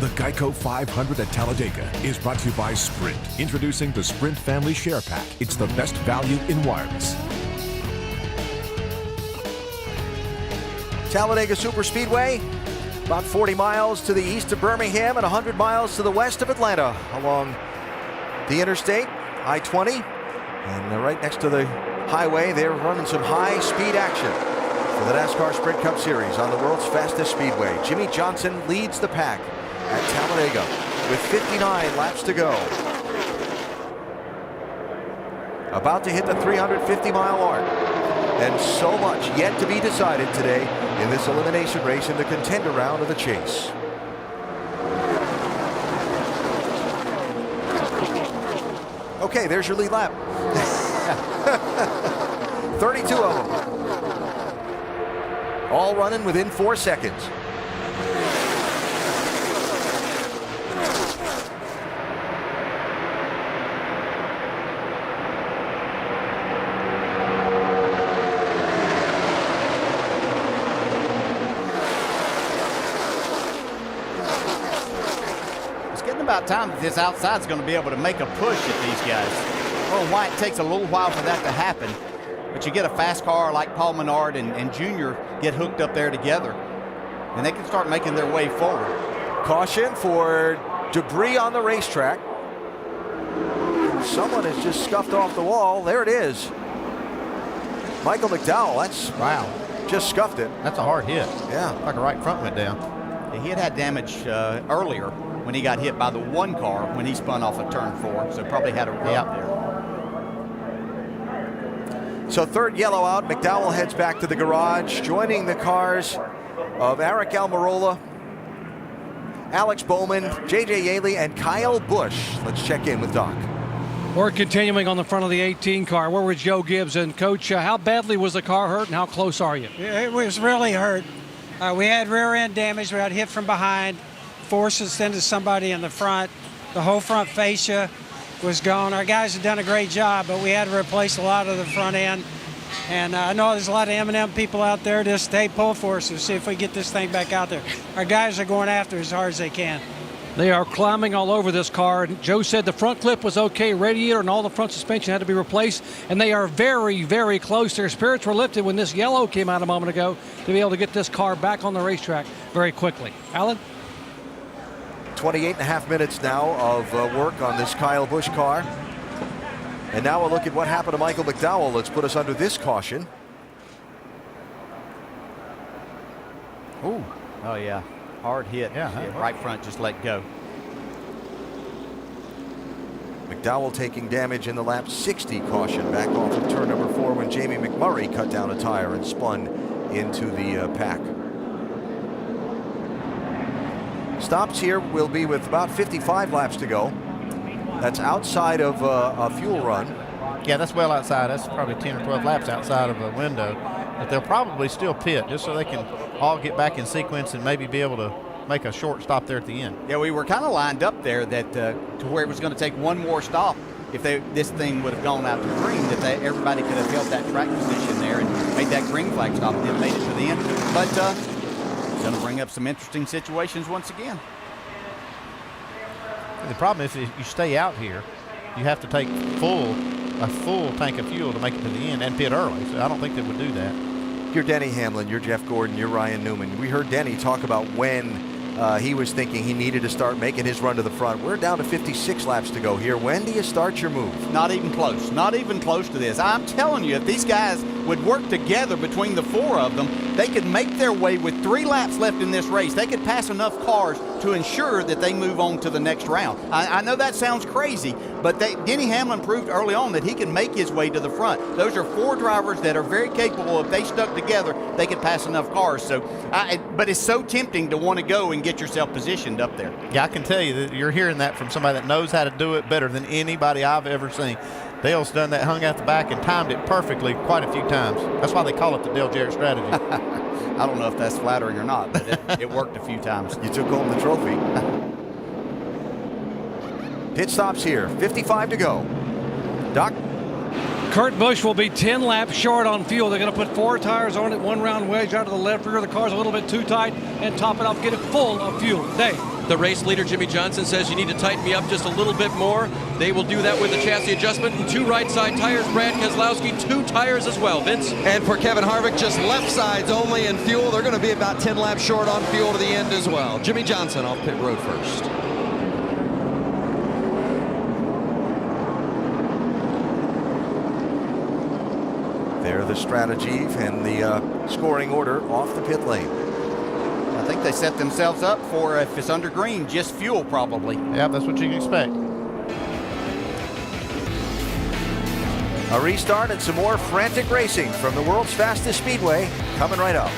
The Geico 500 at Talladega is brought to you by Sprint. Introducing the Sprint Family Share Pack. It's the best value in wireless. Talladega Superspeedway, about 40 miles to the east of Birmingham and 100 miles to the west of Atlanta along the interstate, I-20. And right next to the highway, they're running some high-speed action for the NASCAR Sprint Cup Series on the world's fastest speedway. Jimmy Johnson leads the pack at Talladega with 59 laps to go. About to hit the 350-mile mark. And so much yet to be decided today in this elimination race in the contender round of the chase. Okay, there's your lead lap. 32 of them. All running within 4 seconds. About time that this outside's going to be able to make a push at these guys. I don't know why it takes a little while for that to happen, but you get a fast car like Paul Menard and Junior get hooked up there together, and they can start making their way forward. Caution for debris on the racetrack. Someone has just scuffed off the wall. There it is. Michael McDowell, that's wow. Just scuffed it. That's a hard hit. Yeah. Like a right front went down. Yeah, he had damage earlier when he got hit by the one car when he spun off of turn 4, so probably had a rub there. So third yellow out, McDowell heads back to the garage, joining the cars of Eric Almirola, Alex Bowman, J.J. Yaley, and Kyle Busch. Let's check in with Doc. We're continuing on the front of the 18 car. We're with Joe Gibbs. And Coach, how badly was the car hurt and how close are you? It was really hurt. We had rear end damage. We got hit from behind. Forces into somebody in the front, the whole front fascia, was gone. Our guys have done a great job, but we had to replace a lot of the front end. And I know there's a lot of M&M people out there. Just, hey, pull for us and see if we get this thing back out there. Our guys are going after it as hard as they can. They are climbing all over this car. Joe said the front clip was okay, radiator and all the front suspension had to be replaced, and they are very, very close. Their spirits were lifted when this yellow came out a moment ago to be able to get this car back on the racetrack very quickly. Alan? 28.5 minutes now of work on this Kyle Busch car. And now we'll look at what happened to Michael McDowell. Let's put us under this caution. Ooh. Oh, yeah. Hard hit. Yeah, right front just let go. McDowell taking damage in the lap 60 caution back off of turn number 4 when Jamie McMurray cut down a tire and spun into the pack. Stops here will be with about 55 laps to go. That's outside of a fuel run. Yeah, that's well outside. That's probably 10 or 12 laps outside of a window. But they'll probably still pit just so they can all get back in sequence and maybe be able to make a short stop there at the end. Yeah, we were kind of lined up there that to where it was going to take one more stop. If this thing would have gone out to green, that everybody could have held that track position there and made that green flag stop and then made it to the end. But it's going to bring up some interesting situations once again. The problem is if you stay out here, you have to take a full tank of fuel to make it to the end and pit early. So I don't think they would do that. You're Denny Hamlin, you're Jeff Gordon, you're Ryan Newman. We heard Denny talk about when he was thinking he needed to start making his run to the front. We're down to 56 laps to go here. When do you start your move? Not even close. Not even close to this. I'm telling you, if these guys would work together between the 4 of them, they could make their way with 3 laps left in this race. They could pass enough cars to ensure that they move on to the next round. I know that sounds crazy, but Denny Hamlin proved early on that he can make his way to the front. Those are 4 drivers that are very capable. If they stuck together, they could pass enough cars. So, but it's so tempting to want to go and get yourself positioned up there. Yeah, I can tell you that you're hearing that from somebody that knows how to do it better than anybody I've ever seen. Dale's done that, hung out the back and timed it perfectly quite a few times. That's why they call it the Dale Jarrett strategy. I don't know if that's flattering or not, but it worked a few times. You took home the trophy. Pit stops here, 55 to go. Doc? Kurt Busch will be 10 laps short on fuel. They're going to put 4 tires on it, 1 round wedge out of the left rear. The car's a little bit too tight and top it off, get it full of fuel. Dave. The race leader, Jimmy Johnson, says you need to tighten me up just a little bit more. They will do that with the chassis adjustment and 2 right side tires. Brad Keselowski, 2 tires as well. Vince? And for Kevin Harvick, just left sides only in fuel. They're going to be about 10 laps short on fuel to the end as well. Jimmy Johnson off pit road first. There the strategy and the scoring order off the pit lane. I think they set themselves up for, if it's under green, just fuel probably. Yeah, that's what you can expect. A restart and some more frantic racing from the world's fastest speedway coming right up.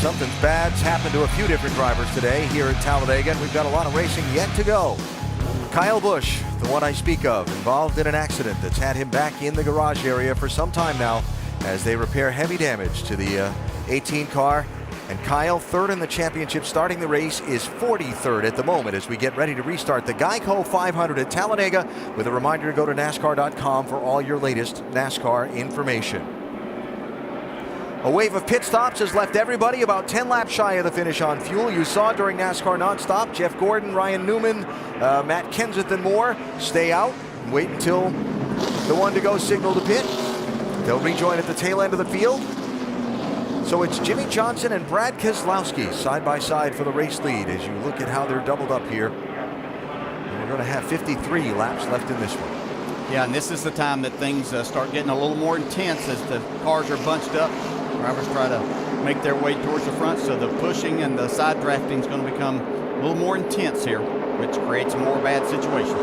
Something bad's happened to a few different drivers today here at Talladega, and we've got a lot of racing yet to go. Kyle Busch, the one I speak of, involved in an accident that's had him back in the garage area for some time now as they repair heavy damage to the 18 car. And Kyle, third in the championship, starting the race, is 43rd at the moment as we get ready to restart the Geico 500 at Talladega, with a reminder to go to NASCAR.com for all your latest NASCAR information. A wave of pit stops has left everybody about 10 laps shy of the finish on fuel. You saw during NASCAR Nonstop, Jeff Gordon, Ryan Newman, Matt Kenseth and more stay out and wait until the one to go signal to pit. They'll rejoin at the tail end of the field. So it's Jimmy Johnson and Brad Keselowski side by side for the race lead as you look at how they're doubled up here. And we're going to have 53 laps left in this one. Yeah, and this is the time that things start getting a little more intense as the cars are bunched up. Drivers try to make their way towards the front, so the pushing and the side drafting is going to become a little more intense here, which creates more bad situations.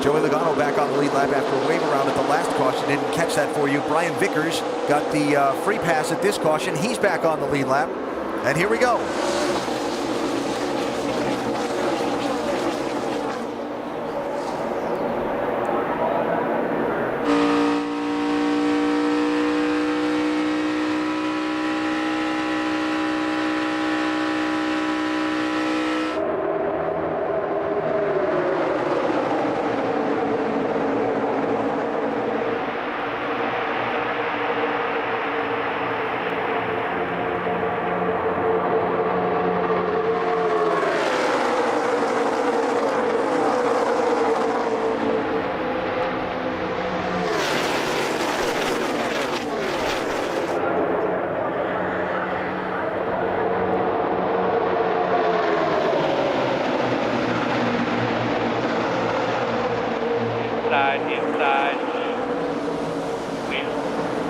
Joey Logano back on the lead lap after a wave around at the last caution. Didn't catch that for you. Brian Vickers got the free pass at this caution. He's back on the lead lap. And here we go.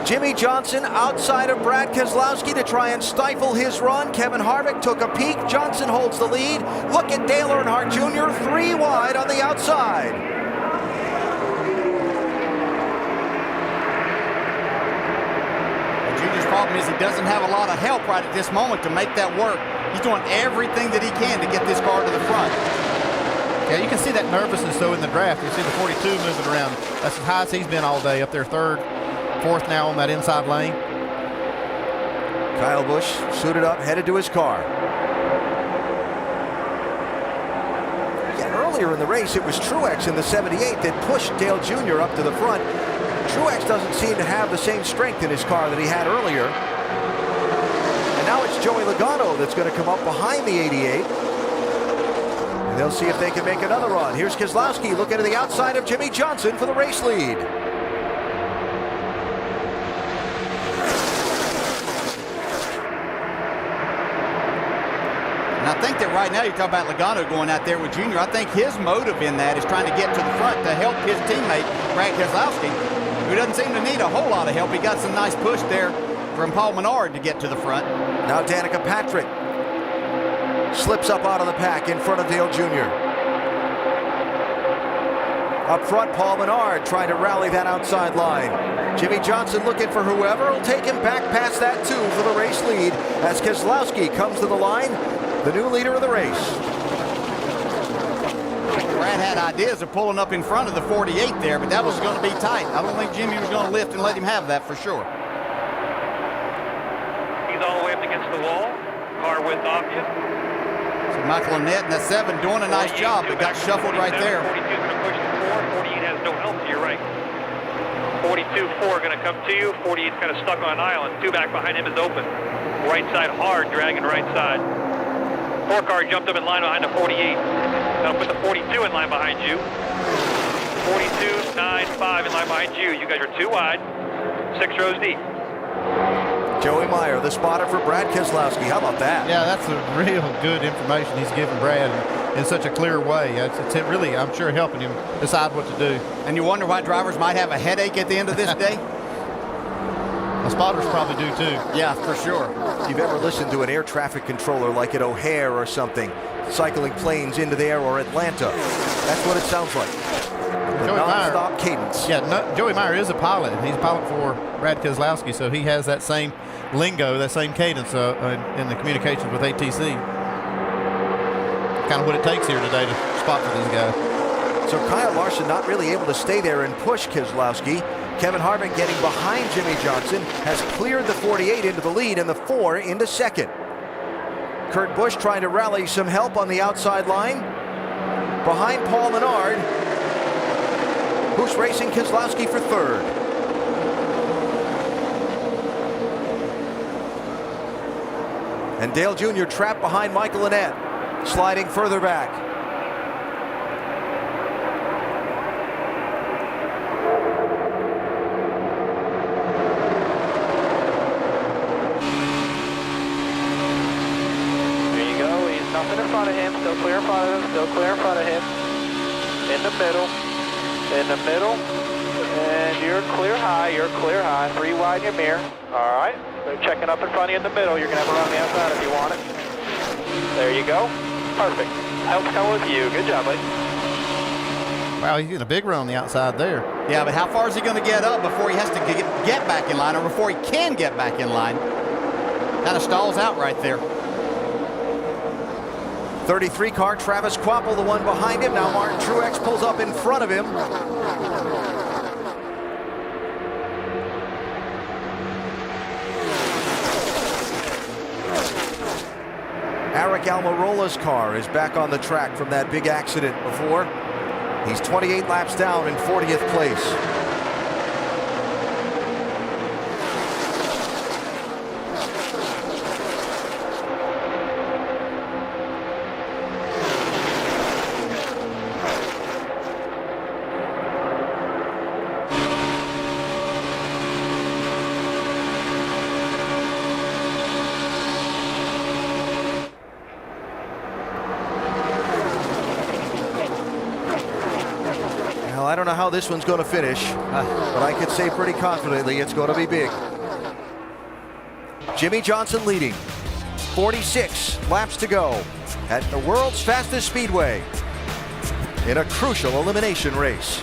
Jimmy Johnson outside of Brad Keselowski to try and stifle his run. Kevin Harvick took a peek. Johnson holds the lead. Look at Dale Earnhardt Jr. 3 wide on the outside. Junior's problem is he doesn't have a lot of help right at this moment to make that work. He's doing everything that he can to get this car to the front. Yeah, you can see that nervousness though in the draft. You see the 42 moving around. That's as high as he's been all day, up there third, fourth now on that inside lane. Kyle Busch suited up, headed to his car. Yeah, earlier in the race, it was Truex in the 78 that pushed Dale Jr. up to the front. Truex doesn't seem to have the same strength in his car that he had earlier. And now it's Joey Logano that's going to come up behind the 88. And they'll see if they can make another run. Here's Keselowski looking to the outside of Jimmy Johnson for the race lead. And I think that right now, you talk about Logano going out there with Junior. I think his motive in that is trying to get to the front to help his teammate, Brad Keselowski, who doesn't seem to need a whole lot of help. He got some nice push there from Paul Menard to get to the front. Now Danica Patrick slips up out of the pack in front of Dale Jr. Up front, Paul Menard trying to rally that outside line. Jimmy Johnson looking for whoever will take him back past that 2 for the race lead as Keselowski comes to the line, the new leader of the race. Brad had ideas of pulling up in front of the 48 there, but that was going to be tight. I don't think Jimmy was going to lift and let him have that for sure. He's all the way up against the wall. Car width off you. So Michael Annett in that 7 doing a nice job, but got shuffled right there. 42 is going to push the 4. 48 has no help to your right. 42-4 going to come to you. 48's kind of stuck on an island. 2 back behind him is open. Right side hard, dragging right side. 4 car jumped up in line behind the 48. That'll put the 42 in line behind you. 42, 9, 5 in line behind you. You guys are 2 wide, 6 rows deep. Joey Meyer, the spotter for Brad Keselowski. How about that? Yeah, that's a real good information he's giving Brad in such a clear way. It's really, I'm sure, helping him decide what to do. And you wonder why drivers might have a headache at the end of this day? The spotters probably do too. Yeah, for sure. If you've ever listened to an air traffic controller like at O'Hare or something, cycling planes into the air, or Atlanta, that's what it sounds like. The non-stop cadence. Yeah, Joey Meyer is a pilot. He's a pilot for Brad Keselowski, so he has that same lingo, that same cadence in the communications with ATC. Kind of what it takes here today to spot for these guys. So Kyle Larson not really able to stay there and push Keselowski. Kevin Harvick getting behind Jimmy Johnson has cleared the 48 into the lead and the 4 into second. Kurt Busch trying to rally some help on the outside line. Behind Paul Menard, who's racing Keselowski for third. And Dale Jr. trapped behind Michael Annett, sliding further back. There you go. He's nothing in front of him. Still clear in front of him. Still clear in front of him. In the middle. In the middle. And you're clear high. You're clear high. 3 wide in your mirror. All right. They're checking up in front of you in the middle. You're going to have to run on the outside if you want it. There you go. Perfect. Help's coming with you. Good job, buddy. Wow, he's getting a big run on the outside there. Yeah, but how far is he going to get up before he has to get back in line, or before he can get back in line? Kind of stalls out right there. 33 car, Travis Kvapil, the one behind him. Now Martin Truex pulls up in front of him. Aric Almirola's car is back on the track from that big accident before. He's 28 laps down in 40th place. I don't know how this one's going to finish, but I could say pretty confidently it's going to be big. Jimmy Johnson leading. 46 laps to go at the world's fastest speedway in a crucial elimination race.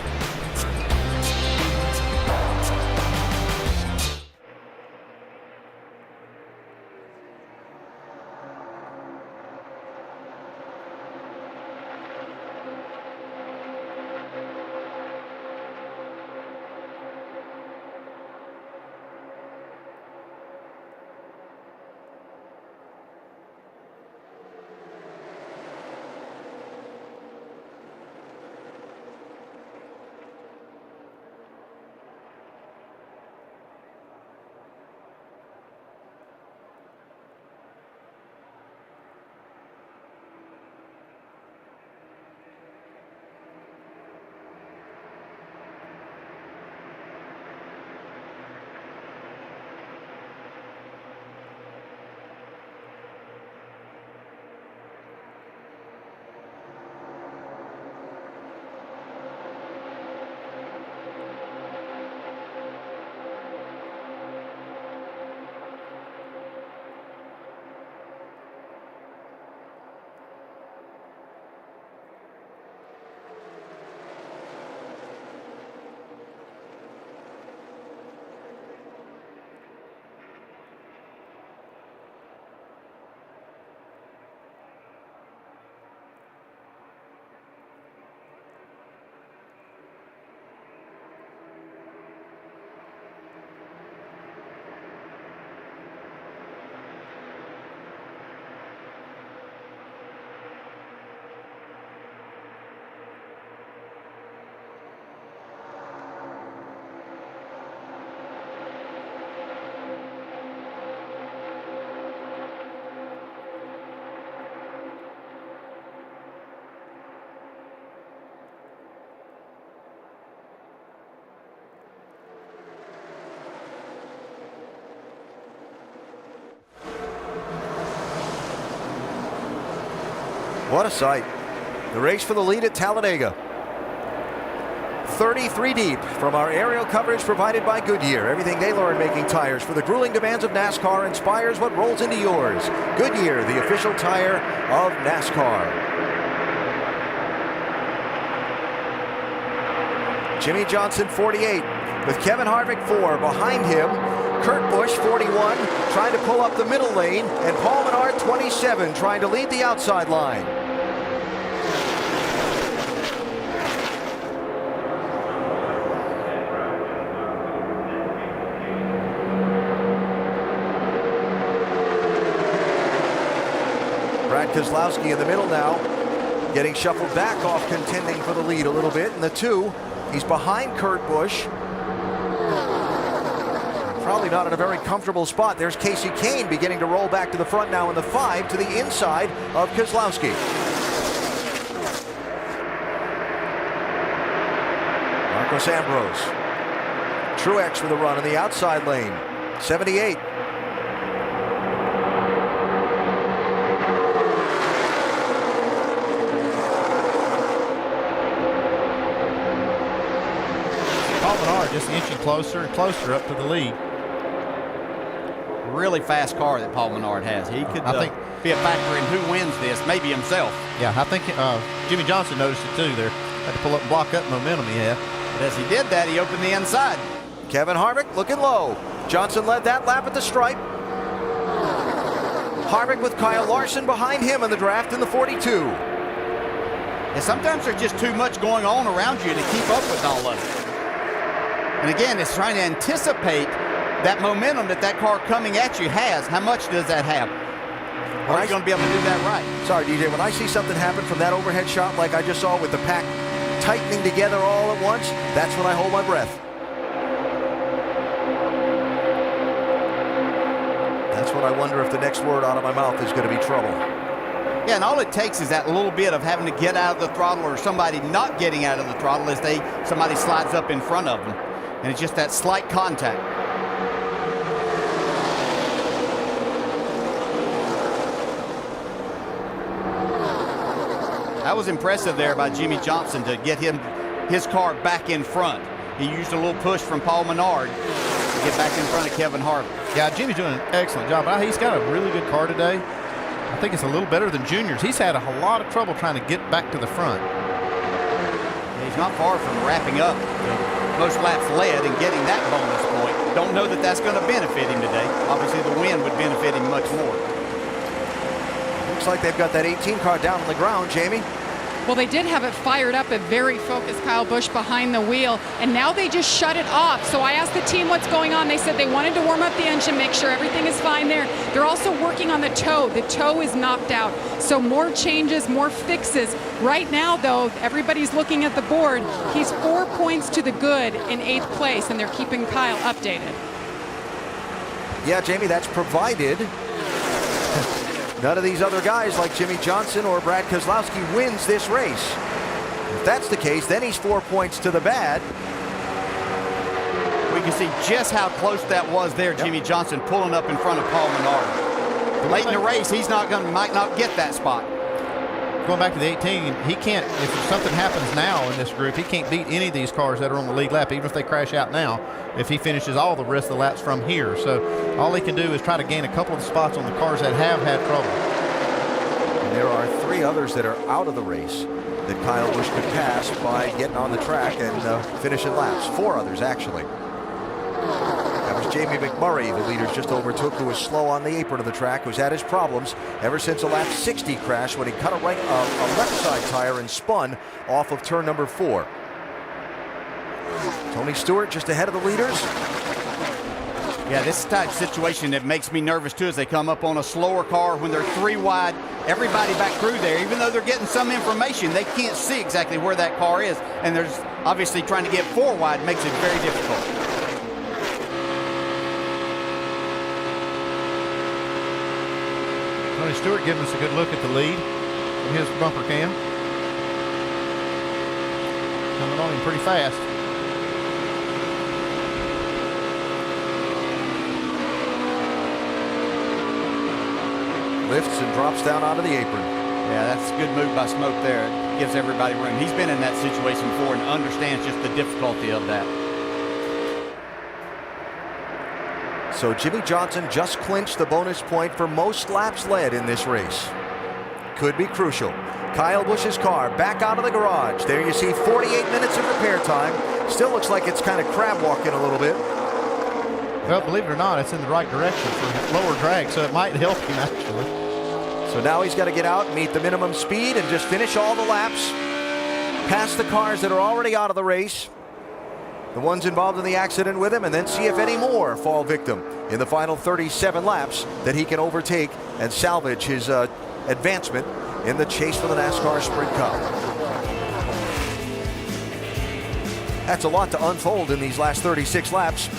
What a sight. The race for the lead at Talladega. 33 deep from our aerial coverage provided by Goodyear. Everything they learned making tires for the grueling demands of NASCAR inspires what rolls into yours. Goodyear, the official tire of NASCAR. Jimmy Johnson, 48, with Kevin Harvick 4. Behind him, Kurt Busch, 41, trying to pull up the middle lane, and Paul Menard, 27, trying to lead the outside line. Brad Keselowski in the middle now, getting shuffled back off, contending for the lead a little bit. In the 2, he's behind Kurt Busch. Probably not in a very comfortable spot. There's Casey Kane beginning to roll back to the front now in the 5 to the inside of Keselowski. Marcos Ambrose. Truex with a run in the outside lane. 78. Paul Menard just inching closer and closer up to the lead. Really fast car that Paul Menard has. He could be a factor in who wins this, maybe himself. Yeah, I think Jimmy Johnson noticed it too there. Had to pull up and block that momentum he had. But as he did that, he opened the inside. Kevin Harvick looking low. Johnson led that lap at the stripe. Harvick with Kyle Larson behind him in the draft in the 42. And sometimes there's just too much going on around you to keep up with all of it. And again, it's trying to anticipate that momentum that car coming at you has. How much does that have? Are you going to be able to do that right? Sorry, DJ, when I see something happen from that overhead shot like I just saw with the pack tightening together all at once, that's when I hold my breath. That's when I wonder if the next word out of my mouth is going to be trouble. Yeah, and all it takes is that little bit of having to get out of the throttle or somebody not getting out of the throttle as somebody slides up in front of them. And it's just that slight contact. That was impressive there by Jimmy Johnson to get his car back in front. He used a little push from Paul Menard to get back in front of Kevin Harvick. Yeah, Jimmy's doing an excellent job. He's got a really good car today. I think it's a little better than Junior's. He's had a lot of trouble trying to get back to the front. Yeah, he's not far from wrapping up most laps led and getting that bonus point. Don't know that that's going to benefit him today. Obviously, the win would benefit him much more. Looks like they've got that 18 car down on the ground, Jamie. Well, they did have it fired up, a very focused Kyle Busch behind the wheel, and now they just shut it off. So I asked the team what's going on. They said they wanted to warm up the engine, make sure everything is fine there. They're also working on the toe. The toe is knocked out. So more changes, more fixes. Right now, though, everybody's looking at the board. He's 4 points to the good in 8th place, and they're keeping Kyle updated. Yeah, Jamie, that's provided none of these other guys like Jimmy Johnson or Brad Keselowski wins this race. If that's the case, then he's 4 points to the bad. We can see just how close that was there, Jimmy Johnson pulling up in front of Paul Menard. Late in the race, might not get that spot. Going back to the 18, he can't, if something happens now in this group, he can't beat any of these cars that are on the lead lap, even if they crash out now, if he finishes all the rest of the laps from here. So all he can do is try to gain a couple of spots on the cars that have had trouble. And there are 3 others that are out of the race that Kyle Busch could pass by getting on the track and finishing laps. 4 others, actually. That was Jamie McMurray, the leaders just overtook, who was slow on the apron of the track, who's had his problems ever since a lap 60 crash when he cut a left side tire and spun off of turn number 4. Tony Stewart just ahead of the leaders. Yeah, this type of situation that makes me nervous too, as they come up on a slower car when they're 3 wide, everybody back through there, even though they're getting some information, they can't see exactly where that car is. And there's obviously trying to get 4 wide makes it very difficult. Tony Stewart giving us a good look at the lead from his bumper cam. Coming on him pretty fast. Lifts and drops down onto the apron. Yeah, that's a good move by Smoke there. It gives everybody room. He's been in that situation before and understands just the difficulty of that. So Jimmy Johnson just clinched the bonus point for most laps led in this race. Could be crucial. Kyle Busch's car back out of the garage. There you see 48 minutes of repair time. Still looks like it's kind of crab walking a little bit. Well, believe it or not, it's in the right direction for lower drag, so it might help him actually. So now he's got to get out and meet the minimum speed and just finish all the laps, past the cars that are already out of the race, the ones involved in the accident with him, and then see if any more fall victim in the final 37 laps that he can overtake and salvage his advancement in the chase for the NASCAR Sprint Cup. That's a lot to unfold in these last 36 laps.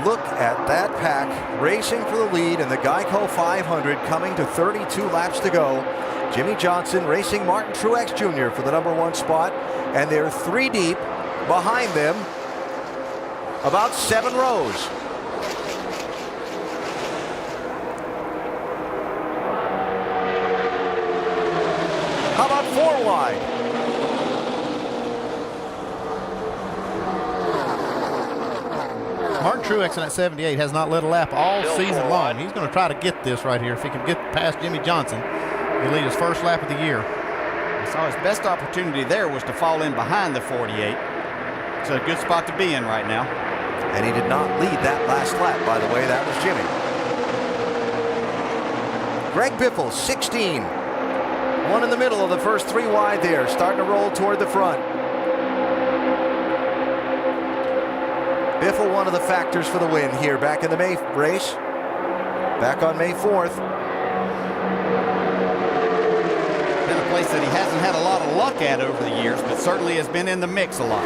Look at that pack racing for the lead in the Geico 500, coming to 32 laps to go. Jimmy Johnson racing Martin Truex Jr. for the #1 spot, and they're 3 deep behind them, about 7 rows. How about 4 wide? Martin Truex in that 78 has not led a lap all season long. He's going to try to get this right here. If he can get past Jimmy Johnson, he'll lead his first lap of the year. So his best opportunity there was to fall in behind the 48. It's a good spot to be in right now. And he did not lead that last lap, by the way. That was Jimmy. Greg Biffle, 16. One in the middle of the first 3 wide there, starting to roll toward the front. Biffle, one of the factors for the win here back in the May race. Back on May 4th. Been a place that he hasn't had a lot of luck at over the years, but certainly has been in the mix a lot.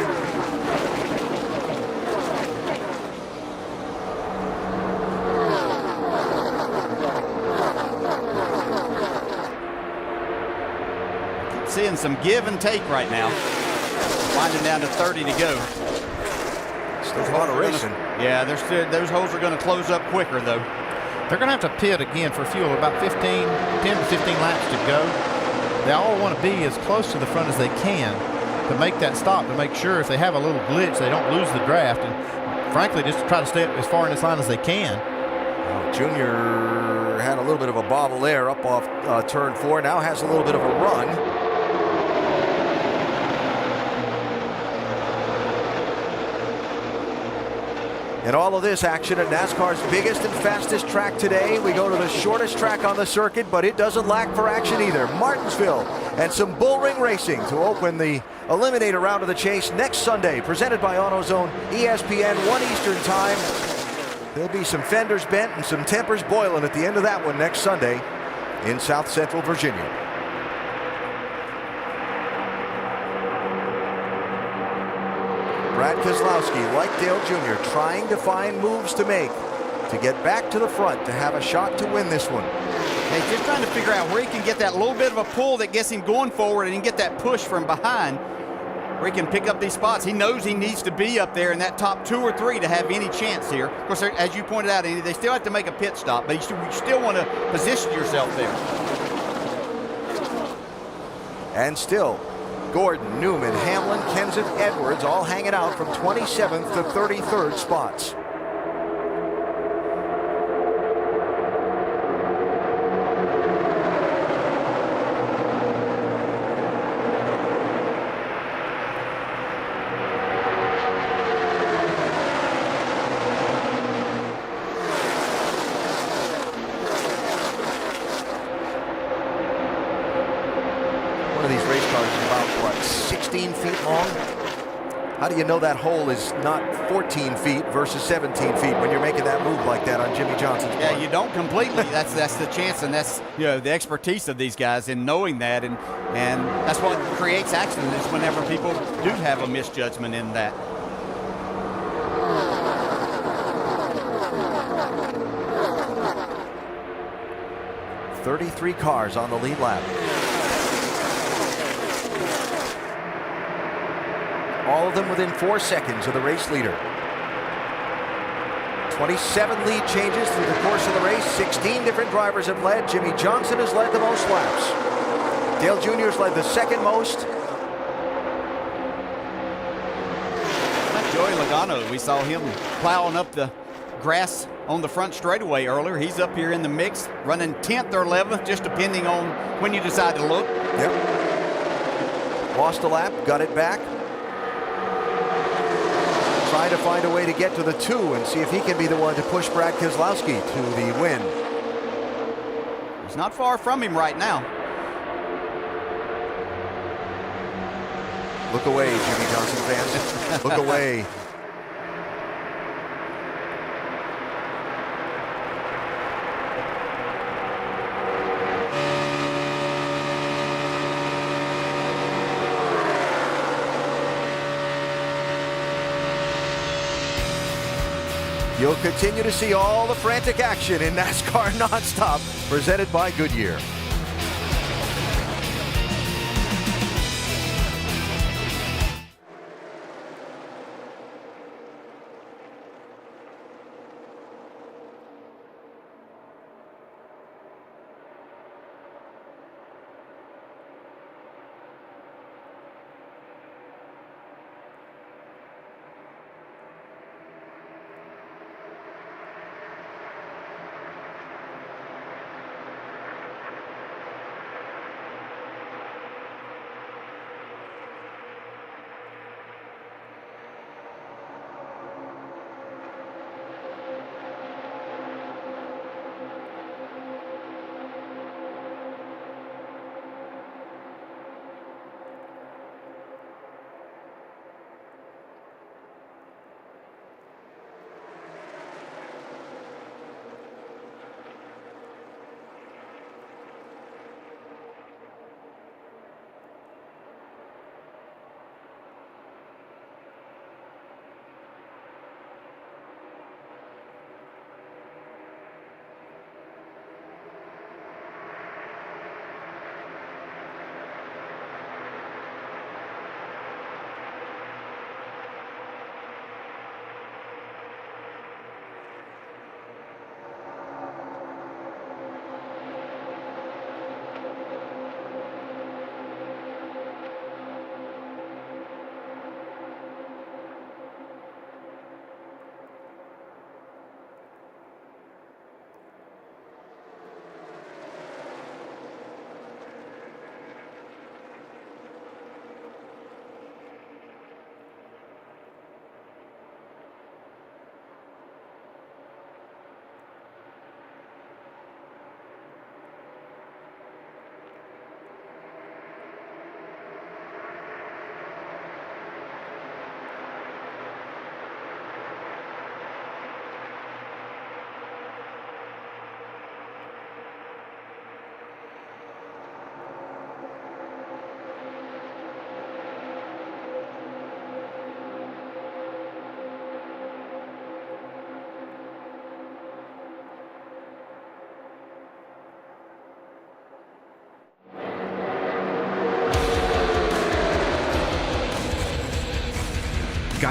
Seeing some give and take right now. Winding down to 30 to go. There's a lot of racing. Yeah, those holes are going to close up quicker, though. They're going to have to pit again for fuel. About 10 to 15 laps to go. They all want to be as close to the front as they can to make that stop, to make sure if they have a little glitch, they don't lose the draft. And frankly, just to try to stay up as far in this line as they can. Junior had a little bit of a bobble there up off turn 4. Now has a little bit of a run. And all of this action at NASCAR's biggest and fastest track today. We go to the shortest track on the circuit, but it doesn't lack for action either. Martinsville and some bullring racing to open the Eliminator round of the chase next Sunday, presented by AutoZone, ESPN, 1 Eastern time. There'll be some fenders bent and some tempers boiling at the end of that one next Sunday in South Central Virginia. Brad Keselowski, like Dale Jr., trying to find moves to make to get back to the front to have a shot to win this one. He's just trying to figure out where he can get that little bit of a pull that gets him going forward and he can get that push from behind where he can pick up these spots. He knows he needs to be up there in that top 2 or 3 to have any chance here. Of course, as you pointed out, Andy, they still have to make a pit stop, but you still want to position yourself there. And still, Gordon, Newman, Hamlin, Kenseth, Edwards all hanging out from 27th to 33rd spots. How do you know that hole is not 14 feet versus 17 feet when you're making that move like that on Jimmy Johnson's part? Yeah, you don't completely. That's the chance, and that's the expertise of these guys in knowing that, and that's what creates accidents is whenever people do have a misjudgment in that. "33 cars on the lead lap. All of them within 4 seconds of the race leader. 27 lead changes through the course of the race. 16 different drivers have led. Jimmy Johnson has led the most laps. Dale Jr. has led the second most. Joey Logano, we saw him plowing up the grass on the front straightaway earlier. He's up here in the mix, running 10th or 11th, just depending on when you decide to look. Yep. Lost a lap, got it back. Trying to find a way to get to the 2 and see if he can be the one to push Brad Keselowski to the win. He's not far from him right now. Look away, Jimmy Johnson fans. Look away. You'll continue to see all the frantic action in NASCAR Nonstop, presented by Goodyear.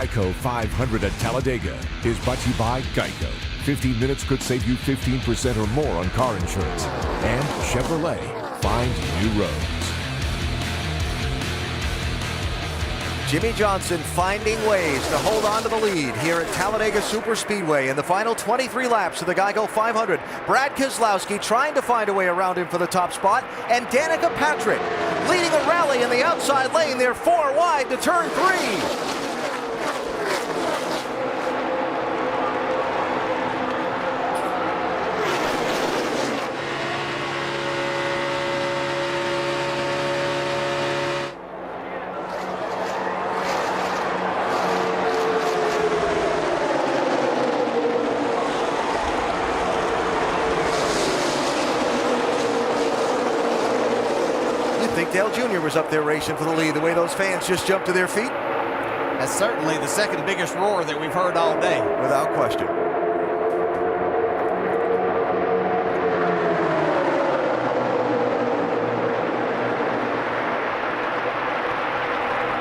Geico 500 at Talladega is brought to you by Geico. 15 minutes could save you 15% or more on car insurance. And Chevrolet, find new roads. Jimmy Johnson finding ways to hold on to the lead here at Talladega Superspeedway in the final 23 laps of the Geico 500. Brad Keselowski trying to find a way around him for the top spot, and Danica Patrick leading a rally in the outside lane. They're 4 wide to turn 3. Dale Jr. was up there racing for the lead, the way those fans just jumped to their feet. That's certainly the second biggest roar that we've heard all day. Without question.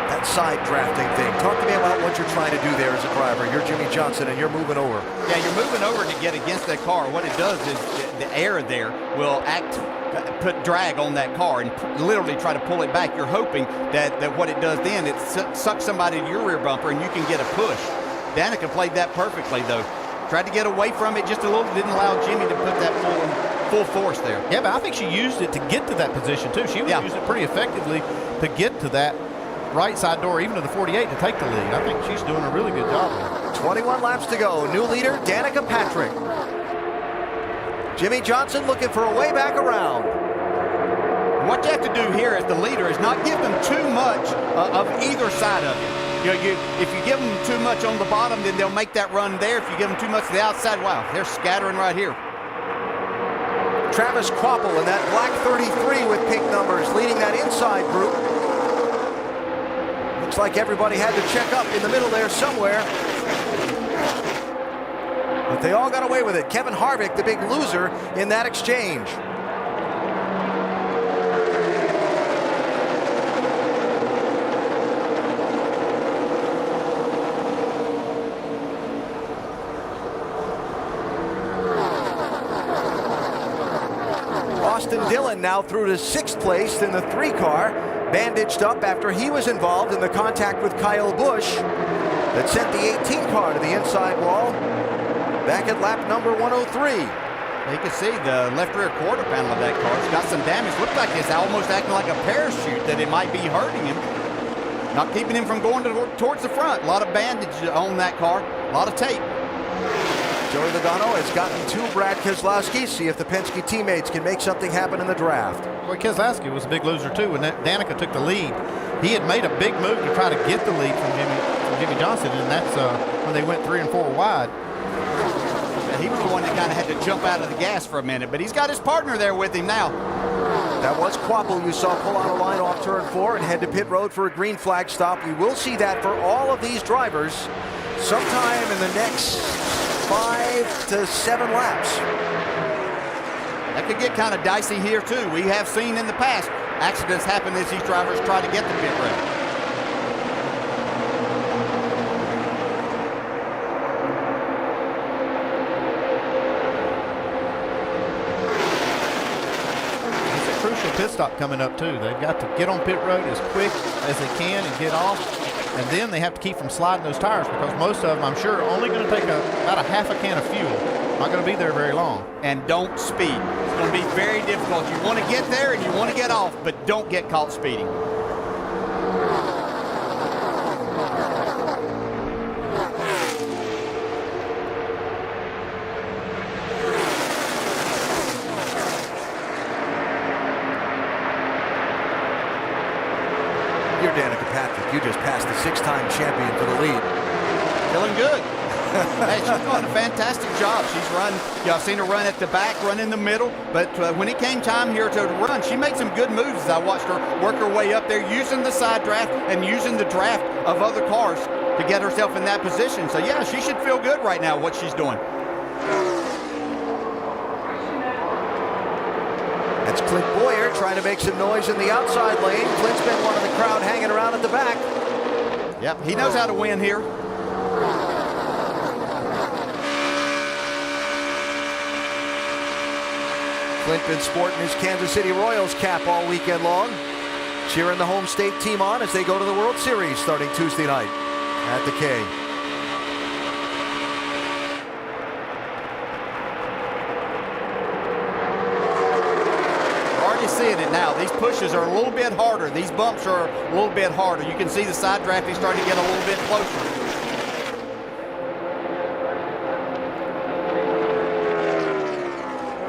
That side drafting thing. Talk to me about what you're trying to do there as a driver. You're Jimmy Johnson and you're moving over. Yeah, you're moving over to get against that car. What it does is the air there will put drag on that car and literally try to pull it back. You're hoping that what it does then, it sucks somebody to your rear bumper and you can get a push. Danica played that perfectly though. Tried to get away from it just a little, didn't allow Jimmy to put that full force there. Yeah, but I think she used it to get to that position too. She used it pretty effectively to get to that right side door, even to the 48, to take the lead. I think she's doing a really good job there. 21 laps to go. New leader, Danica Patrick. Jimmy Johnson looking for a way back around. What you have to do here as the leader is not give them too much of either side of it. If you give them too much on the bottom, then they'll make that run there. If you give them too much to the outside, wow, they're scattering right here. Travis Kvapil in that black 33 with pink numbers leading that inside group. Looks like everybody had to check up in the middle there somewhere. But they all got away with it. Kevin Harvick, the big loser in that exchange. Austin Dillon now through to 6th place in the 3 car, bandaged up after he was involved in the contact with Kyle Busch that sent the 18 car to the inside wall back at lap number 103. You can see the left rear quarter panel of that car. It's got some damage. Looks like it's almost acting like a parachute, that it might be hurting him. Not keeping him from going towards the front. A lot of bandage on that car. A lot of tape. Joey Logano has gotten to Brad Keselowski. See if the Penske teammates can make something happen in the draft. Well, Keselowski was a big loser too. When Danica took the lead, he had made a big move to try to get the lead from Jimmy Johnson, and that's when they went 3 and 4 wide. He was the one that kind of had to jump out of the gas for a minute, but he's got his partner there with him now. That was Kvapil you saw pull out a line off turn 4 and head to pit road for a green flag stop. We will see that for all of these drivers sometime in the next 5 to 7 laps. That could get kind of dicey here too. We have seen in the past accidents happen as these drivers try to get to pit road. Pit stop coming up too. They've got to get on pit road as quick as they can and get off, and then they have to keep from sliding those tires, because most of them, I'm sure, are only going to take about a half a can of fuel. Not going to be there very long. And don't speed. It's going to be very difficult. You want to get there and you want to get off, but don't get caught speeding. You're Danica Patrick. You just passed the 6-time champion for the lead. Feeling good. Hey, she's doing a fantastic job. She's run, I've seen her run at the back, run in the middle, but when it came time here to run, she made some good moves as I watched her work her way up there, using the side draft and using the draft of other cars to get herself in that position. So yeah, she should feel good right now, what she's doing. That's Clint Boyer trying to make some noise in the outside lane. Clint's been one of the crowd hanging around at the back. Yep, he knows how to win here. Clint been sporting his Kansas City Royals cap all weekend long, cheering the home state team on as they go to the World Series starting Tuesday night at the K. Seeing it now. These pushes are a little bit harder. These bumps are a little bit harder. You can see the side drafting starting to get a little bit closer.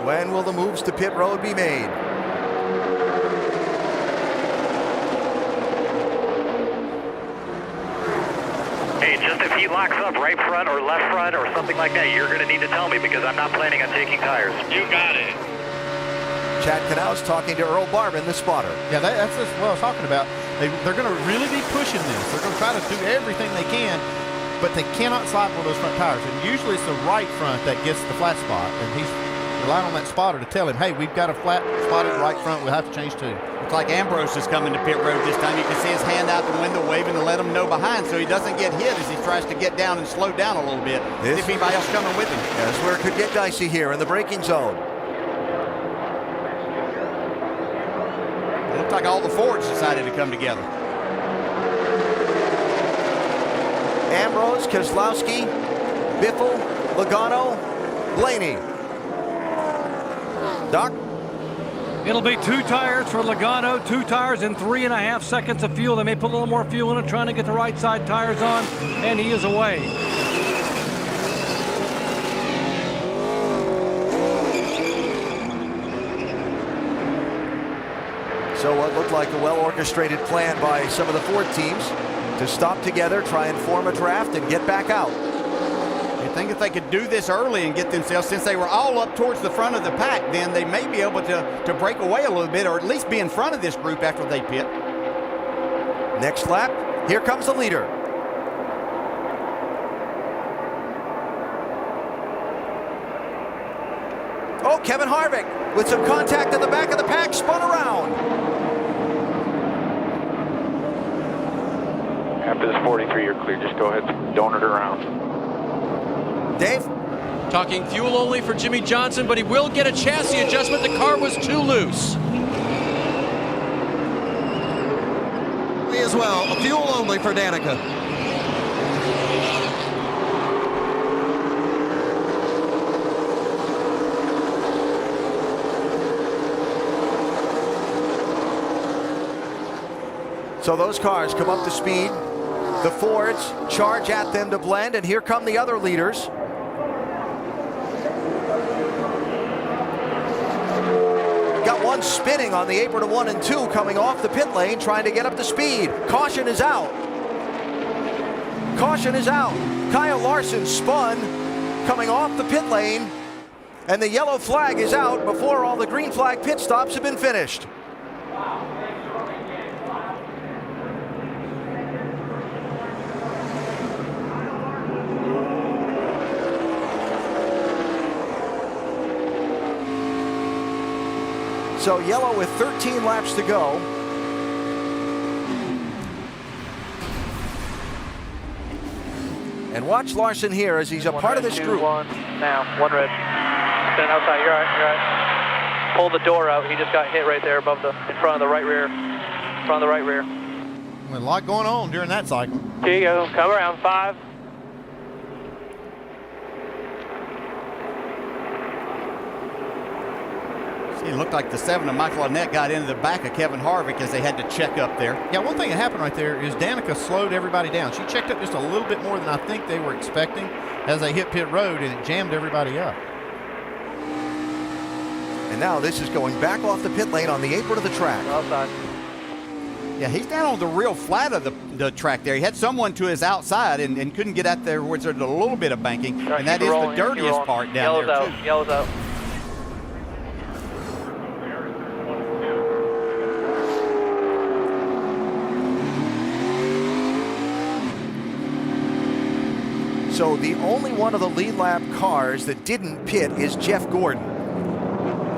When will the moves to pit road be made? Hey, just if he locks up right front or left front or something like that, you're going to need to tell me because I'm not planning on taking tires. You got it. Chad Knaus talking to Earl Barban, the spotter. Yeah, that's just what I was talking about. They're going to really be pushing this. They're going to try to do everything they can, but they cannot slide one of those front tires. And usually it's the right front that gets the flat spot. And he's relying on that spotter to tell him, hey, we've got a flat spotted right front. We'll have to change too. Looks like Ambrose is coming to pit road this time. You can see his hand out the window waving to let him know behind so he doesn't get hit as he tries to get down and slow down a little bit. See if anybody else coming with him. Yeah, that's where it could get dicey here in the braking zone. Looks like all the Fords decided to come together. Ambrose, Keselowski, Biffle, Logano, Blaney. Doc? It'll be 2 tires for Logano, 2 tires in 3.5 seconds of fuel. They may put a little more fuel in it, trying to get the right side tires on, and he is away. So what looked like a well-orchestrated plan by some of the Ford teams to stop together, try and form a draft, and get back out. You think if they could do this early and get themselves, since they were all up towards the front of the pack, then they may be able to break away a little bit, or at least be in front of this group after they pit. Next lap, here comes the leader. Oh, Kevin Harvick with some contact at the back of the pack, spun around. After this 43, you're clear. Just go ahead and donut it around. Dave? Talking fuel only for Jimmy Johnson, but he will get a chassis adjustment. The car was too loose. Me as well. Fuel only for Danica. So those cars come up to speed. The Fords charge at them to blend, and here come the other leaders. Got one spinning on the apron of 1 and 2 coming off the pit lane, trying to get up to speed. Caution is out. Caution is out. Kyle Larson spun coming off the pit lane, and the yellow flag is out before all the green flag pit stops have been finished. So yellow with 13 laps to go. And watch Larson here as he's a part of this group. Now, 1 red. Spin outside, you're all right, you're all right. Pull the door out, he just got hit right there above in front of the right rear. In front of the right rear. A lot going on during that cycle. Here you go, come around, 5. It looked like the 7 of Michael Annett got into the back of Kevin Harvick as they had to check up there. Yeah, one thing that happened right there is Danica slowed everybody down. She checked up just a little bit more than I think they were expecting as they hit pit road, and it jammed everybody up. And now this is going back off the pit lane on the apron of the track. Outside. Yeah, he's down on the real flat of the track there. He had someone to his outside and couldn't get out there where there's a little bit of banking. Right, and that is the dirtiest part down there, too. Yellow's out. So the only one of the lead lap cars that didn't pit is Jeff Gordon.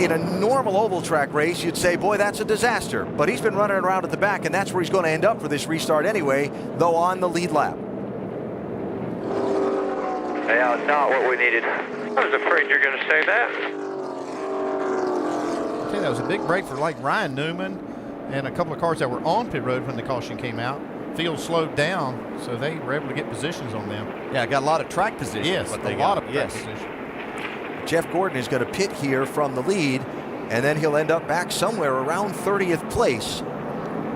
In a normal oval track race, you'd say, boy, that's a disaster. But he's been running around at the back, and that's where he's going to end up for this restart anyway, though on the lead lap. Yeah, not what we needed. I was afraid you're going to say that. I think that was a big break for like Ryan Newman and a couple of cars that were on pit road when the caution came out. Field slowed down, so they were able to get positions on them. Yeah, got a lot of track position. Yes, a lot of track position. Jeff Gordon is going to pit here from the lead, and then he'll end up back somewhere around 30th place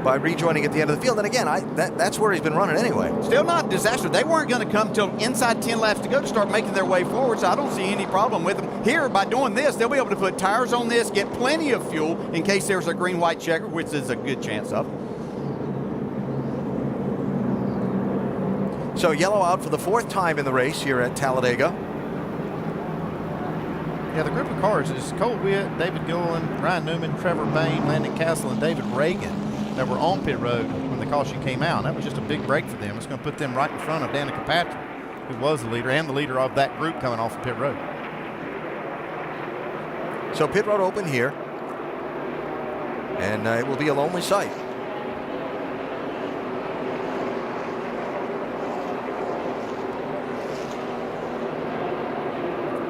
by rejoining at the end of the field. And again, that's where he's been running anyway. Still not a disaster. They weren't going to come till inside 10 laps to go to start making their way forward, so I don't see any problem with them. Here, by doing this, they'll be able to put tires on this, get plenty of fuel in case there's a green-white checker, which is a good chance of. So yellow out for the 4th time in the race here at Talladega. Yeah, the group of cars is Cole Witt, David Gilliland, Ryan Newman, Trevor Bain, Landon Castle, and David Reagan that were on pit road when the caution came out. And that was just a big break for them. It's going to put them right in front of Danica Patrick, who was the leader and the leader of that group coming off of pit road. So pit road open here, and it will be a lonely sight.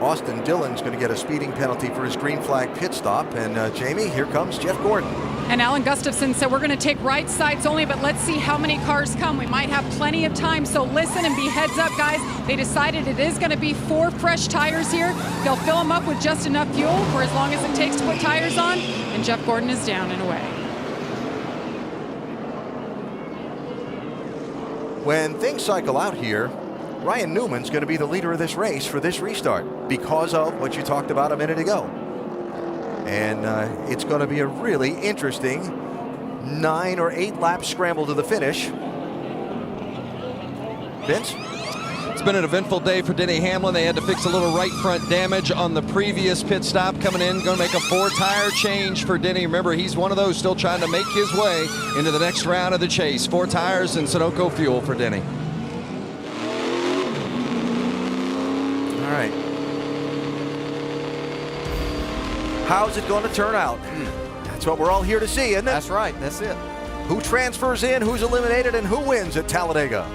Austin Dillon's going to get a speeding penalty for his green flag pit stop. And Jamie, here comes Jeff Gordon. And Alan Gustafson said we're going to take right sides only, but let's see how many cars come. We might have plenty of time, so listen and be heads up, guys. They decided it is going to be 4 fresh tires here. They'll fill them up with just enough fuel for as long as it takes to put tires on, and Jeff Gordon is down and away. When things cycle out here, Ryan Newman's going to be the leader of this race for this restart because of what you talked about a minute ago. And it's going to be a really interesting 9 or 8 lap scramble to the finish. Vince? It's been an eventful day for Denny Hamlin. They had to fix a little right front damage on the previous pit stop. Coming in, going to make a 4-tire change for Denny. Remember, he's one of those still trying to make his way into the next round of the chase. 4 tires and Sunoco fuel for Denny. All right. How's it going to turn out? That's what we're all here to see, isn't it? That's right. That's it. Who transfers in, who's eliminated, and who wins at Talladega?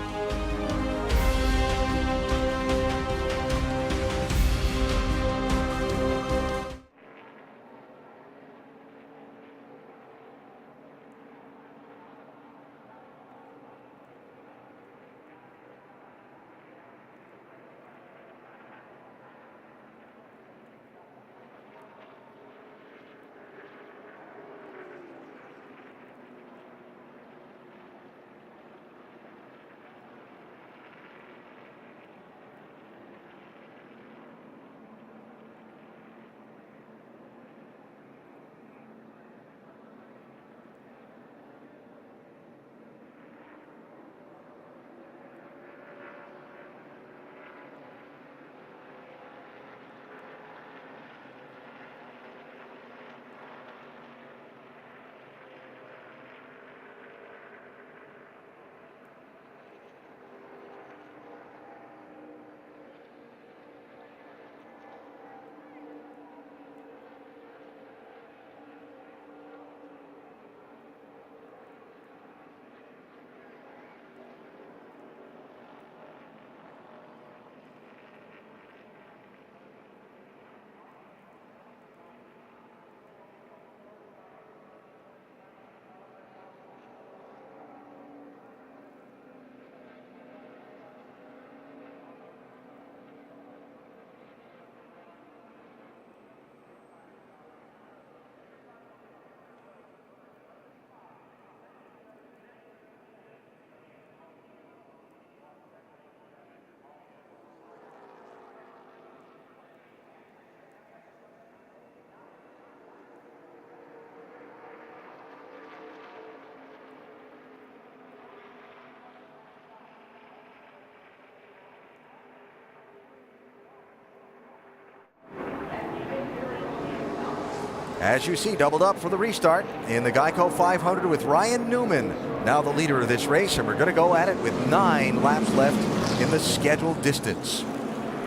As you see, doubled up for the restart in the Geico 500 with Ryan Newman, now the leader of this race, and we're going to go at it with 9 laps left in the scheduled distance.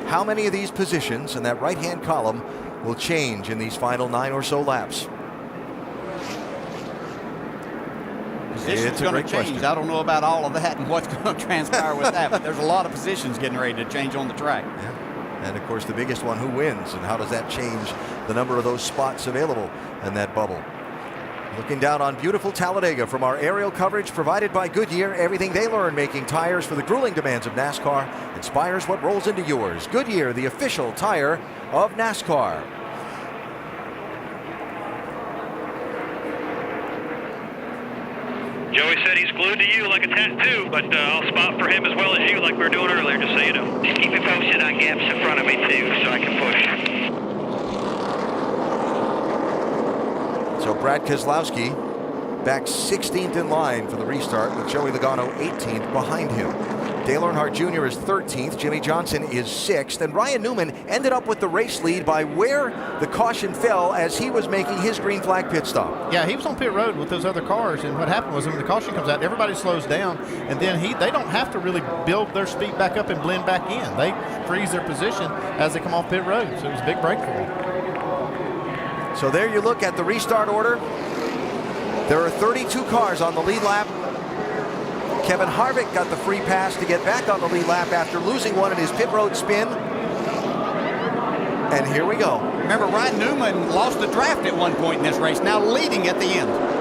How many of these positions in that right-hand column will change in these final 9 or so laps? Positions going to change. I don't know about all of that and what's going to transpire with that, but there's a lot of positions getting ready to change on the track. Yeah. And of course, the biggest one, who wins, and how does that change the number of those spots available in that bubble? Looking down on beautiful Talladega from our aerial coverage provided by Goodyear. Everything they learn making tires for the grueling demands of NASCAR inspires what rolls into yours. Goodyear, the official tire of NASCAR. Joey said he's glued to you like a tattoo, but I'll spot for him as well as you like we were doing earlier, just so you know. Just keep me posted on gaps in front of me, too, so I can push. So Brad Keselowski back 16th in line for the restart, with Joey Logano 18th behind him. Dale Earnhardt Jr. is 13th, Jimmy Johnson is 6th, and Ryan Newman ended up with the race lead by where the caution fell as he was making his green flag pit stop. Yeah, he was on pit road with those other cars, and what happened was when the caution comes out, everybody slows down, and then they don't have to really build their speed back up and blend back in. They freeze their position as they come off pit road, so it was a big break for them. So there you look at the restart order. There are 32 cars on the lead lap. Kevin Harvick got the free pass to get back on the lead lap after losing one in his pit road spin. And here we go. Remember, Ryan Newman lost the draft at one point in this race, now leading at the end.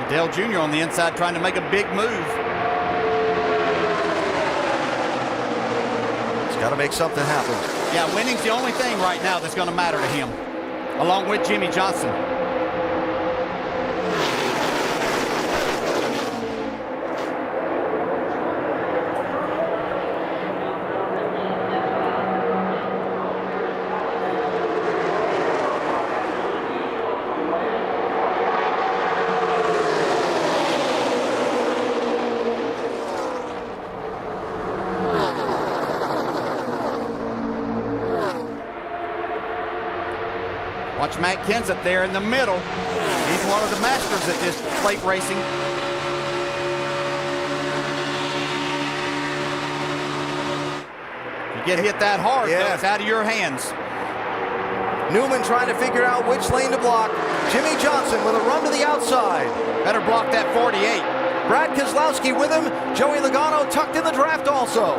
Dale Jr. on the inside trying to make a big move. He's got to make something happen. Yeah, winning's the only thing right now that's going to matter to him, along with Jimmy Johnson. Watch Matt Kenseth there in the middle. He's one of the masters at this plate racing. You get hit that hard, though, it's out of your hands. Newman trying to figure out which lane to block. Jimmy Johnson with a run to the outside. Better block that 48. Brad Keselowski with him. Joey Logano tucked in the draft also.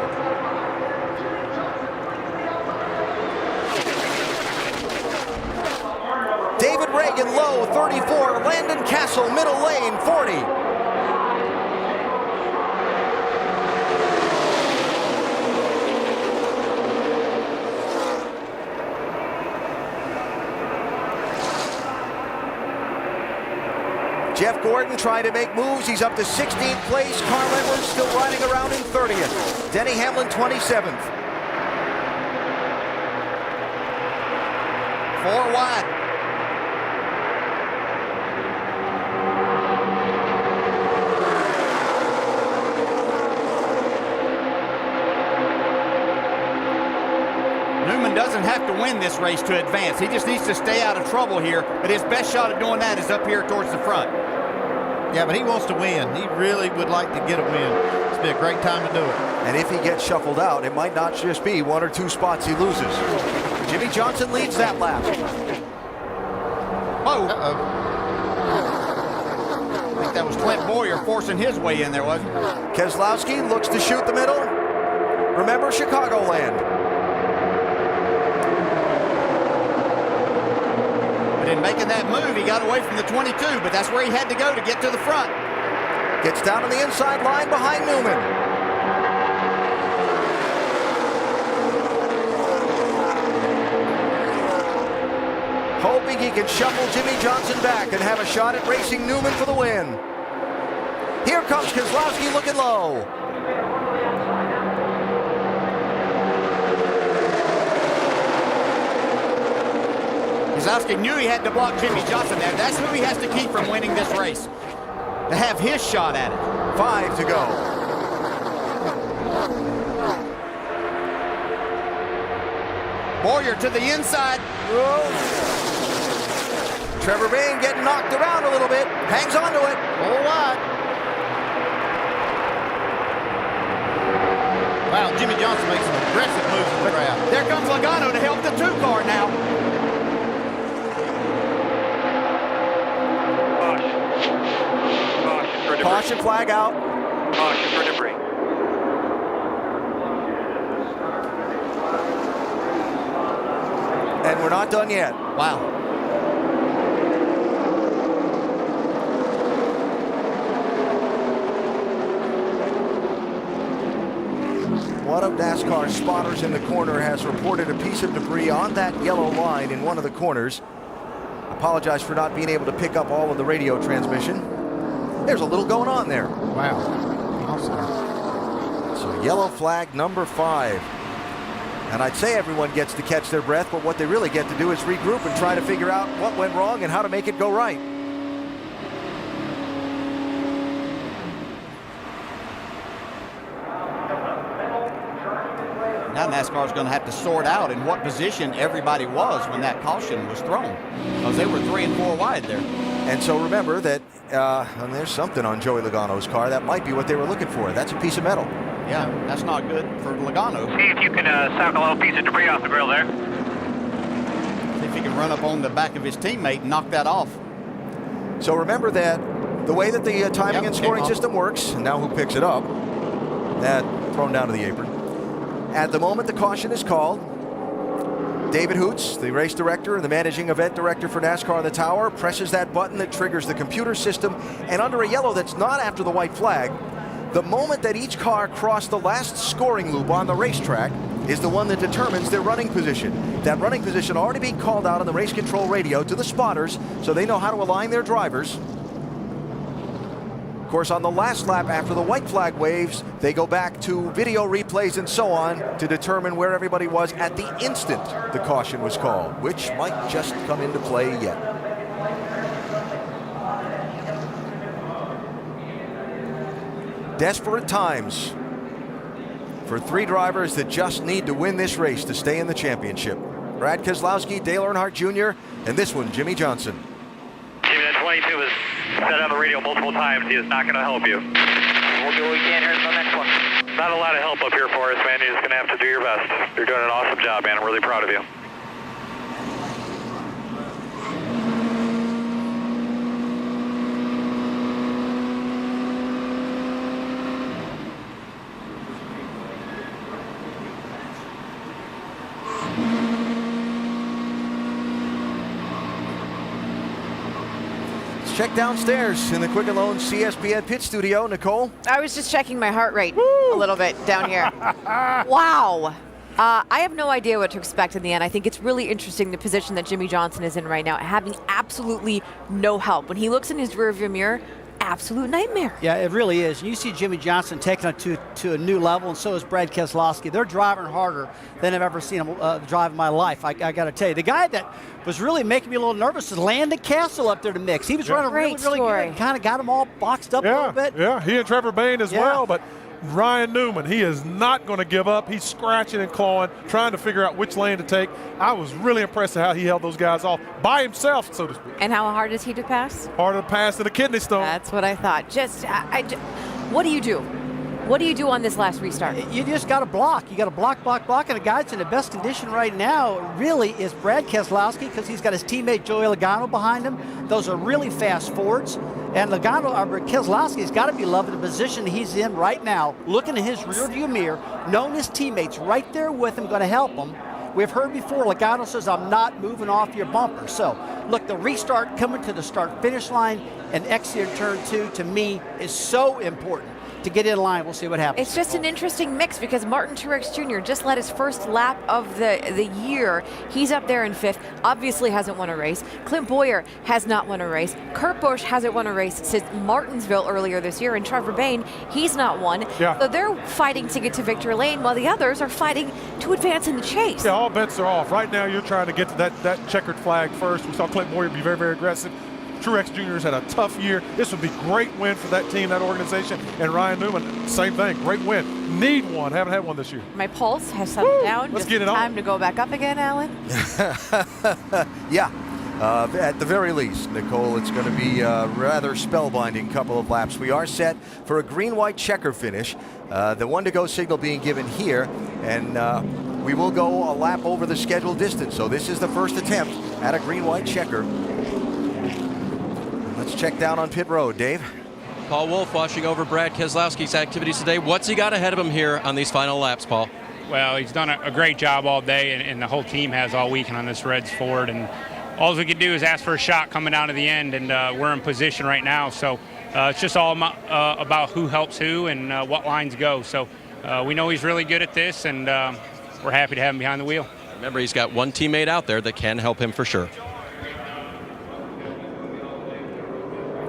David Reagan low, 34. Landon Castle, middle lane, 40. Jeff Gordon trying to make moves. He's up to 16th place. Carl Edwards still riding around in 30th. Denny Hamlin, 27th. 4 wide. Doesn't have to win this race to advance. He just needs to stay out of trouble here, but his best shot at doing that is up here towards the front. Yeah, but he wants to win. He really would like to get a win. It's been a great time to do it. And if he gets shuffled out, it might not just be 1 or 2 spots he loses. Jimmy Johnson leads that lap. Oh. I think that was Clint Boyer forcing his way in there, wasn't it? Keselowski looks to shoot the middle. Remember Chicagoland. In making that move, he got away from the 22, but that's where he had to go to get to the front. Gets down on the inside line behind Newman. Hoping he can shuffle Jimmy Johnson back and have a shot at racing Newman for the win. Here comes Keselowski looking low. Keselowski knew he had to block Jimmy Johnson there. That's who he has to keep from winning this race, to have his shot at it. 5 to go. Boyer to the inside. Whoa. Trevor Bayne getting knocked around a little bit. Hangs on to it. All right. Wow, Jimmy Johnson makes some aggressive moves in the crowd. There comes Logano to help the 2 car now. Caution for debris. Caution flag out. Caution for debris. And we're not done yet. Wow. One of NASCAR's spotters in the corner has reported a piece of debris on that yellow line in one of the corners. Apologize for not being able to pick up all of the radio transmission. There's a little going on there. Wow. Awesome. So yellow flag number 5. And I'd say everyone gets to catch their breath, but what they really get to do is regroup and try to figure out what went wrong and how to make it go right. Now NASCAR's going to have to sort out in what position everybody was when that caution was thrown, because they were 3 and 4 wide there. And so remember that and there's something on Joey Logano's car. That might be what they were looking for. That's a piece of metal. Yeah, that's not good for Logano. See if you can suck a little piece of debris off the grill there. See if he can run up on the back of his teammate and knock that off. So remember that the way that the timing and scoring system works, and now who picks it up, that thrown down to the apron. At the moment the caution is called, David Hoots, the race director and the managing event director for NASCAR on the tower, presses that button that triggers the computer system, and under a yellow that's not after the white flag, the moment that each car crossed the last scoring loop on the racetrack is the one that determines their running position. That running position already being called out on the race control radio to the spotters so they know how to align their drivers. Of course, on the last lap after the white flag waves, they go back to video replays and so on to determine where everybody was at the instant the caution was called, which might just come into play yet. Desperate times for 3 drivers that just need to win this race to stay in the championship. Brad Keselowski, Dale Earnhardt Jr., and this one, Jimmy Johnson. Jimmy, that 22 was said on the radio multiple times. He is not going to help you. We'll do what we can here in the next one. Not a lot of help up here for us, man. You're just going to have to do your best. You're doing an awesome job, man. I'm really proud of you. Check downstairs in the Quicken Loans CSPN pit studio. Nicole? I was just checking my heart rate a little bit down here. Wow. I have no idea what to expect in the end. I think it's really interesting the position that Jimmy Johnson is in right now, having absolutely no help. When he looks in his rearview mirror, absolute nightmare. Yeah, it really is. You see Jimmy Johnson taking it to a new level, and so is Brad Keselowski. They're driving harder than I've ever seen them drive in my life. I got to tell you, the guy that was really making me a little nervous is Landon Castle up there to mix. He was running really good. Kind of got them all boxed up a little bit. Yeah, he and Trevor Bayne as well, but Ryan Newman, he is not going to give up. He's scratching and clawing, trying to figure out which lane to take. I was really impressed at how he held those guys off by himself, so to speak. And how hard is he to pass? Harder to pass than a kidney stone. That's what I thought. What do you do? What do you do on this last restart? You just got to block. You got to block. And the guy that's in the best condition right now really is Brad Keselowski, because he's got his teammate Joey Logano behind him. Those are really fast Fords. And Keselowski's got to be loving the position he's in right now, looking in his rearview mirror, knowing his teammates right there with him, going to help him. We've heard before, Logano says, I'm not moving off your bumper. So, look, the restart coming to the start-finish line and exit turn 2, to me, is so important to get in line. We'll see what happens. It's just an interesting mix because Martin Truex Jr. just led his first lap of the year. He's up there in 5th, obviously hasn't won a race. Clint Boyer has not won a race. Kurt Busch hasn't won a race since Martinsville earlier this year, and Trevor Bayne, he's not won. Yeah. So they're fighting to get to victory lane while the others are fighting to advance in the chase. Yeah, all bets are off. Right now you're trying to get to that checkered flag first. We saw Clint Boyer be very, very aggressive. Truex Jr.'s had a tough year. This would be a great win for that team, that organization. And Ryan Newman, same thing, great win. Need one, haven't had one this year. My pulse has settled down. Let's Just get it on. time to go back up again, Alan. Yeah, at the very least, Nicole, it's going to be a rather spellbinding couple of laps. We are set for a green-white checker finish. The one-to-go signal being given here, and we will go a lap over the scheduled distance. So this is the first attempt at a green-white checker. Let's check down on pit road, Dave. Paul Wolf watching over Brad Keselowski's activities today. What's he got ahead of him here on these final laps, Paul? Well, he's done a great job all day, and the whole team has all weekend on this Reds Ford. And all we can do is ask for a shot coming down to the end, and we're in position right now. So it's just all about who helps who and what lines go. So we know he's really good at this, and we're happy to have him behind the wheel. Remember, he's got one teammate out there that can help him for sure.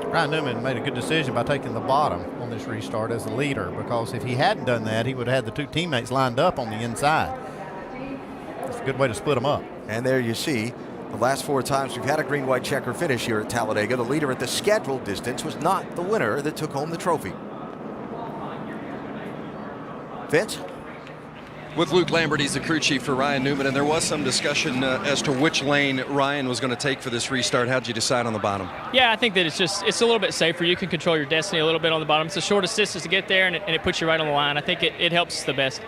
Ryan Newman made a good decision by taking the bottom on this restart as the leader, because if he hadn't done that, he would have had the two teammates lined up on the inside. It's a good way to split them up. And there you see, the last 4 times we've had a green-white checker finish here at Talladega, the leader at the scheduled distance was not the winner that took home the trophy. Vince? With Luke Lambert, he's the crew chief for Ryan Newman, and there was some discussion as to which lane Ryan was going to take for this restart. How'd you decide on the bottom? Yeah, I think that it's a little bit safer. You can control your destiny a little bit on the bottom. It's the shortest distance to get there, and it puts you right on the line. I think it helps the best.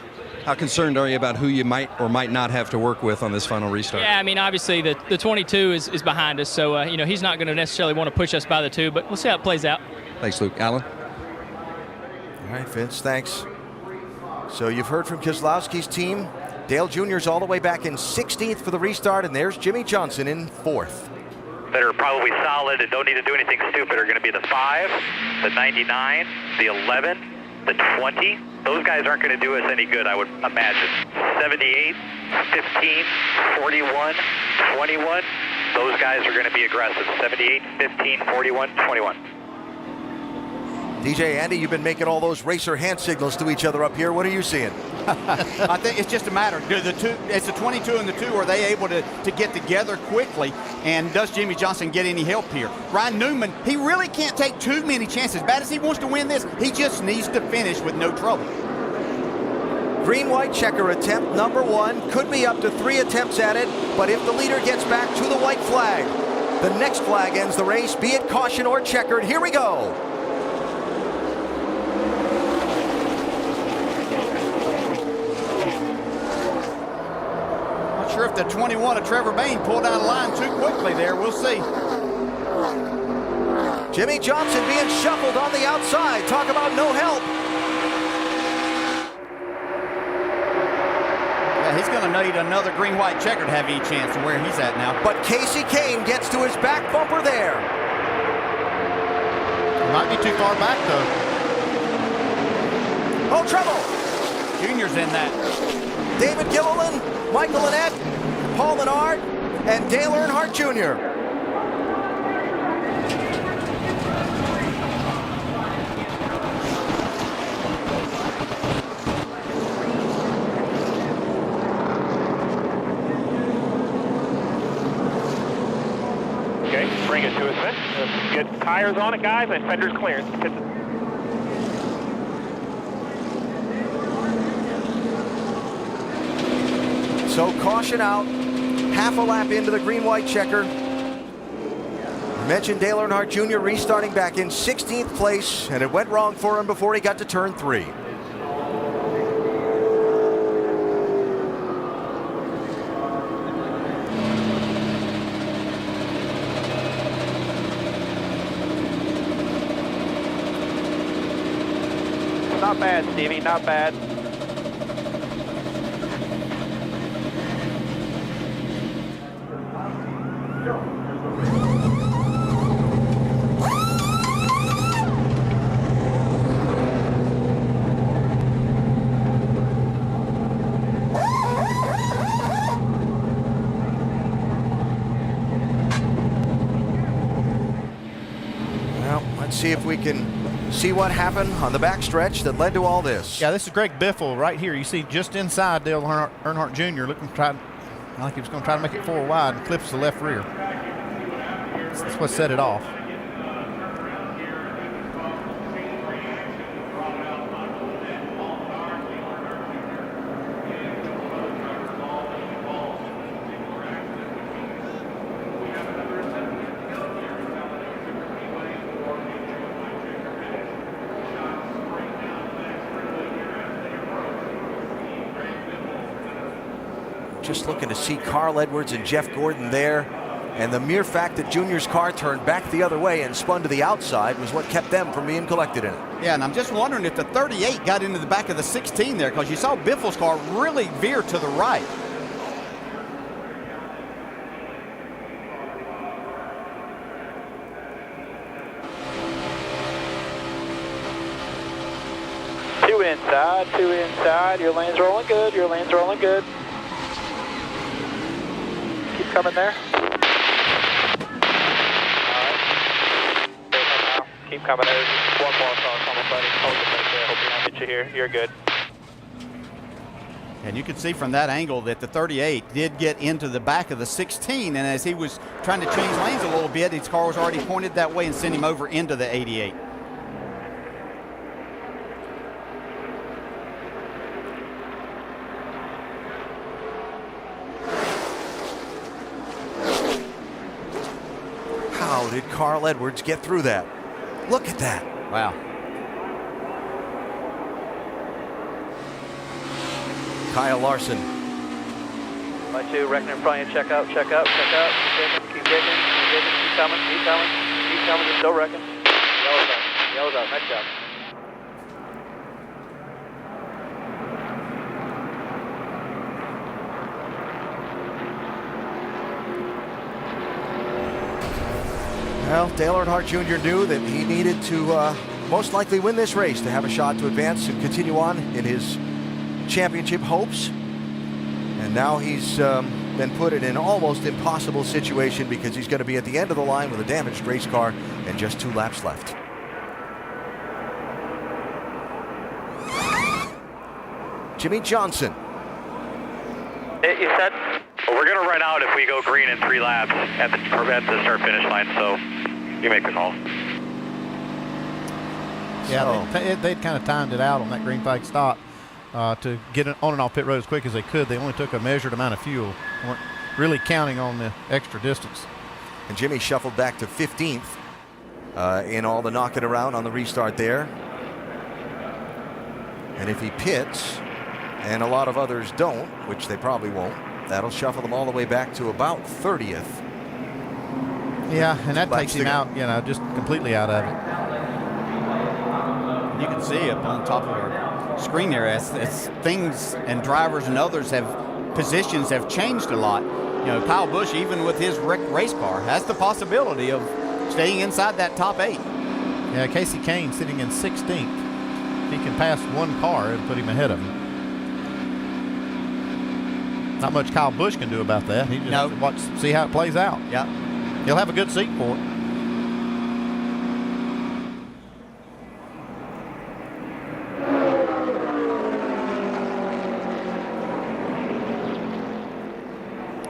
How concerned are you about who you might or might not have to work with on this final restart? Yeah, I mean, obviously the 22 is behind us, so he's not going to necessarily want to push us by the 2, but we'll see how it plays out. Thanks, Luke. Alan? All right, Vince, thanks. So you've heard from Keselowski's team. Dale Jr.'s all the way back in 16th for the restart, and there's Jimmy Johnson in 4th. That are probably solid and don't need to do anything stupid are going to be the 5, the 99, the 11, the 20. Those guys aren't going to do us any good, I would imagine. 78, 15, 41, 21. Those guys are going to be aggressive. 78, 15, 41, 21. DJ, Andy, you've been making all those racer hand signals to each other up here. What are you seeing? I think it's just a matter. It's the 22 and the 2. Are they able to get together quickly? And does Jimmy Johnson get any help here? Ryan Newman, he really can't take too many chances. Bad as he wants to win this, he just needs to finish with no trouble. Green-white checker attempt number 1. Could be up to 3 attempts at it, but if the leader gets back to the white flag, the next flag ends the race, be it caution or checkered. Here we go. Sure if the 21 of Trevor Bayne pulled down the line too quickly there. We'll see. Jimmy Johnson being shuffled on the outside. Talk about no help. Yeah, he's going to need another green-white checker to have any chance of where he's at now. But Casey Kane gets to his back bumper there. Might be too far back, though. Oh, trouble. Junior's in that. David Gilliland, Michael Annette, Paul Menard, and Dale Earnhardt Jr. Okay, bring it to us then. Get tires on it, guys, and fender's clearance. So caution out, half a lap into the green-white checker. I mentioned Dale Earnhardt Jr. restarting back in 16th place, and it went wrong for him before he got to turn 3. Not bad, Stevie, not bad. See if we can see what happened on the backstretch that led to all this. Yeah, this is Greg Biffle right here. You see just inside Dale Earnhardt Jr. looking to try, like he was going to try to make it 4 wide and clips the left rear. That's what set it off. Just looking to see Carl Edwards and Jeff Gordon there. And the mere fact that Junior's car turned back the other way and spun to the outside was what kept them from being collected in it. Yeah, and I'm just wondering if the 38 got into the back of the 16 there, because you saw Biffle's car really veer to the right. Two inside. Your lane's rolling good. Your lane's rolling good. Keep coming there. All right. Keep coming there. Just one more car coming, buddy. Hold it right there. Hope we don't get you here. You're good. And you can see from that angle that the 38 did get into the back of the 16, and as he was trying to change lanes a little bit, his car was already pointed that way and sent him over into the 88. How did Carl Edwards get through that? Look at that. Wow. Kyle Larson. 1-2, wrecking in front of you. Check out. Keep digging. Keep coming. You're still wrecking. Yellow's out. Nice job. Well, Dale Earnhardt Jr. knew that he needed to most likely win this race to have a shot to advance and continue on in his championship hopes. And now he's been put in an almost impossible situation because he's going to be at the end of the line with a damaged race car and just 2 laps left. Jimmy Johnson. You said? Well, we're going to run out if we go green in 3 laps at the start-finish line, so you make the call. Yeah, they'd kind of timed it out on that green flag stop to get on and off pit road as quick as they could. They only took a measured amount of fuel. Weren't really counting on the extra distance. And Jimmy shuffled back to 15th in all the knocking around on the restart there. And if he pits, and a lot of others don't, which they probably won't, that'll shuffle them all the way back to about 30th. Yeah, and that takes him out, just completely out of it. You can see up on top of our screen there as things and drivers and others positions have changed a lot. Kyle Busch, even with his wrecked race car, has the possibility of staying inside that top 8. Yeah, Casey Kane sitting in 16th. If he can pass one car, it'll put him ahead of him. Not much Kyle Busch can do about that. He just see how it plays out. Yeah. He'll have a good seat for it.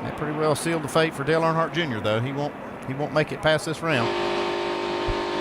That pretty well sealed the fate for Dale Earnhardt Jr. though. He won't make it past this round.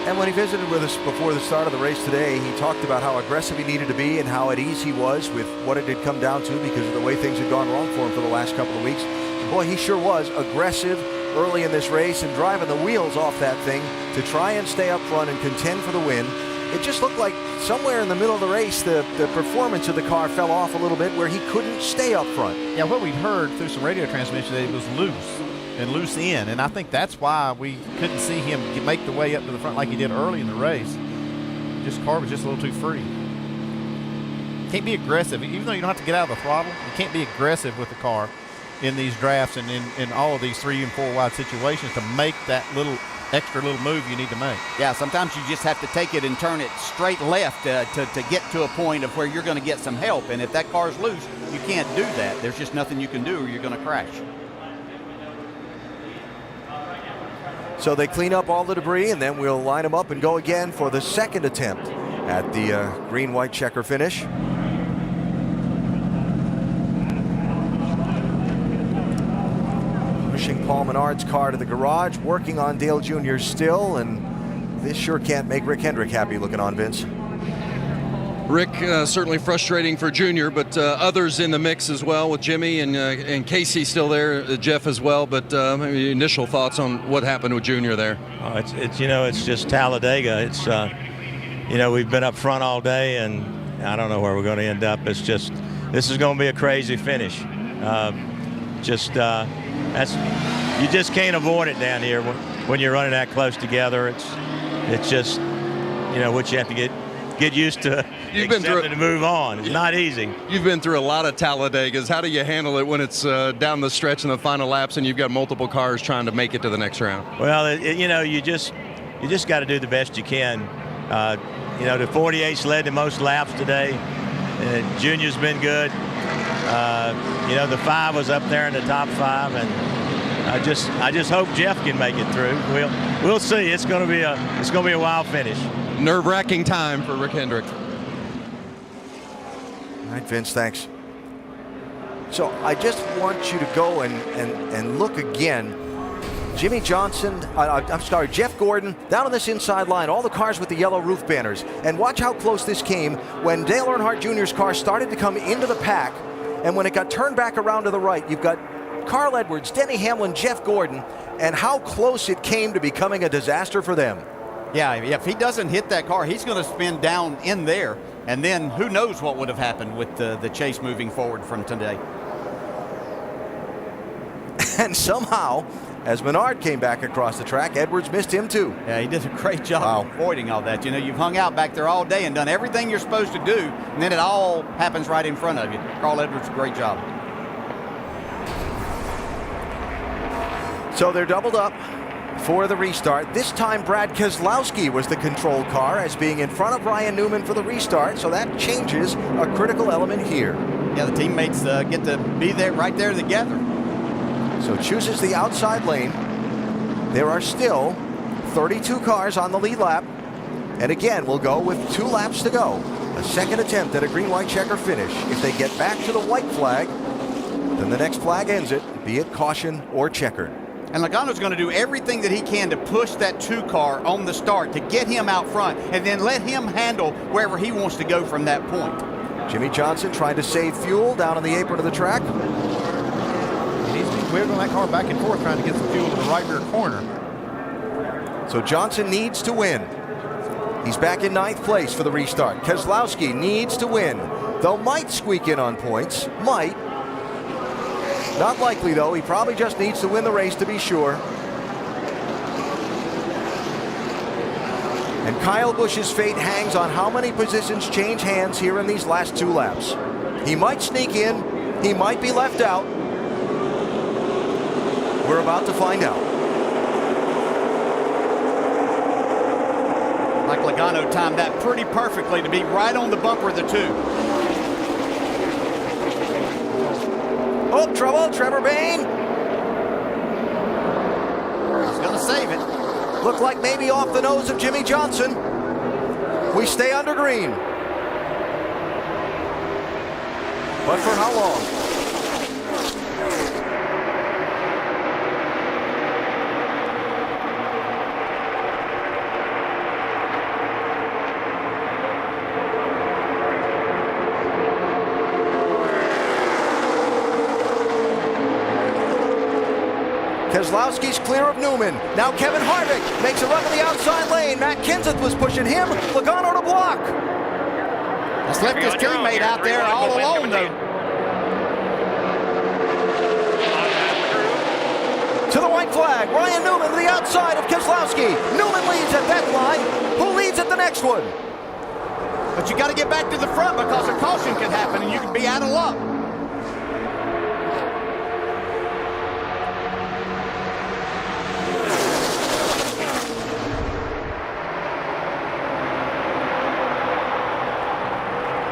And when he visited with us before the start of the race today, he talked about how aggressive he needed to be and how at ease he was with what it had come down to because of the way things had gone wrong for him for the last couple of weeks. And boy, he sure was aggressive early in this race and driving the wheels off that thing to try and stay up front and contend for the win. It just looked like somewhere in the middle of the race, the performance of the car fell off a little bit where he couldn't stay up front. Yeah, what we'd heard through some radio transmission that it was loose and loose in, and I think that's why we couldn't see him make the way up to the front like he did early in the race. Car was just a little too free. Can't be aggressive, even though you don't have to get out of the throttle. You can't be aggressive with the car in these drafts and in all of these 3 and 4 wide situations to make that extra little move you need to make. Yeah, sometimes you just have to take it and turn it straight left to get to a point of where you're going to get some help. And if that car's loose, you can't do that. There's just nothing you can do or you're going to crash. So they clean up all the debris, and then we'll line them up and go again for the second attempt at the green-white checker finish. Pushing Paul Menard's car to the garage, working on Dale Jr. still, and this sure can't make Rick Hendrick happy looking on, Vince. Rick, certainly frustrating for Junior, but others in the mix as well with Jimmy and Casey still there, Jeff as well. But maybe initial thoughts on what happened with Junior there. Oh, it's just Talladega. It's we've been up front all day, and I don't know where we're going to end up. This is going to be a crazy finish. You just can't avoid it down here when you're running that close together. It's just what you have to get used to. You've been through it to move on. It's not easy. You've been through a lot of Talladegas. How do you handle it when it's down the stretch in the final laps and you've got multiple cars trying to make it to the next round? Well, you just got to do the best you can. The 48's led the most laps today. Junior's been good. The 5 was up there in the top 5, and I just hope Jeff can make it through. We'll see. It's going to be a wild finish. Nerve-wracking time for Rick Hendrick. All right, Vince, thanks. So I just want you to go and look again. Jimmy Johnson, Jeff Gordon, down on this inside line, all the cars with the yellow roof banners. And watch how close this came when Dale Earnhardt Jr.'s car started to come into the pack. And when it got turned back around to the right, you've got Carl Edwards, Denny Hamlin, Jeff Gordon, and how close it came to becoming a disaster for them. Yeah, if he doesn't hit that car, he's going to spin down in there. And then who knows what would have happened with the chase moving forward from today. And somehow, as Menard came back across the track, Edwards missed him too. Yeah, he did a great job avoiding all that. You've hung out back there all day and done everything you're supposed to do, and then it all happens right in front of you. Carl Edwards, great job. So they're doubled up for the restart. This time Brad Keselowski was the control car as being in front of Ryan Newman for the restart, so that changes a critical element here. Yeah, the teammates get to be there right there together. So chooses the outside lane. There are still 32 cars on the lead lap. And again, we'll go with 2 laps to go. A second attempt at a green-white checker finish. If they get back to the white flag, then the next flag ends it, be it caution or checkered. And Logano's going to do everything that he can to push that 2 car on the start to get him out front and then let him handle wherever he wants to go from that point. Jimmy Johnson trying to save fuel down on the apron of the track. He needs to be wiggling that car back and forth trying to get some fuel to the right rear corner. So Johnson needs to win. He's back in 9th place for the restart. Keselowski needs to win, though might squeak in on points. Might. Not likely, though. He probably just needs to win the race to be sure. And Kyle Busch's fate hangs on how many positions change hands here in these last 2 laps. He might sneak in. He might be left out. We're about to find out. Like Logano timed that pretty perfectly to be right on the bumper of the 2. Oh, trouble, Trevor Bayne. He's going to save it. Looked like maybe off the nose of Jimmy Johnson. We stay under green. But for how long? Keselowski's clear of Newman. Now Kevin Harvick makes a run to the outside lane. Matt Kenseth was pushing him. Logano to block. That's left his teammate out there all alone, though. To the white flag. Ryan Newman to the outside of Keselowski. Newman leads at that line. Who leads at the next one? But you got to get back to the front because a caution could happen and you could be out of luck.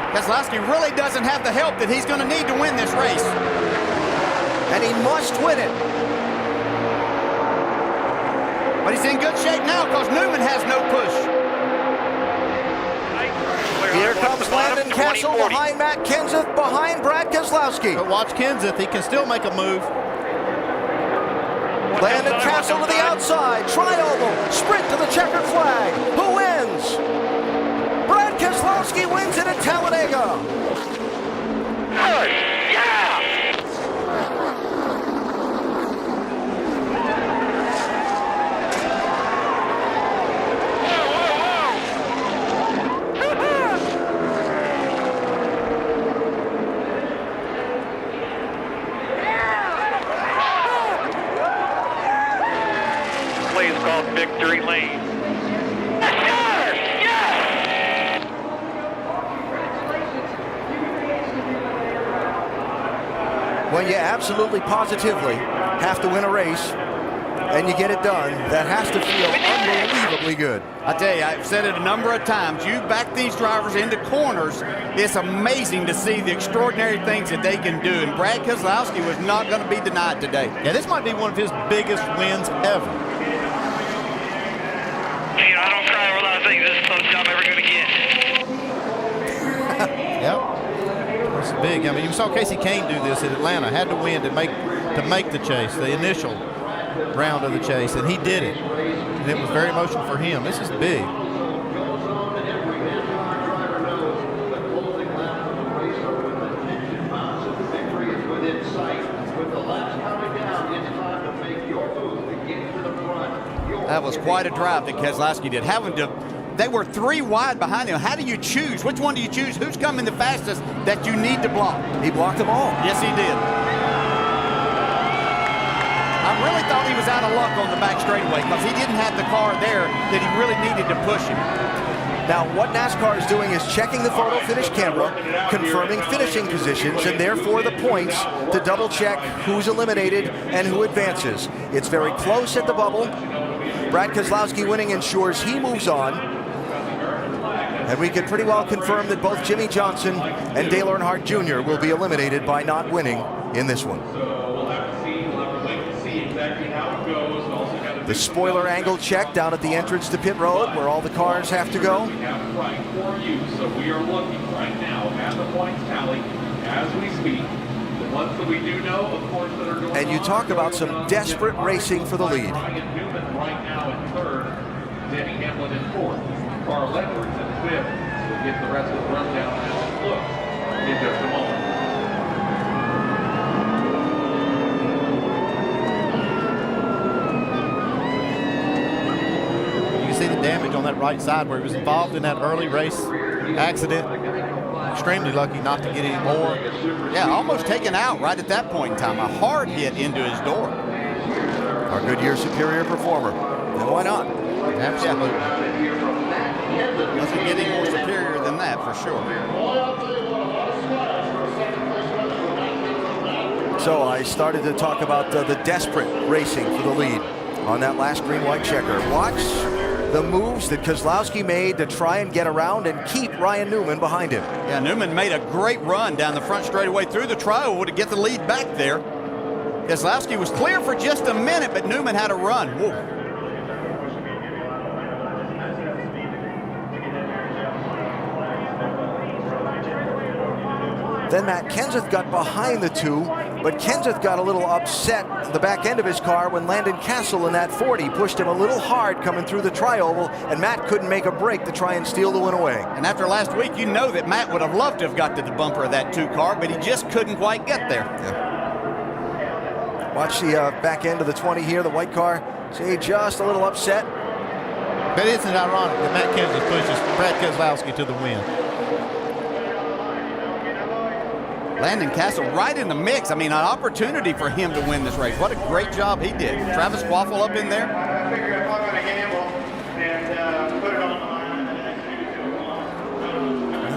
Keselowski really doesn't have the help that he's going to need to win this race. And he must win it. But he's in good shape now because Newman has no push. Here comes Landon Castle behind Matt Kenseth, behind Brad Keselowski. But watch Kenseth, he can still make a move. Landon Castle to the outside. Tri-oval. Sprint to the checkered flag. Who wins? Brad Keselowski wins it at Talladega. Victory lane. When you absolutely positively have to win a race and you get it done, that has to feel unbelievably good. I tell you, I've said it a number of times. You back these drivers into corners, it's amazing to see the extraordinary things that they can do. And Brad Keselowski was not going to be denied today. Yeah, this might be one of his biggest wins ever. You know, I don't cry over a lot of things. This is the most job I'm ever going to get. Yep. It's big. I mean, you saw Casey Kane do this at Atlanta. Had to win to make the chase, the initial round of the chase, and he did it. And it was very emotional for him. This is big. That was quite a drive that Keselowski did. They were 3 wide behind him. How do you choose? Which one do you choose? Who's coming the fastest that you need to block? He blocked them all. Yes, he did. I really thought he was out of luck on the back straightaway because he didn't have the car there that he really needed to push him. Now, what NASCAR is doing is checking the photo finish camera, confirming finishing positions, and therefore the points to double check who's eliminated and who advances. It's very close at the bubble. Brad Keselowski winning ensures he moves on. And we can pretty well confirm that both Jimmy Johnson and Dale Earnhardt Jr. will be eliminated by not winning in this one. The spoiler angle check down at the entrance to pit road where all the cars have to go. So we are looking right now at the points tally as we speak. The ones that we do know, of course, that are going And you talk about some desperate racing for the lead. Ryan Newman right now in third, Denny Hamlin in fourth, Carl Edwards in fifth. We'll get the rest of the rundown and look in just a moment. See the damage on that right side where he was involved in that early race accident. Extremely lucky not to get any more. Yeah, almost taken out right at that point in time. A hard hit into his door. Our Goodyear superior performer. And why not? Absolutely. Doesn't get any more superior than that for sure. So I started to talk about the desperate racing for the lead on that last green-white checker. Watch the moves that Keselowski made to try and get around and keep Ryan Newman behind him. Yeah, Newman made a great run down the front straightaway through the tri-oval to get the lead back there. Keselowski was clear for just a minute, but Newman had a run. Whoa. Then Matt Kenseth got behind the two, but Kenseth got a little upset at the back end of his car when Landon Castle in that 40 pushed him a little hard coming through the tri-oval, and Matt couldn't make a break to try and steal the win away. And after last week, you know that Matt would have loved to have got to the bumper of that 2 car, but he just couldn't quite get there. Yeah. Watch the back end of the 20 here, the white car. See, just a little upset. But isn't it ironic that Matt Kenseth pushes Brad Keselowski to the win? Landon Castle right in the mix. I mean, an opportunity for him to win this race. What a great job he did. Travis Quaffle up in there. I figured I'm going to gamble and put it on the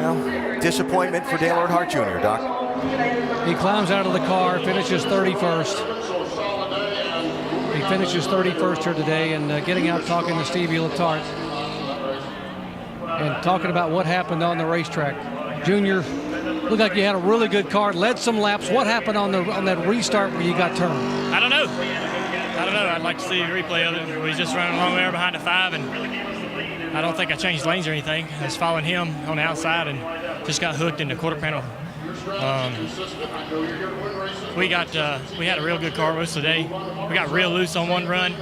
line. Well, disappointment for Dale Earnhardt Jr., Doc. He climbs out of the car, finishes 31st. He finishes 31st here today, and getting out talking to Stevie Letarte and talking about what happened on the racetrack. Junior, looked like you had a really good car, led some laps. What happened on that restart where you got turned? I don't know. I'd like to see a replay of it. We was just running along there behind the 5, and I don't think I changed lanes or anything. I was following him on the outside and just got hooked in the quarter panel We had a real good car most of the day. We got real loose on one run,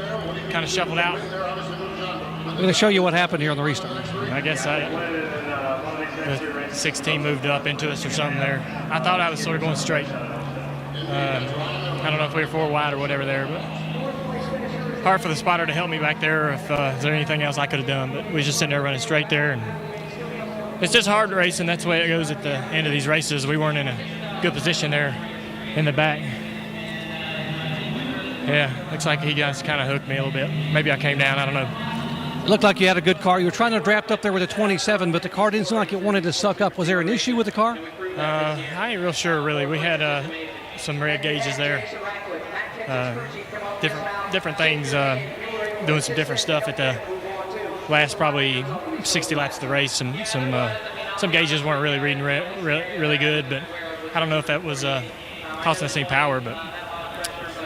kind of shuffled out. I'm going to show you what happened here on the restart. I guess the 16 moved up into us or something there. I thought I was sort of going straight. I don't know if we were 4 wide or whatever there, but hard for the spotter to help me back there if is there anything else I could have done. But we was just sitting there running straight there, and it's just hard racing. That's the way it goes at the end of these races. We weren't in a good position there in the back. Yeah, looks like he guys kind of hooked me a little bit. Maybe I came down, I don't know. It looked like you had a good car. You were trying to draft up there with a 27, but the car didn't seem like it wanted to suck up. Was there an issue with the car? I ain't real sure, really. We had some red gauges there. Different things, doing some different stuff at the last probably 60 laps of the race. Some gauges weren't really reading really good, but I don't know if that was costing us any power. But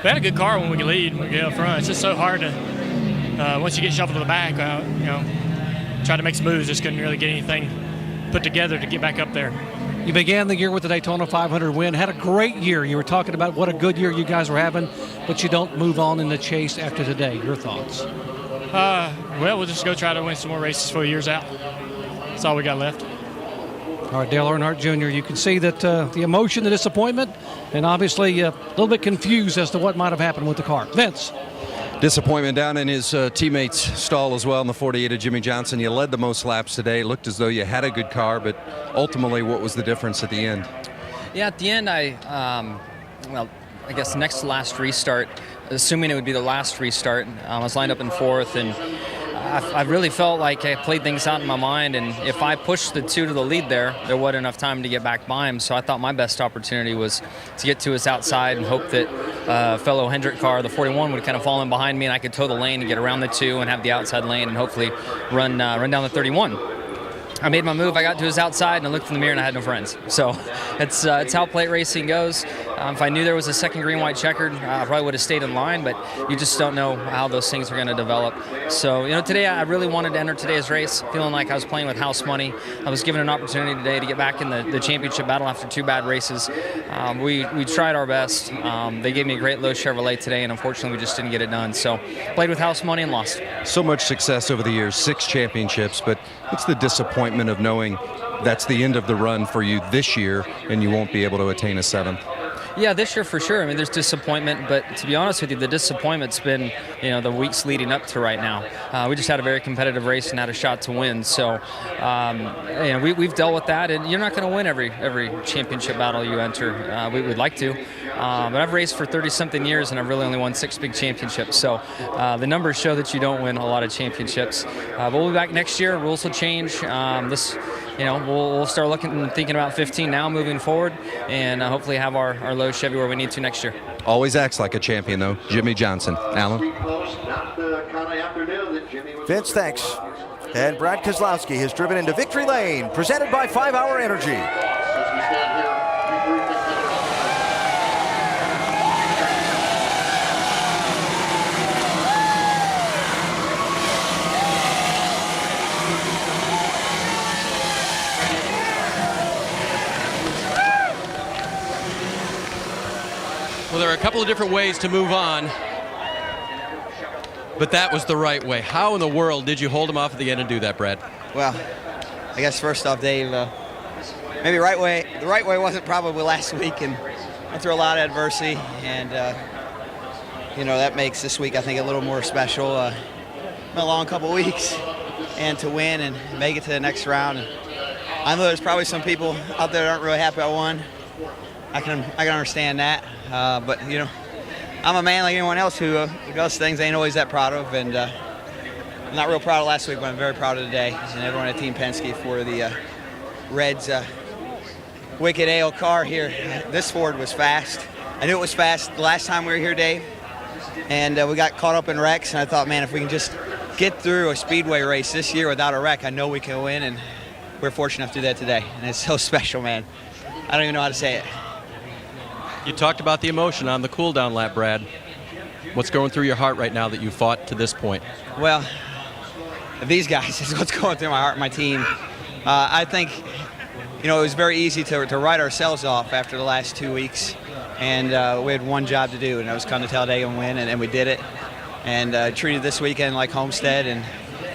we had a good car when we could lead, when we get up front. It's just so hard to once you get shuffled to the back, try to make some moves. Just couldn't really get anything put together to get back up there. You began the year with the Daytona 500 win, had a great year. You were talking about what a good year you guys were having, but you don't move on in the chase after today. Your thoughts? Well, we'll just go try to win some more races for the years out. That's all we got left. All right, Dale Earnhardt Jr., you can see that the emotion, the disappointment, and obviously a little bit confused as to what might have happened with the car. Vince? Disappointment down in his teammate's stall as well in the 48 of Jimmy Johnson. You led the most laps today. It looked as though you had a good car, but ultimately, what was the difference at the end? Yeah, at the end, I guess next to last restart, assuming it would be the last restart, I was lined up in fourth, and I really felt like I played things out in my mind, and if I pushed the two to the lead there wasn't enough time to get back by him, so I thought my best opportunity was to get to his outside and hope that fellow Hendrick car, the 41, would kind of fall in behind me, and I could toe the lane and get around the two and have the outside lane and hopefully run down the 31. I made my move, I got to his outside, and I looked in the mirror and I had no friends. So it's how plate racing goes. If I knew there was a second green, white checkered, I probably would have stayed in line, but you just don't know how those things are going to develop. So, today I really wanted to enter today's race, feeling like I was playing with house money. I was given an opportunity today to get back in the championship battle after 2 bad races. We tried our best. They gave me a great low Chevrolet today, and unfortunately we just didn't get it done. So played with house money and lost. So much success over the years, 6 championships, but what's the disappointment of knowing that's the end of the run for you this year and you won't be able to attain a 7th? Yeah, this year for sure. I mean, there's disappointment, but to be honest with you, the disappointment's been, the weeks leading up to right now. We just had a very competitive race and had a shot to win. So, we've dealt with that, and you're not going to win every championship battle you enter. We would like to, but I've raced for 30-something years, and I've really only won 6 big championships. So, the numbers show that you don't win a lot of championships. But we'll be back next year. Rules will change. We'll start looking and thinking about 15 now moving forward, and hopefully have our low Chevy where we need to next year. Always acts like a champion, though. Jimmy Johnson. Alan? Vince, thanks. And Brad Keselowski has driven into victory lane, presented by 5 Hour Energy. Well, there are a couple of different ways to move on, but that was the right way. How in the world did you hold him off at the end and do that, Brad? Well, I guess first off, Dave, maybe the right way wasn't probably last week, and went through a lot of adversity, and that makes this week I think a little more special. Been a long couple of weeks, and to win and make it to the next round. And I know there's probably some people out there that aren't really happy I won. I can understand that, but I'm a man like anyone else who does things they ain't always that proud of, and I'm not real proud of last week, but I'm very proud of today, and everyone at Team Penske for the Reds' wicked AO car here. This Ford was fast. I knew it was fast the last time we were here, Dave, and we got caught up in wrecks, and I thought, man, if we can just get through a speedway race this year without a wreck, I know we can win, and we're fortunate enough to do that today, and it's so special, man. I don't even know how to say it. You talked about the emotion on the cool-down lap, Brad. What's going through your heart right now that you fought to this point? Well, these guys is what's going through my heart, my team. I think, you know, it was very easy to write ourselves off after the last 2 weeks. And we had one job to do, and that was come to Talladega and win, and we did it. And treated this weekend like Homestead, and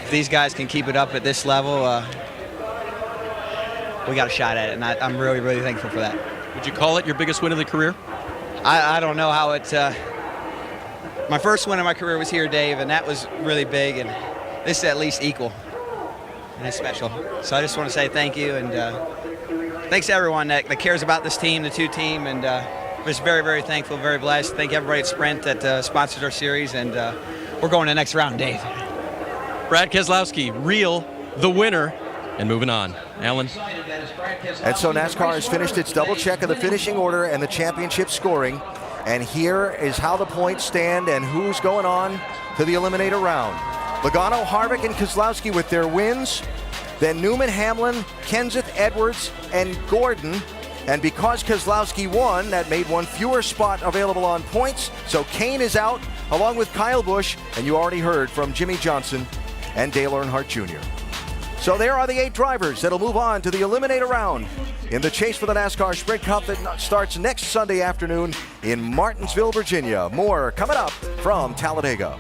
if these guys can keep it up at this level, we got a shot at it, and I'm really, really thankful for that. Would you call it your biggest win of the career? I don't know how it. My first win of my career was here, Dave, and that was really big, and this is at least equal, and it's special. So I just want to say thank you, and thanks to everyone that cares about this team, the 2 team, and just very, very thankful, very blessed. Thank everybody at Sprint that sponsors our series, and we're going to the next round, Dave. Brad Keselowski, the winner, and moving on. Alan. And so NASCAR has finished its double check of the finishing order and the championship scoring. And here is how the points stand and who's going on to the eliminator round. Logano, Harvick, and Keselowski with their wins. Then Newman, Hamlin, Kenseth, Edwards, and Gordon. And because Keselowski won, that made one fewer spot available on points. So Kane is out along with Kyle Busch. And you already heard from Jimmy Johnson and Dale Earnhardt Jr. So there are the 8 drivers that'll move on to the eliminator round in the chase for the NASCAR Sprint Cup that starts next Sunday afternoon in Martinsville, Virginia. More coming up from Talladega.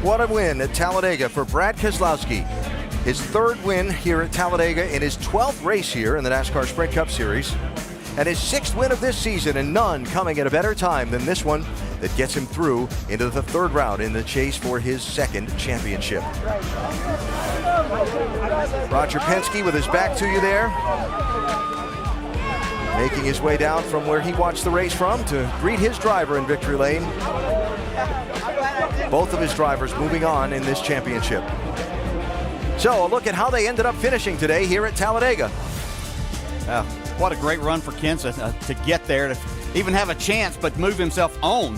What a win at Talladega for Brad Keselowski. His 3rd win here at Talladega in his 12th race here in the NASCAR Sprint Cup Series. And his 6th win of this season, and none coming at a better time than this one that gets him through into the 3rd round in the chase for his 2nd championship. Roger Penske with his back to you there, making his way down from where he watched the race from to greet his driver in victory lane. Both of his drivers moving on in this championship. So a look at how they ended up finishing today here at Talladega. What a great run for Kenseth to get there, to even have a chance, but move himself on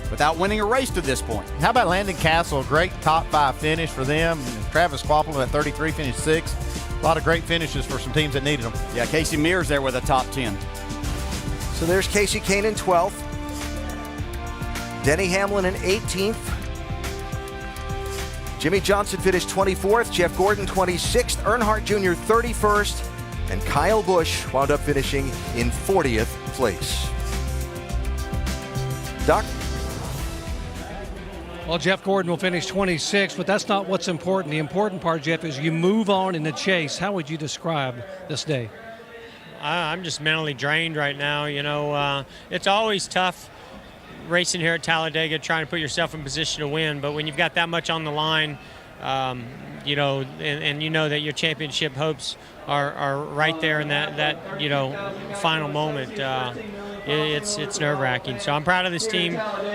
without winning a race to this point. How about Landon Castle? Great top 5 finish for them. Travis Quapple at 33 finished 6th. A lot of great finishes for some teams that needed them. Yeah, Casey Mears there with a top 10. So there's Casey Kane in 12th. Denny Hamlin in 18th. Jimmy Johnson finished 24th. Jeff Gordon 26th. Earnhardt Jr. 31st. And Kyle Busch wound up finishing in 40th place. Doc? Well, Jeff Gordon will finish 26th, but that's not what's important. The important part, Jeff, is you move on in the chase. How would you describe this day? I'm just mentally drained right now. You know, it's always tough racing here at Talladega, trying to put yourself in position to win. But when you've got that much on the line, you know, and you know that your championship hopes are right there in that you know, final moment. It's nerve-wracking. So I'm proud of this team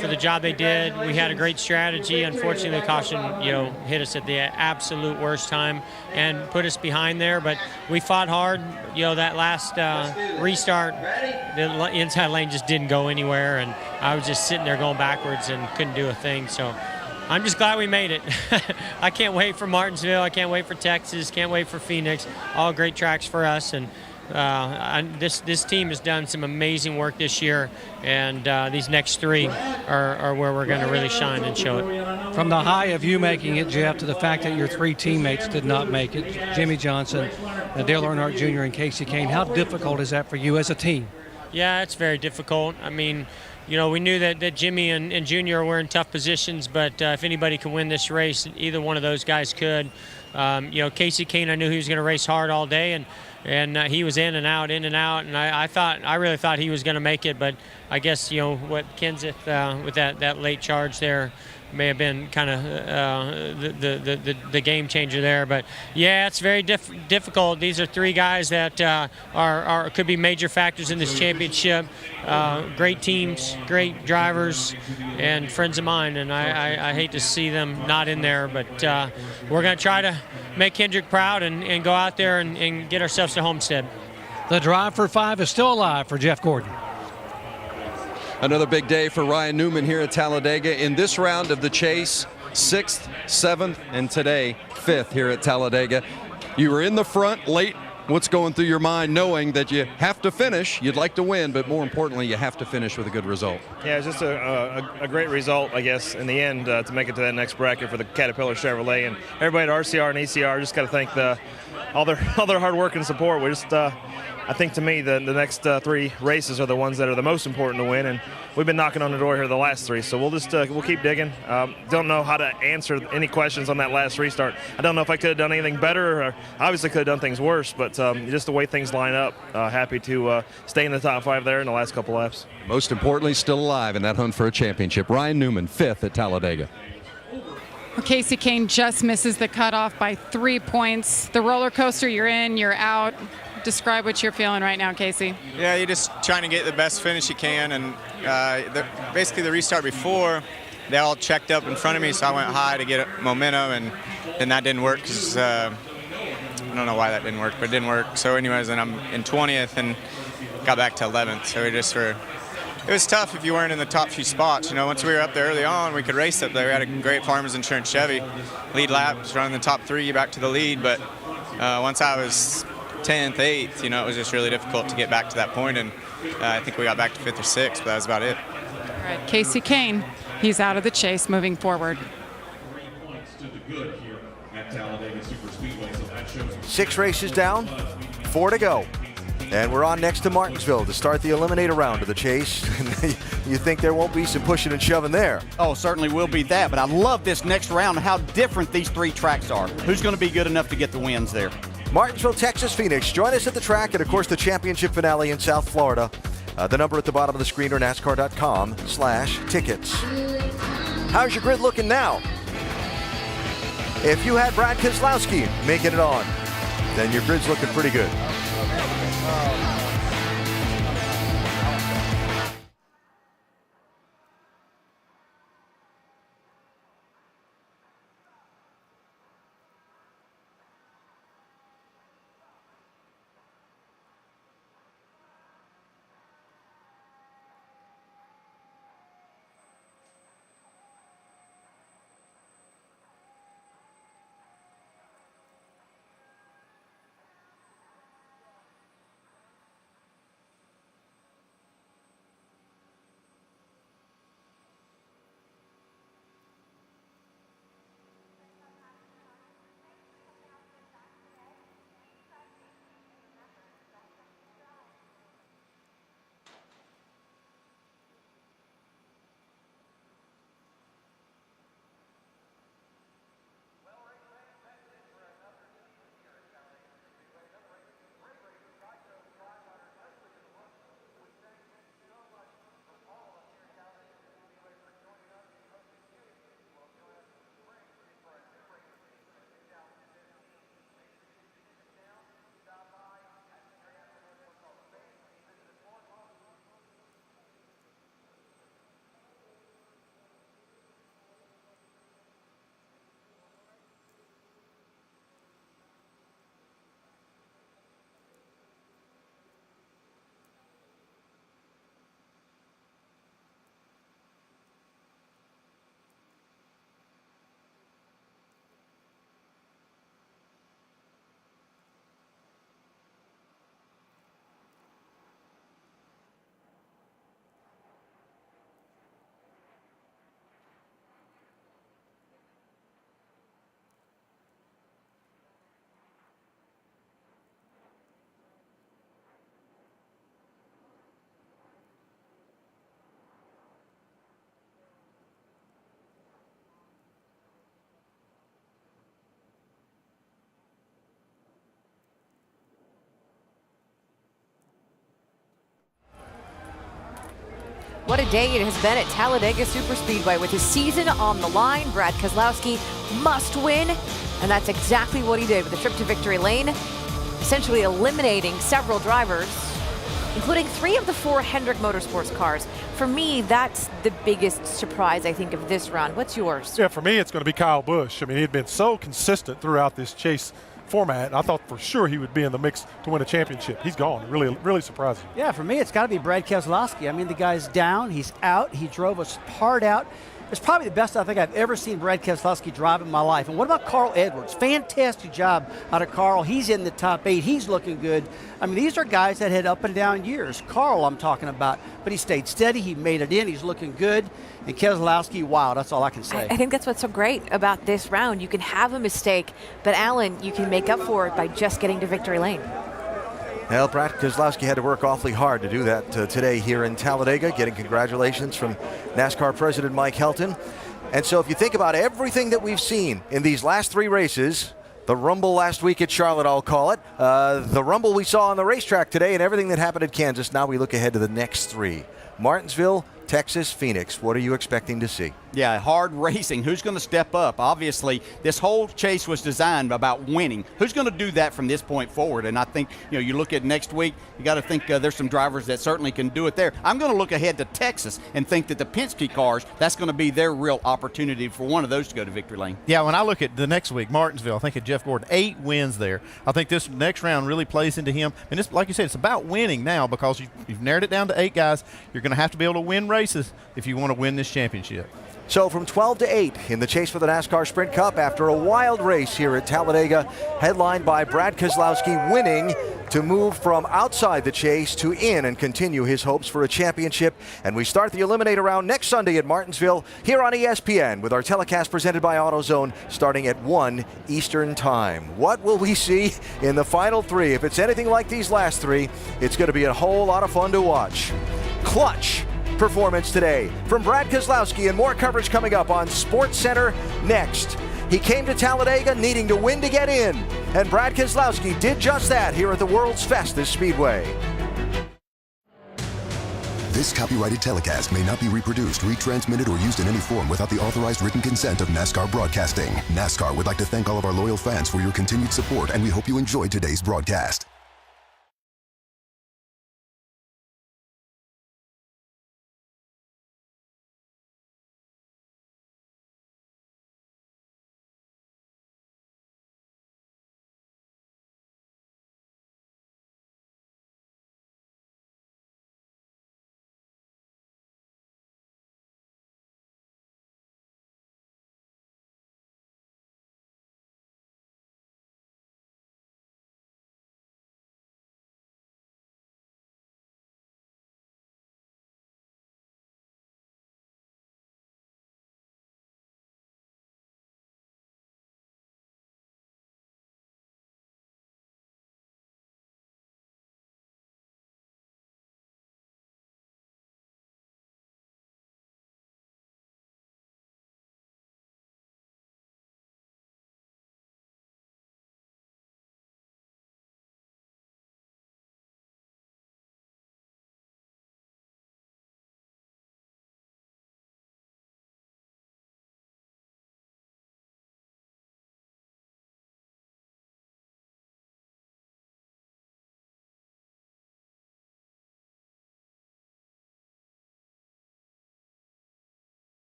for the job they did. We had a great strategy. Unfortunately, the caution, you know, hit us at the absolute worst time and put us behind there. But we fought hard. You know, that last restart, the inside lane just didn't go anywhere, and I was just sitting there going backwards and couldn't do a thing. So I'm just glad we made it. I can't wait for Martinsville. I can't wait for Texas. Can't wait for Phoenix. All great tracks for us. And this team has done some amazing work this year, and these next three are where we're going to really shine and show it. From the high of you making it, Jeff, to the fact that your three teammates did not make it, Jimmy Johnson, Dale Earnhardt Jr., and Casey Kane, how difficult is that for you as a team? Yeah, it's very difficult. I mean, you know, we knew that Jimmy and Junior were in tough positions, but if anybody can win this race, either one of those guys could. You know, Casey Kane, I knew he was going to race hard all day, and he was in and out, and I really thought he was going to make it, but I guess, you know, what Kenseth with that late charge there may have been kind of the game changer there. But yeah, it's very difficult. These are three guys that could be major factors in this championship. Great teams, great drivers, and friends of mine, and I hate to see them not in there, but we're going to try to make Hendrick proud and go out there and get ourselves to Homestead. The drive for 5 is still alive for Jeff Gordon. Another big day for Ryan Newman here at Talladega in this round of the chase, 6th, 7th, and today 5th here at Talladega. You were in the front late. What's going through your mind knowing that you have to finish? You'd like to win, but more importantly, you have to finish with a good result. Yeah, it's just a great result, I guess, in the end to make it to that next bracket for the Caterpillar Chevrolet. And everybody at RCR and ECR, just got to thank all their hard work and support. We just I think to me the next 3 races are the ones that are the most important to win, and we've been knocking on the door here the last 3, so we'll keep digging. Don't know how to answer any questions on that last restart. I don't know if I could have done anything better, or obviously could have done things worse, but just the way things line up, happy to stay in the top 5 there in the last couple laps. Most importantly, still alive in that hunt for a championship. Ryan Newman, 5th at Talladega. Well, Casey Kane just misses the cutoff by 3 points. The roller coaster, you're in, you're out. Describe what you're feeling right now, Casey. Yeah, you're just trying to get the best finish you can, and basically the restart before, they all checked up in front of me, so I went high to get momentum, and that didn't work because I don't know why that didn't work, but it didn't work. So anyways, then I'm in 20th and got back to 11th. So it was tough if you weren't in the top few spots. You know, once we were up there early on, we could race up there. We had a great Farmers Insurance Chevy. Lead laps, running the top 3, back to the lead, but once I was 10th, 8th, you know, it was just really difficult to get back to that point, and I think we got back to 5th or 6th, but that was about it. All right, Casey Kane, he's out of the chase moving forward. 6 races down, 4 to go. And we're on next to Martinsville to start the eliminator round of the chase. You think there won't be some pushing and shoving there? Oh, certainly will be that, but I love this next round and how different these 3 tracks are. Who's going to be good enough to get the wins there? Martinsville, Texas, Phoenix. Join us at the track and, of course, the championship finale in South Florida. The number at the bottom of the screen or NASCAR.com/tickets. How's your grid looking now? If you had Brad Keselowski making it on, then your grid's looking pretty good. what a day it has been at Talladega Superspeedway. With his season on the line, Brad Keselowski must win, and that's exactly what he did with a trip to victory lane, essentially eliminating several drivers, including 3 of the 4 Hendrick Motorsports cars. For me, that's the biggest surprise, I think, of this round. What's yours? Yeah, for me, it's going to be Kyle Busch. I mean, he'd been so consistent throughout this chase format, and I thought for sure he would be in the mix to win a championship. He's gone. Really, really surprising. Yeah, for me, it's got to be Brad Keselowski. I mean, the guy's down. He's out. He drove us hard out. It's probably the best I think I've ever seen Brad Keselowski drive in my life. And what about Carl Edwards? Fantastic job out of Carl. He's in the top 8. He's looking good. I mean, these are guys that had up and down years. Carl, I'm talking about. But he stayed steady. He made it in. He's looking good. And Keselowski, wow, that's all I can say. I think that's what's so great about this round. You can have a mistake, but Alan, you can make up for it by just getting to victory lane. Well, Brad Keselowski had to work awfully hard to do that today here in Talladega, getting congratulations from NASCAR President Mike Helton. And so if you think about everything that we've seen in these last 3 races, the Rumble last week at Charlotte, I'll call it, the Rumble we saw on the racetrack today, and everything that happened at Kansas, now we look ahead to the next 3. Martinsville, Texas, Phoenix. What are you expecting to see? Yeah, hard racing. Who's going to step up? Obviously, this whole chase was designed about winning. Who's going to do that from this point forward? And I think, you look at next week, you got to think there's some drivers that certainly can do it there. I'm going to look ahead to Texas and think that the Penske cars, that's going to be their real opportunity for one of those to go to victory lane. Yeah, when I look at the next week, Martinsville, I think of Jeff Gordon, 8 wins there. I think this next round really plays into him. And it's, like you said, it's about winning now because you've narrowed it down to 8 guys. You're going to have to be able to win races if you want to win this championship. So from 12 to 8 in the chase for the NASCAR Sprint Cup after a wild race here at Talladega, headlined by Brad Keselowski winning to move from outside the chase to in and continue his hopes for a championship. And we start the Eliminator round next Sunday at Martinsville here on ESPN with our telecast presented by AutoZone starting at 1 Eastern Time. What will we see in the final 3? If it's anything like these last 3, it's going to be a whole lot of fun to watch. Clutch performance today from Brad Keselowski, and more coverage coming up on SportsCenter next. He came to Talladega needing to win to get in, and Brad Keselowski did just that here at the world's fastest speedway. This copyrighted telecast may not be reproduced, retransmitted, or used in any form without the authorized written consent of NASCAR Broadcasting. NASCAR would like to thank all of our loyal fans for your continued support, and we hope you enjoyed today's broadcast.